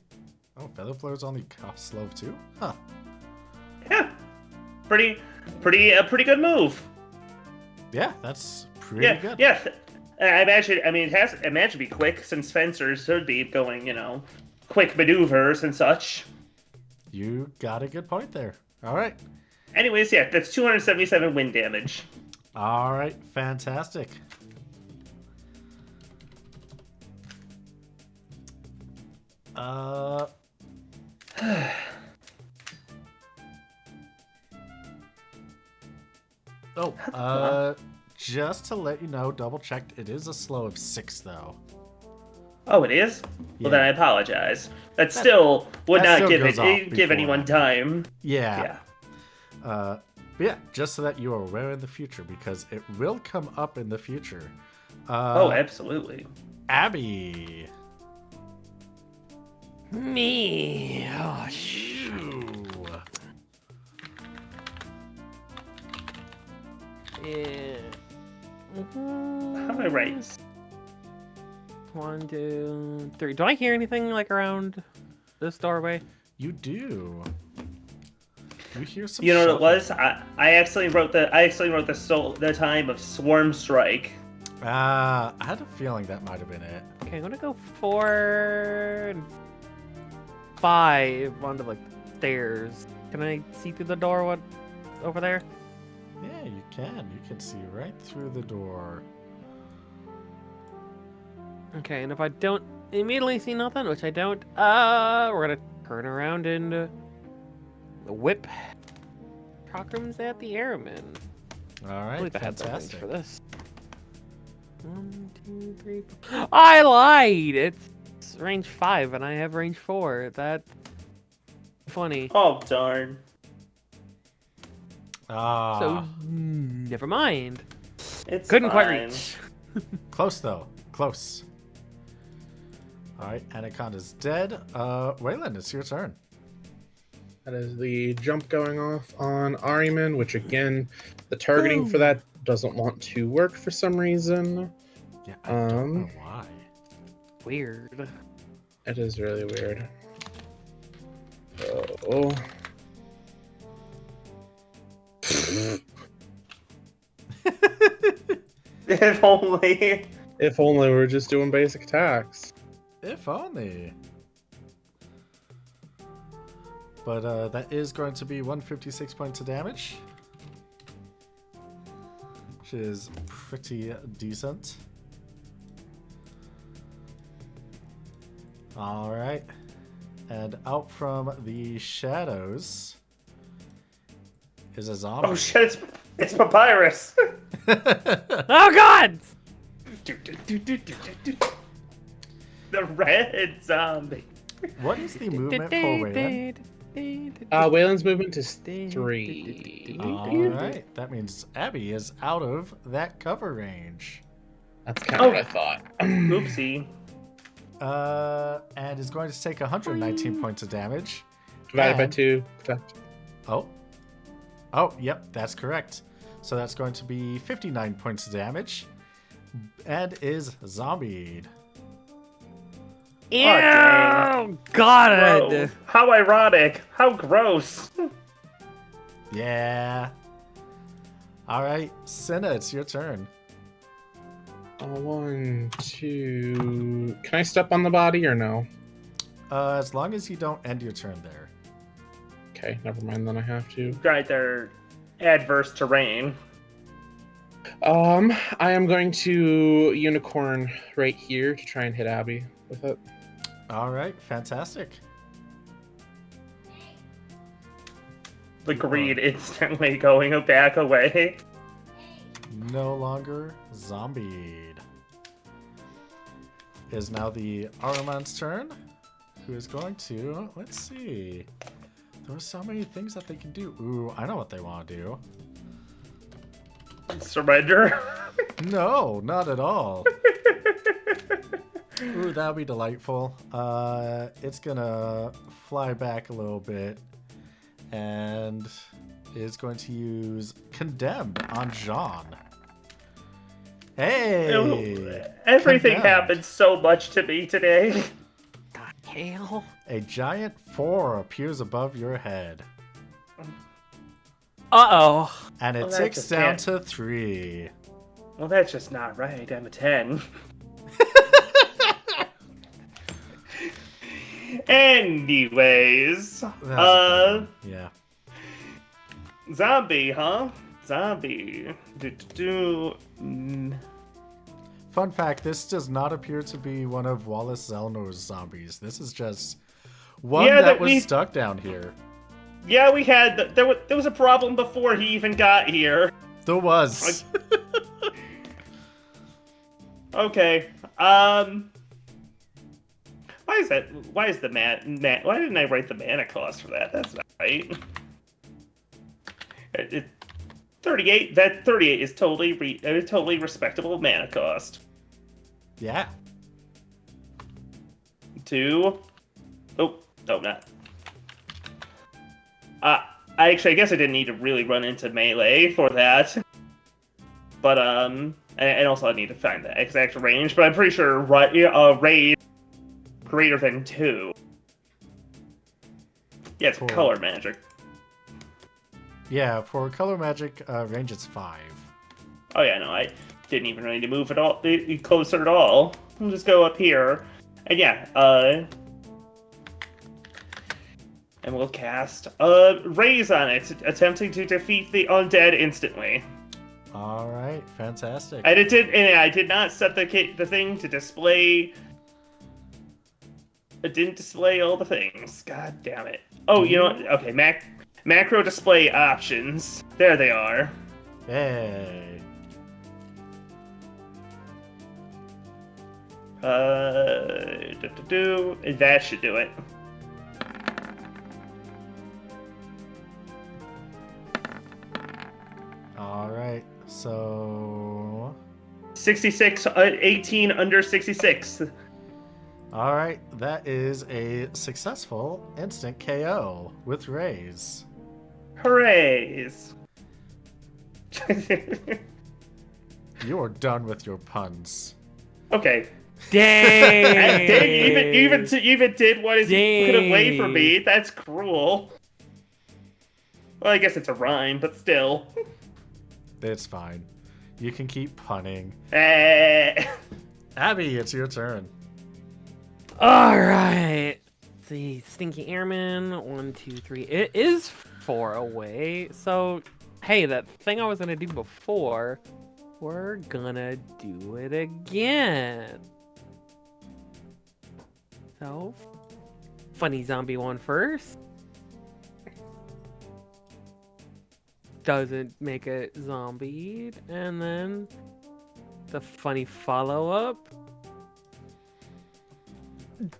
Oh, feather blow's only cost slow too? Huh. Yeah. Pretty good move. Yeah, that's pretty good. Yeah. I imagine it imagine to be quick since fencers should be going, quick maneuvers and such. You got a good point there. All right. Anyways, yeah, that's 277 wind damage. All right, fantastic. Just to let you know, double checked, it is a slow of 6 though. Oh, it is? Yeah. Well, then I apologize. That still would that not still goes off give before. anyone time. Yeah. But yeah, just so that you are aware in the future, because it will come up in the future. Oh, absolutely. Abby. Me. Oh, yeah. How am I right? 1, 2, 3. Do I hear anything like around this doorway? You do. You hear some. You know what it was? shuffling. I accidentally wrote the time of Swarm Strike. I had a feeling that might have been it. Okay, I'm gonna go 4 and 5 onto like stairs. Can I see through the door? What over there? Yeah, you can. You can see right through the door. Okay, and if I don't immediately see nothing, which I don't, we're gonna turn around and whip Chockrams at the airman. All I right, believe I had the range fantastic. for this. 1, 2, 3, 4. I lied! It's range 5 and I have range 4. That's funny. Oh, darn. Ah, So, never mind. It's Couldn't quite fine. reach. close though. Close. All right, Anaconda's dead. Waylon, it's your turn. That is the jump going off on Ariman, which again, the targeting for that doesn't want to work for some reason. Yeah, I don't know why. Weird. It is really weird. Oh. If only. If only we were just doing basic attacks. If only. But that is going to be 156 points of damage, which is pretty decent. All right. And out from the shadows is a zombie. Oh shit! It's Papyrus. Oh god! The red zombie. What is the movement for Waylon? Waylon's movement is 3. All right. That means Abby is out of that cover range. That's kind of what I thought. Oopsie. And is going to take 119 points of damage. Divided by And- 2. Oh, yep, that's correct. So that's going to be 59 points of damage, and is zombied. dang. Ew! Got Bro, it! how ironic. How gross. Yeah. All right, Senna, it's your turn. 1, 2. Can I step on the body or no? As long as you don't end your turn there. Okay, never mind. Then I have to. Right there. Adverse terrain. I am going to unicorn right here to try and hit Abby with it. All right, fantastic. The greed instantly going back away. No longer zombied. Is now the Araman's turn, who is going to, let's see. There are so many things that they can do. Ooh, I know what they want to do. Surrender. No, not at all. Ooh, that would be delightful. It's gonna fly back a little bit and is going to use Condemned on Jean. Hey! Everything Condemned. happened so much to me today. Hell? A giant 4 appears above your head, Uh-oh. and it Well, that ticks just down can't- to 3. Well, that's just not right. I'm a 10. Anyways, That was a good one. Yeah. zombie, huh? Zombie. Fun fact, this does not appear to be one of Wallace Zelnor's zombies. This is just one Yeah, that that was we- stuck down here. Yeah, we had there was a problem before he even got here. There was. Okay. Why is that? Why is the why didn't I write the mana cost for that? That's not right. 38. That 38 is totally a totally respectable mana cost. Yeah. 2. Oh, no, not. I guess I didn't need to really run into melee for that. But and also I need to find the exact range. But I'm pretty sure raid greater than 2. Yeah, it's Cool. color magic. Yeah, for color magic, range is 5. Oh yeah, no, I didn't even need to move at all closer at all. I'll just go up here, and yeah, and we'll cast raise on it, attempting to defeat the undead instantly. All right, fantastic. And I did not set the thing to display. It didn't display all the things. God damn it! Oh, you know what? Okay, macro display options. There they are. Hey. That should do it. All right, so 66, 18 under 66. all right, that is a successful instant KO with raise. Hoorays. You're done with your puns. Okay. Dang! Dang, even did what is could have waited for me. Dang. That's cruel. Well, I guess it's a rhyme, but still. It's fine. You can keep punning. Eh. Abby, it's your turn. Alright. The Stinky Airman, 1, 2, 3. It is 4 away. So, hey, that thing I was gonna do before, we're gonna do it again. So, funny zombie one first. Doesn't make it zombied. And then the funny follow-up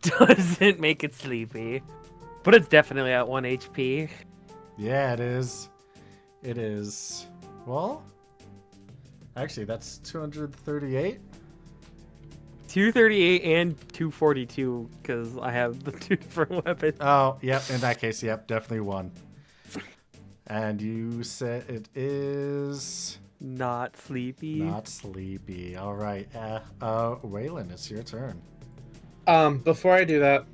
doesn't make it sleepy. But it's definitely at 1 HP. Yeah, it is. It is. Well, actually, that's 238. 238 and 242 because I have the 2 different weapons. Oh, yep. In that case, yep, definitely one. And you said it is Not sleepy. not sleepy. All right. Waylon, it's your turn. Before I do that,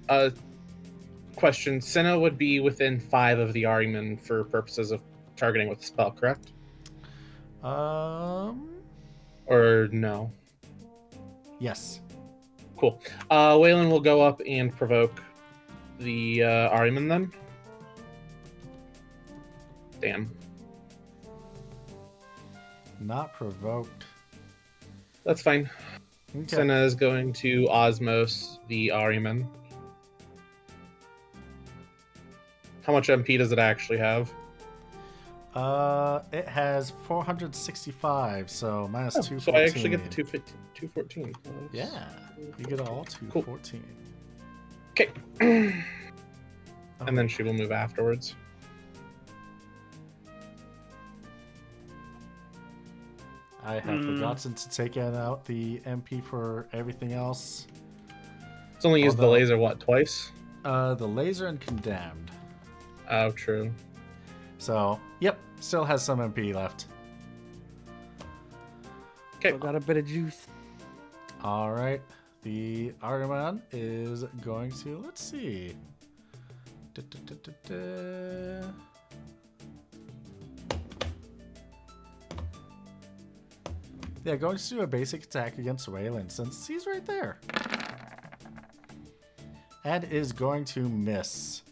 question: Senna would be within 5 of the Ahriman for purposes of targeting with the spell, correct? Or no? Yes. Cool. Waylon will go up and provoke the Ahriman then. Damn. Not provoked. That's fine. Okay. Senna is going to Osmos the Ahriman. How much MP does it actually have? It has 465, so minus Oh, 214. so I actually get the 214. Yeah, you get all 214. Okay. Oh, And then she will move afterwards. I have forgotten to take out the MP for everything else. It's only used the Although- laser, what, twice? The laser and condemned. Oh, true. So, yep, still has some MP left. Okay. Still got a bit of juice. All right, the Ahriman is going to, let's see. Yeah, going to do a basic attack against Waylon since he's right there. And is going to miss.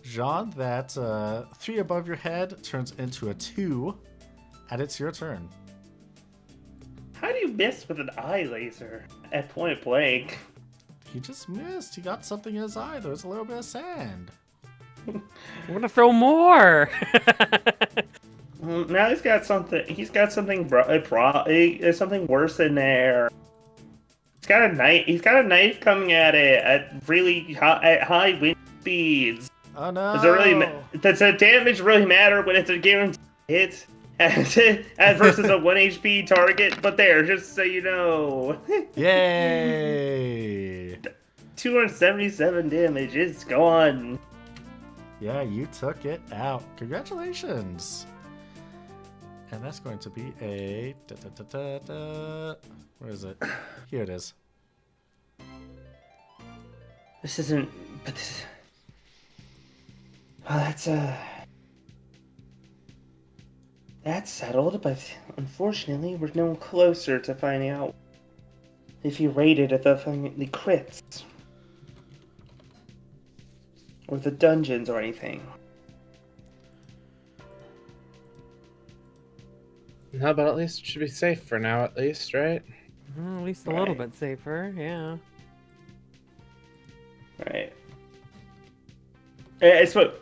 Jean, that 3 above your head turns into a 2, and it's your turn. How do you miss with an eye laser at point blank? He just missed. He got something in his eye. There's a little bit of sand. I'm gonna throw more. Now he's got something. He's got something. Something worse in there. He's got a knife. He's got a knife coming at it at really high wind speeds. Oh no! Does the damage really matter when it's a guaranteed hit? As versus a 1 HP target, but there, just so you know. Yay! 277 damage is gone. Yeah, you took it out. Congratulations! And that's going to be a... Where is it? Here it is. This isn't... But this... Well, that's settled, but unfortunately we're no closer to finding out if he raided at the crypts. Or the dungeons or anything. No, but at least it should be safe for now, at least, right? At least a little bit safer, yeah. Right. It's what...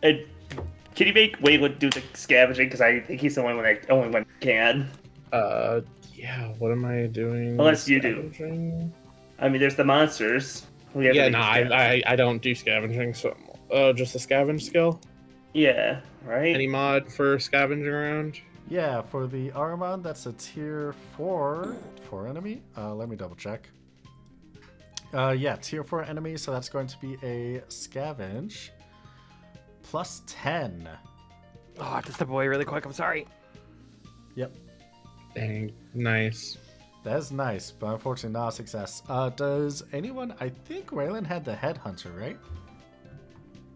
can you make Waylon do the scavenging? Because I think he's the only one who can. Yeah, what am I doing? Unless you do. Scavenging? I mean, there's the monsters. Yeah, no, I don't do scavenging, so just the scavenge skill? Yeah, right? Any mod for scavenging around? Yeah, for the Ahriman, that's a tier 4 enemy. Let me double check. Yeah, tier 4 enemy, so that's going to be a scavenge. Plus 10. Oh, I have to step away really quick. I'm sorry. Yep, Dang, nice. that is nice, but unfortunately not a success. Does anyone... I think Waylon had the headhunter, right?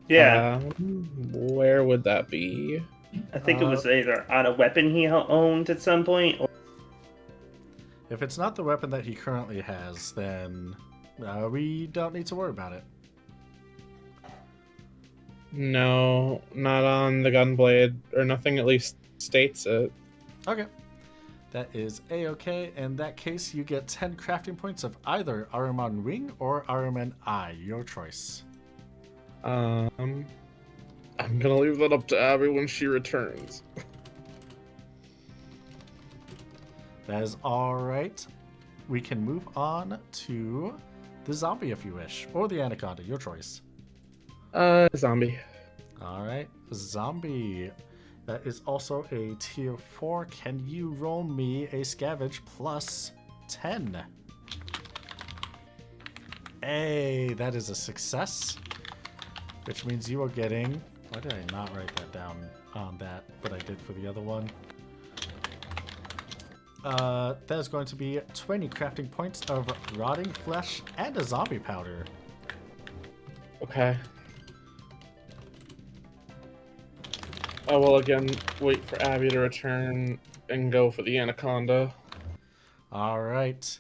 Yeah, Where would that be? I think it was either on a weapon he owned at some point, or If it's not the weapon that he currently has, then we don't need to worry about it. No, not on the gunblade, or nothing at least states it. Okay. That is A-okay. In that case, you get 10 crafting points of either Ahriman Wing or Ahriman Eye. Your choice. I'm gonna leave that up to Abby when she returns. That is alright. We can move on to the zombie if you wish, or the anaconda. Your choice. Zombie. All right, zombie. That is also a tier 4. Can you roll me a scavenge plus 10? Hey, that is a success. Which means you are getting... Why did I not write that down on that, but I did for the other one? That is going to be 20 crafting points of rotting flesh and a zombie powder. Okay. I will again wait for Abby to return and go for the anaconda. All right.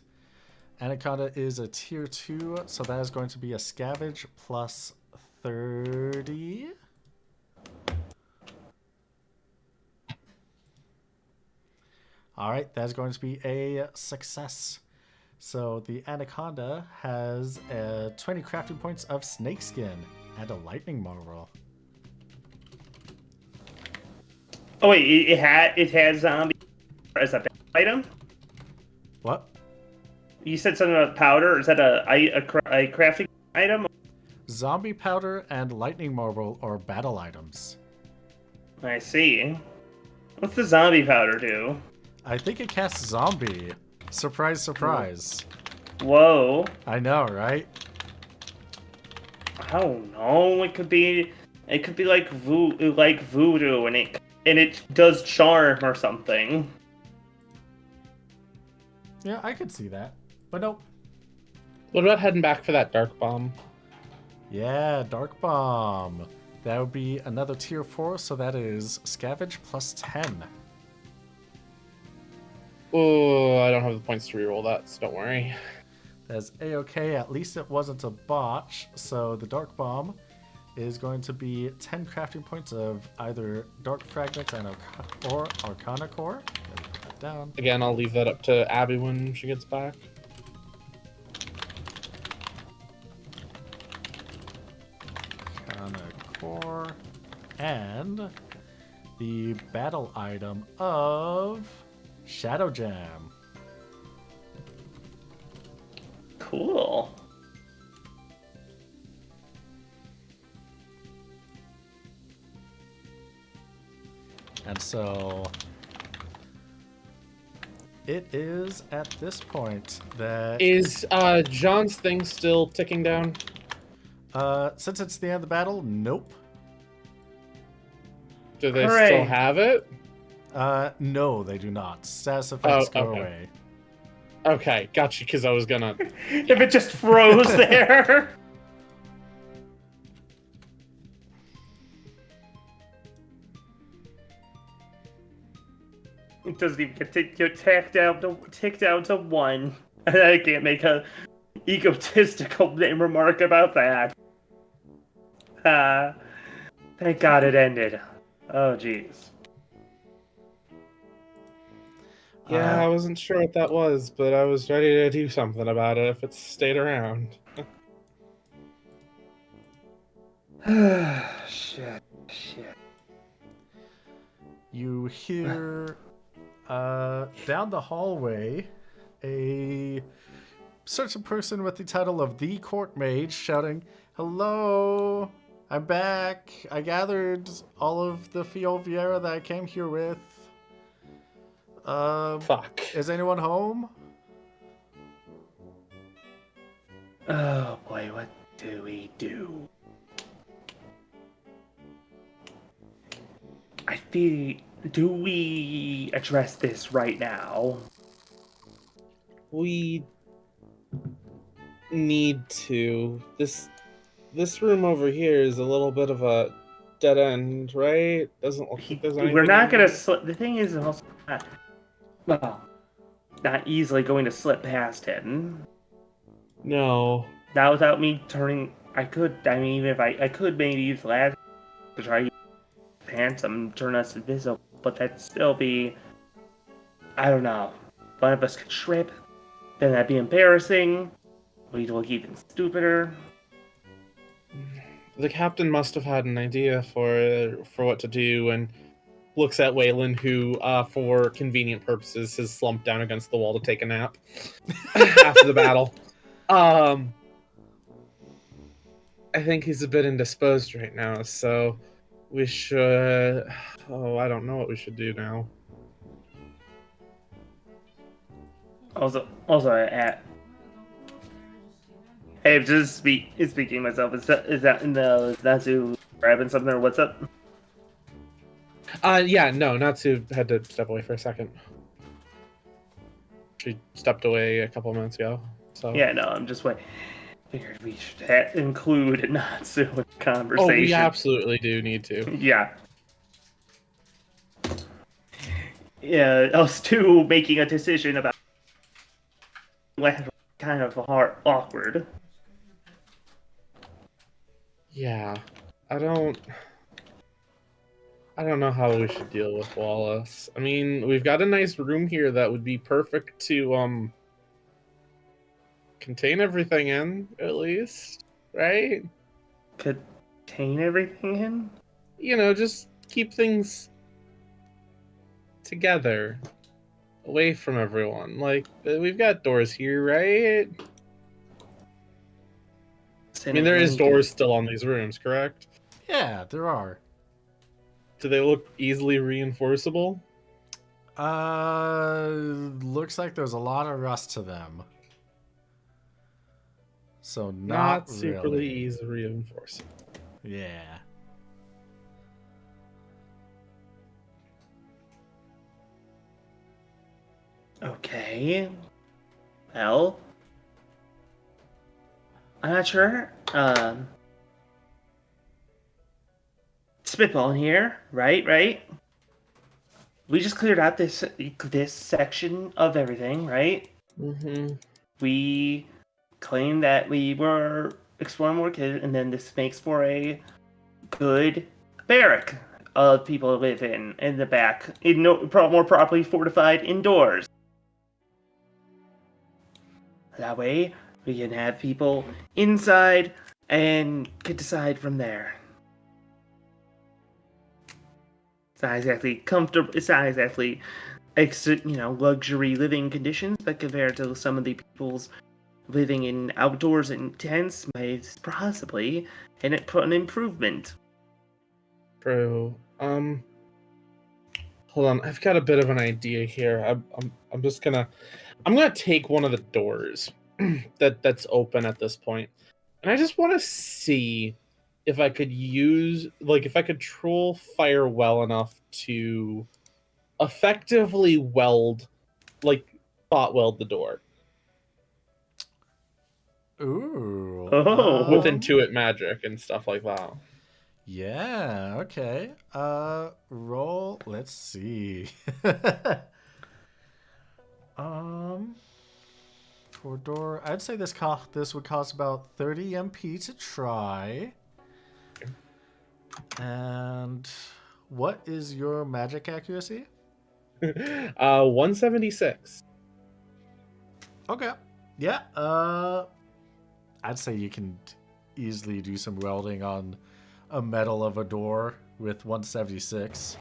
Anaconda is a tier 2, so that is going to be a scavenge plus 30. All right, that is going to be a success. So the Anaconda has 20 crafting points of snakeskin and a lightning marble. Oh wait, it has zombie as a item. What? You said something about powder. Is that a crafting item? Zombie powder and lightning marble are battle items. I see. What's the zombie powder do? I think it casts zombie. Surprise, surprise. Whoa. I know, right? I don't know. It could be like voodoo, and it does charm or something. Yeah, I could see that. But nope. What about heading back for that dark bomb? Yeah, Dark Bomb. That would be another tier 4, so that is scavenge plus 10. Oh, I don't have the points to reroll that, so don't worry. That's a-okay. At least it wasn't a botch. So the Dark Bomb is going to be 10 crafting points of either Dark Fragments and or Arcana Core. Let me put that down. Again, I'll leave that up to Abby when she gets back. Arcana Core. And the battle item of Shadow Jam. Cool. And so it is at this point that Is John's thing still ticking down? since it's the end of the battle, nope. Do they Hooray. still have it? No, they do not. Status effects go okay. away. Okay, gotcha, because I was gonna... If it just froze there. It doesn't even get ticked down to 1. I can't make a egotistical remark about that. Thank God it ended. Oh, jeez. Yeah, I wasn't sure what that was, but I was ready to do something about it if it stayed around. Shit. You hear down the hallway a certain person with the title of the Court Mage shouting, "Hello, I'm back. I gathered all of the Fioviera that I came here with. Fuck. Is anyone home?" Oh boy, what do we do? Do we address this right now? We need to. This room over here is a little bit of a dead end, right? Doesn't look like there's anything. We're not in gonna there. slip. The thing is also not easily going to slip past him. No. Not without me turning. I could. I mean, even if I could maybe use last to try to use Phantom, turn us invisible, but that'd still be. I don't know. One of us could trip. Then that'd be embarrassing. We'd look even stupider. The captain must have had an idea for what to do, and looks at Waylon, who, for convenient purposes, has slumped down against the wall to take a nap after the battle. I think he's a bit indisposed right now, so we should. Oh, I don't know what we should do now. Also, at hey, just speaking myself. Is that no? Is Natsu grabbing something or what's up? Yeah, no, Natsu had to step away for a second. She stepped away a couple minutes ago. So Yeah, no, I'm just waiting. Figured we should include Natsu in the Oh, we conversation. absolutely do need to. Yeah. Yeah, us two making a decision about kind of awkward. Yeah, I don't know how we should deal with Wallace. I mean, we've got a nice room here that would be perfect to contain everything in, at least, right? Contain everything in? You know, just keep things together, away from everyone. Like, we've got doors here, right? I mean, there is doors still on these rooms, correct? Yeah, there are. Do they look easily reinforceable? Looks like there's a lot of rust to them. So Not not superly really. easily reinforceable. Yeah. Okay. Well, I'm not sure. Spitballing here, right? We just cleared out this section of everything, right? Mm-hmm. We claimed that we were exploring more kids, and then this makes for a good barrack of people to live in the back, more properly fortified indoors. That way, we can have people inside and can decide from there. It's not exactly comfortable. It's not exactly, luxury living conditions, but compared to some of the people's living in outdoors in tents, might possibly an improvement. True. Hold on. I've got a bit of an idea here. I'm just gonna take one of the doors that's open at this point, and I just want to see if I could if I could troll fire well enough to effectively spot weld the door Ooh. Oh. with intuit magic and stuff like that. Yeah, okay. Roll, let's see. For door, I'd say this would cost about 30 MP to try. And what is your magic accuracy? 176. Okay. Yeah, I'd say you can easily do some welding on a metal of a door with 176.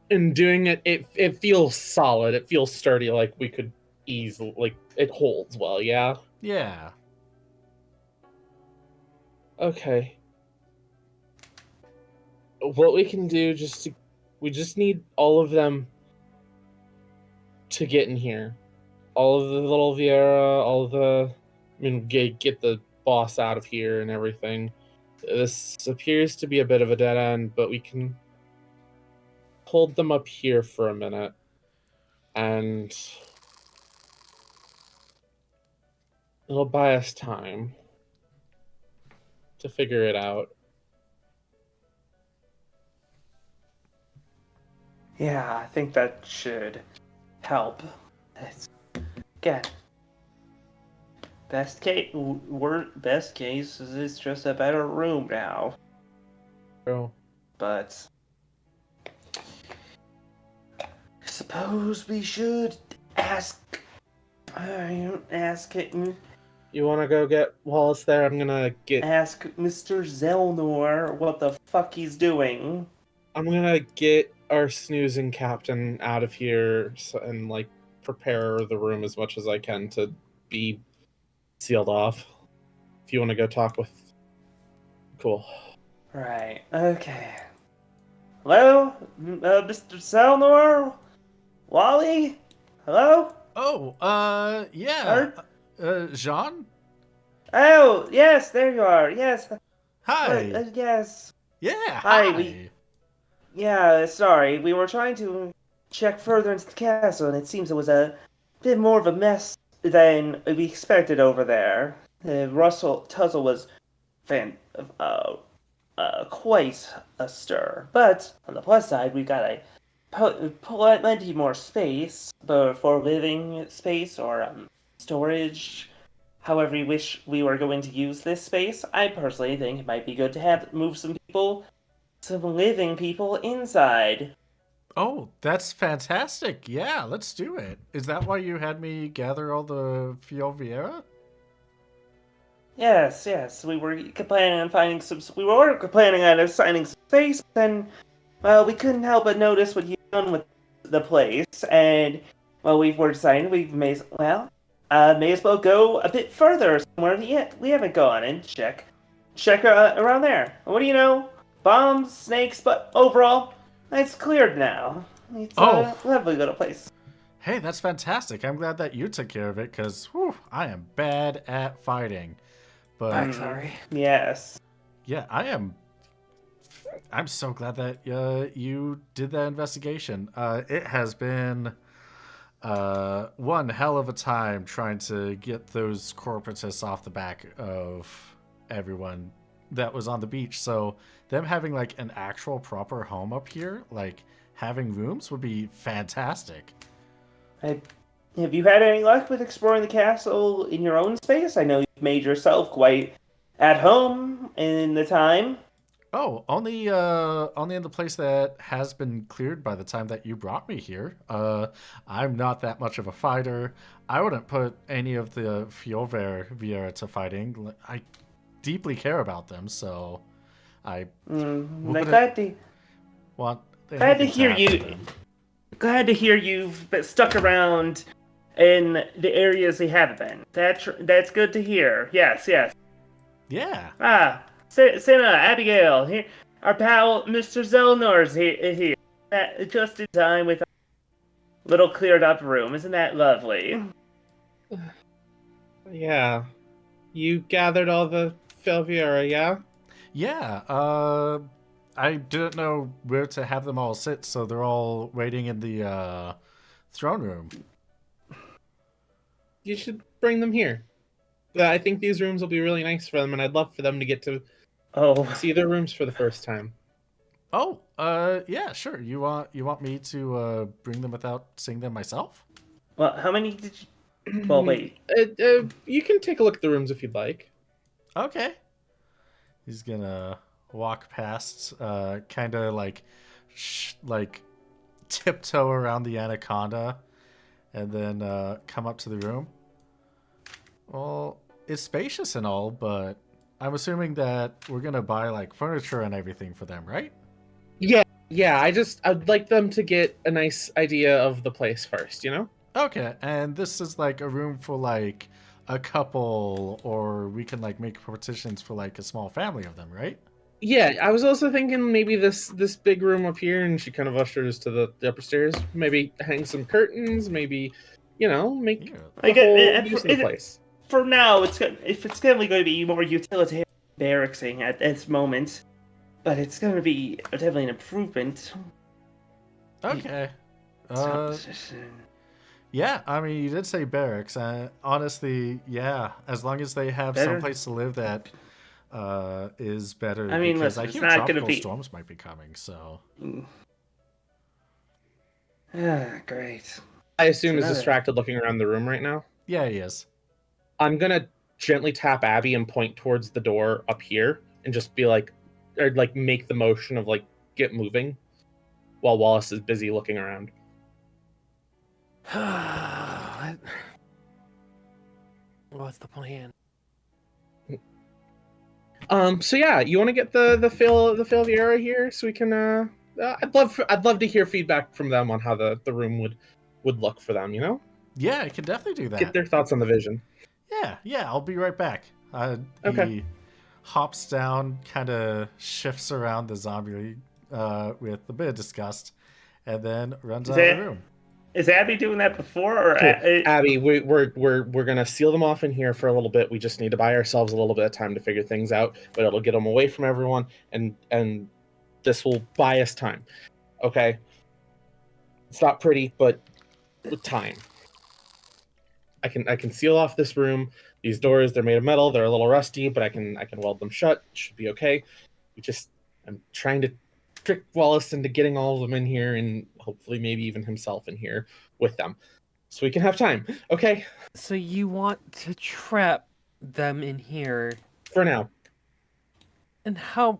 And doing it feels solid. It feels sturdy. Like we could easily, it holds well. Yeah. Yeah. Okay. What we can do we just need all of them to get in here. All of the little Vieira, get the boss out of here and everything. This appears to be a bit of a dead end, but we can hold them up here for a minute. And it'll buy us time to figure it out. Yeah, I think that should help. Again, best case is it's just a better room now. So, But I suppose we should ask it. you want to go get Wallace there? I'm gonna Ask Mr. Zelnor what the fuck he's doing. get our snoozing captain out of here and prepare the room as much as I can to be sealed off. If you want to go talk with. Cool. Right. Okay. Hello, Mr. Selnor? Wally? Hello? Oh, yeah. Jean? Oh, yes, there you are. Yes. Hi. Yes. Yeah, Hi, hi. Yeah, sorry. We were trying to check further into the castle, and it seems it was a bit more of a mess than we expected over there. Russell Tuzzle was fan, quite a stir. But on the plus side, we've got plenty more space for living space or storage. However, you wish we were going to use this space. I personally think it might be good to have move some living people inside. Oh, that's fantastic. Yeah, let's do it. Is that why you had me gather all the Fielviera? Yes, yes. We were planning on finding some. We were planning on assigning some space, and well, we couldn't help but notice what you've done with the place, and well, we were deciding may as well go a bit further somewhere that we haven't gone and check around there. What do you know? Bombs, snakes, but overall, it's cleared now. It's Oh. a lovely little place. Hey, that's fantastic. I'm glad that you took care of it, because I am bad at fighting. But Sorry. Yes. yeah, I'm so glad that you did that investigation. It has been one hell of a time trying to get those corporatists off the back of everyone that was on the beach. So them having like an actual proper home up here, like having rooms, would be fantastic. Have you had any luck with exploring the castle in your own space? I know you've made yourself quite at home in the time. Oh, only in the place that has been cleared by the time that you brought me here. I'm not that much of a fighter. I wouldn't put any of the Fielver to fighting. I deeply care about them, so I wouldn't Glad to want glad to anything hear happen to you. them. Glad to hear you've stuck around in the areas they haven't been. That's good to hear. Yes, yes. Yeah. Senna, Abigail, here, our pal Mr. Zelnor's here. Just in time with a little cleared up room. Isn't that lovely? Yeah. You gathered all the Felviera, yeah? Yeah, I didn't know where to have them all sit, so they're all waiting in the throne room. You should bring them here. I think these rooms will be really nice for them, and I'd love for them to get to see their rooms for the first time. Oh, yeah, sure. You want me to bring them without seeing them myself? Well, how many did you... Well, wait. You can take a look at the rooms if you'd like. Okay. He's gonna walk past, kind of like tiptoe around the anaconda, and then come up to the room. Well, it's spacious and all, but I'm assuming that we're gonna buy like furniture and everything for them, right? Yeah. I'd like them to get a nice idea of the place first, you know? Okay, and this is like a room for like a couple, or we can like make partitions for like a small family of them, right? Yeah, I was also thinking maybe this big room up here, and she kind of ushers to the upper stairs. Maybe hang some curtains. Maybe, make Yeah. the whole use of the place. For now, it's going to be more utilitarian barracksing at this moment, but it's going to be definitely an improvement. Okay. Yeah, I mean, you did say barracks. Honestly, yeah, as long as they have Better. someplace to live that is better. I mean, because listen, I it's hear not gonna tropical be- storms might be coming, so. Great. I assume is Another- distracted looking around the room right now. Yeah, he is. I'm gonna gently tap Abby and point towards the door up here, and just be like, or like make the motion of like get moving, while Wallace is busy looking around. What's the plan? So yeah, you want to get the Fielviera here, so we can. I'd love to hear feedback from them on how the room would look for them. Yeah, I can definitely do Get that. their thoughts on the vision. Yeah, I'll be right back. Okay. He hops down, kind of shifts around the zombie with a bit of disgust, and then runs out of the room. Is Abby doing that before, or Cool. Abby, we're gonna seal them off in here for a little bit. We just need to buy ourselves a little bit of time to figure things out, but it'll get them away from everyone, and this will buy us time. Okay. It's not pretty, but time. I can seal off this room. These doors, they're made of metal. They're a little rusty, but I can weld them shut. It should be okay. I'm trying to trick Wallace into getting all of them in here, and hopefully maybe even himself in here with them, so we can have time. Okay. So you want to trap them in here? For now. And how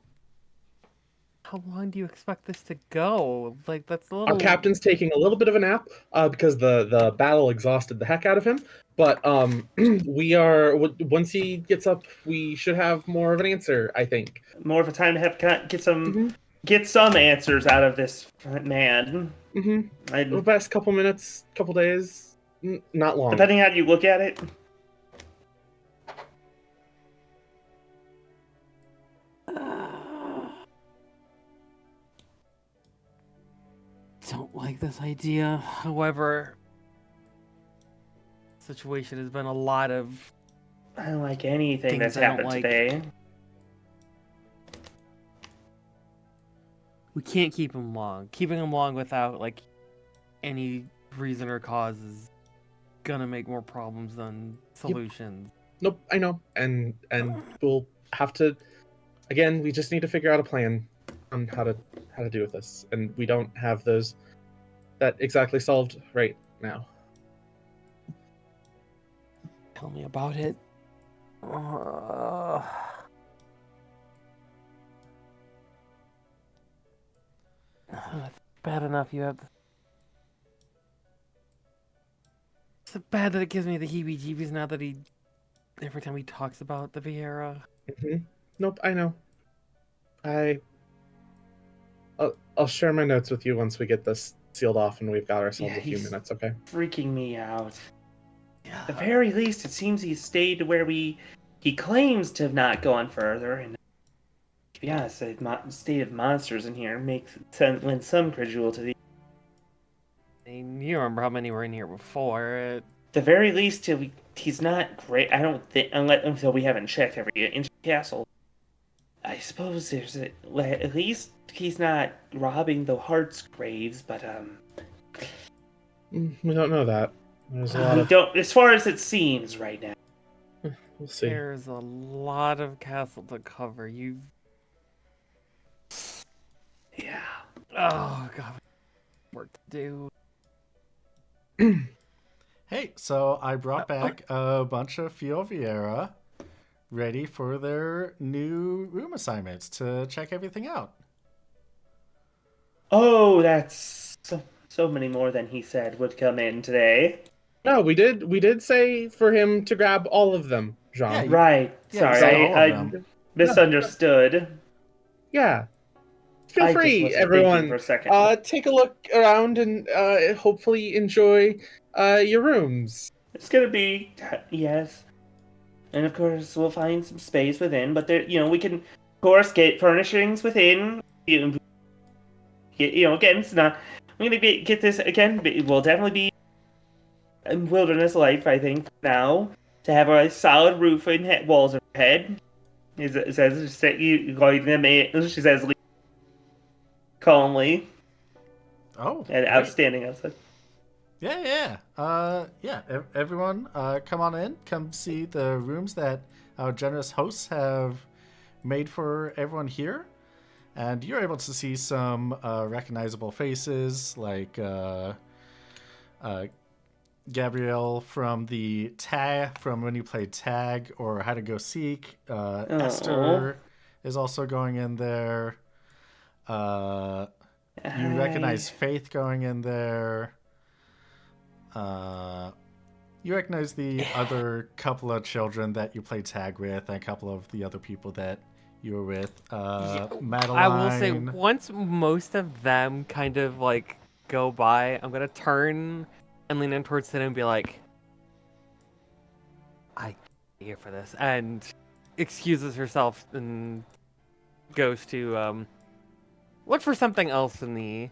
long do you expect this to go? Like, that's a little... Our captain's taking a little bit of a nap because the battle exhausted the heck out of him. But we are, once he gets up, we should have more of an answer, I think. More of a time to have get some Mm-hmm. get some answers out of this man. Mm-hmm. The best couple minutes, couple days, not long. Depending how you look at it. Don't like this idea. However, situation has been a lot of... I don't like anything Things that's I don't happened like. today. We can't keep him long. Keeping him long without, like, any reason or cause is gonna make more problems than solutions. Nope, I know. And we'll have to, again, we just need to figure out a plan on how to do with this. And we don't have that exactly solved right now. Tell me about it. It's bad enough you have... It's bad that it gives me the heebie-jeebies now that every time he talks about the Vieira. Mm-hmm. Nope, I know. I'll share my notes with you once we get this sealed off and we've got ourselves a few he's minutes, okay? freaking me out. Yeah. At the very least, it seems he stayed where he claims to have not gone further. And to be honest, the state of monsters in here makes sense when some credulity. I mean, you remember how many were in here before. At the very least, he's not great. I don't think, until we haven't checked every inch of the castle. I suppose at least he's not robbing the heart's graves, but We don't know that. There's a lot we of... don't. As far as it seems right now. We'll see. There's a lot of castle to cover. Yeah. Oh, God. Work to do. Hey, so I brought back a bunch of Fio Vieira ready for their new room assignments to check everything out. Oh, that's so many more than he said would come in today. No, we did say for him to grab all of them, Jean. Yeah, Right. Yeah, you said Sorry, all I of them. misunderstood. Yeah. Feel I just free, wasn't everyone. thinking for a second. Take a look around and hopefully enjoy your rooms. It's gonna be yes, and of course we'll find some space within. But there, we can, of course, get furnishings within. Again, it's not. I'm gonna get this again. It will definitely be a wilderness life, I think. Now to have a solid roof and walls overhead. She says calmly. Oh, And great. outstanding outside. Yeah. Everyone, come on in. Come see the rooms that our generous hosts have made for everyone here. And you're able to see some recognizable faces like Gabrielle from from when you played Tag or How to Go Seek. Esther is also going in there. You recognize Faith going in there. You recognize the other couple of children that you played tag with, and a couple of the other people that you were with. Madeline. I will say, once most of them kind of like go by, I'm gonna turn and lean in towards Sid and be like, "I'm here for this," and excuses herself and goes to look for something else in the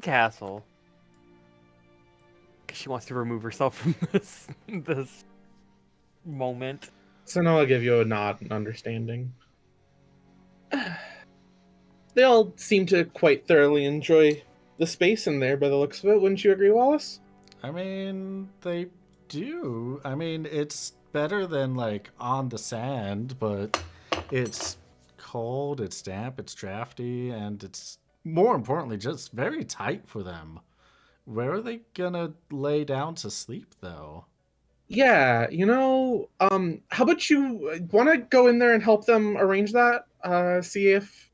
castle. 'Cause she wants to remove herself from this moment. So now I'll give you a nod and understanding. They all seem to quite thoroughly enjoy the space in there by the looks of it. Wouldn't you agree, Wallace? I mean, they do. I mean, it's better than like on the sand, but it's cold, it's damp, it's drafty, and it's more importantly just very tight for them. Where are they gonna lay down to sleep though? Yeah, how about you want to go in there and help them arrange that? See if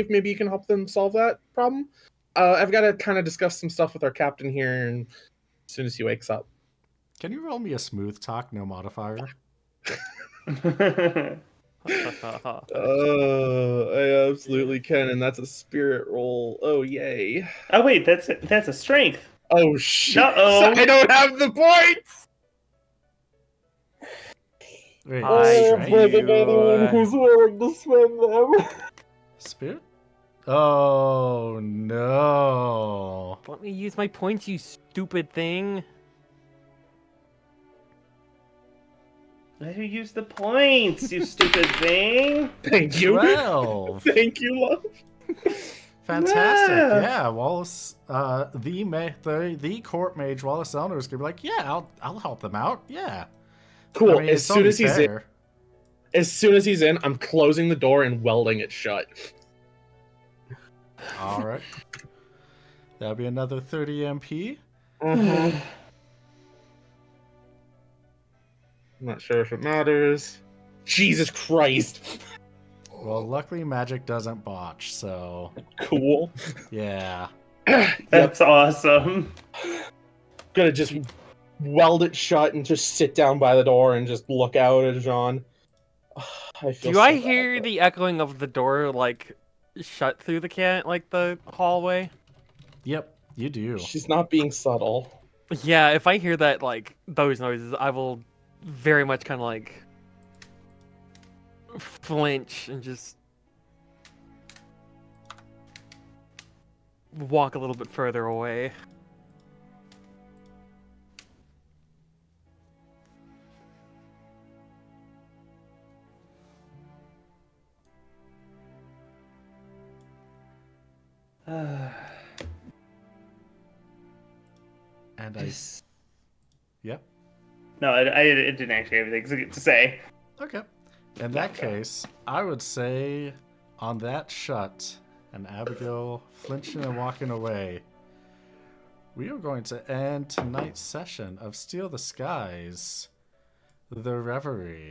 maybe you can help them solve that problem. I've got to kind of discuss some stuff with our captain here, and as soon as he wakes up. Can you roll me a smooth talk, no modifier? I absolutely can, and that's a spirit roll. Oh yay! Oh wait, that's a strength. Oh shit! Uh-oh. I don't have the points. Wait, I strength? you, who's willing to spend them. Spirit? Oh no. let me use my points, you stupid thing. Let me use the points, you stupid thing. Thank you. 12. Thank you, love. Fantastic. Yeah. Yeah, Wallace, the court mage Wallace Elner is gonna be like, yeah, I'll help them out. Yeah. Cool. I mean, as it's soon only as he's in, fair. I'm closing the door and welding it shut. All right. That'll be another 30 MP. I'm not sure if it matters. Jesus Christ. Well, luckily magic doesn't botch, so Cool. yeah. That's awesome. Gonna just weld it shut and just sit down by the door and just look out at Jean. I feel Do so I bad, hear but- the echoing of the door like shut through the hallway? Yep, you do. She's not being subtle. Yeah, if I hear that like those noises, I will very much kind of like flinch and just walk a little bit further away. And Just- Yep. No, I didn't actually have anything to say. Okay. In that case, I would say on that shut and Abigail flinching and walking away, we are going to end tonight's session of Steal the Skies, the Reverie.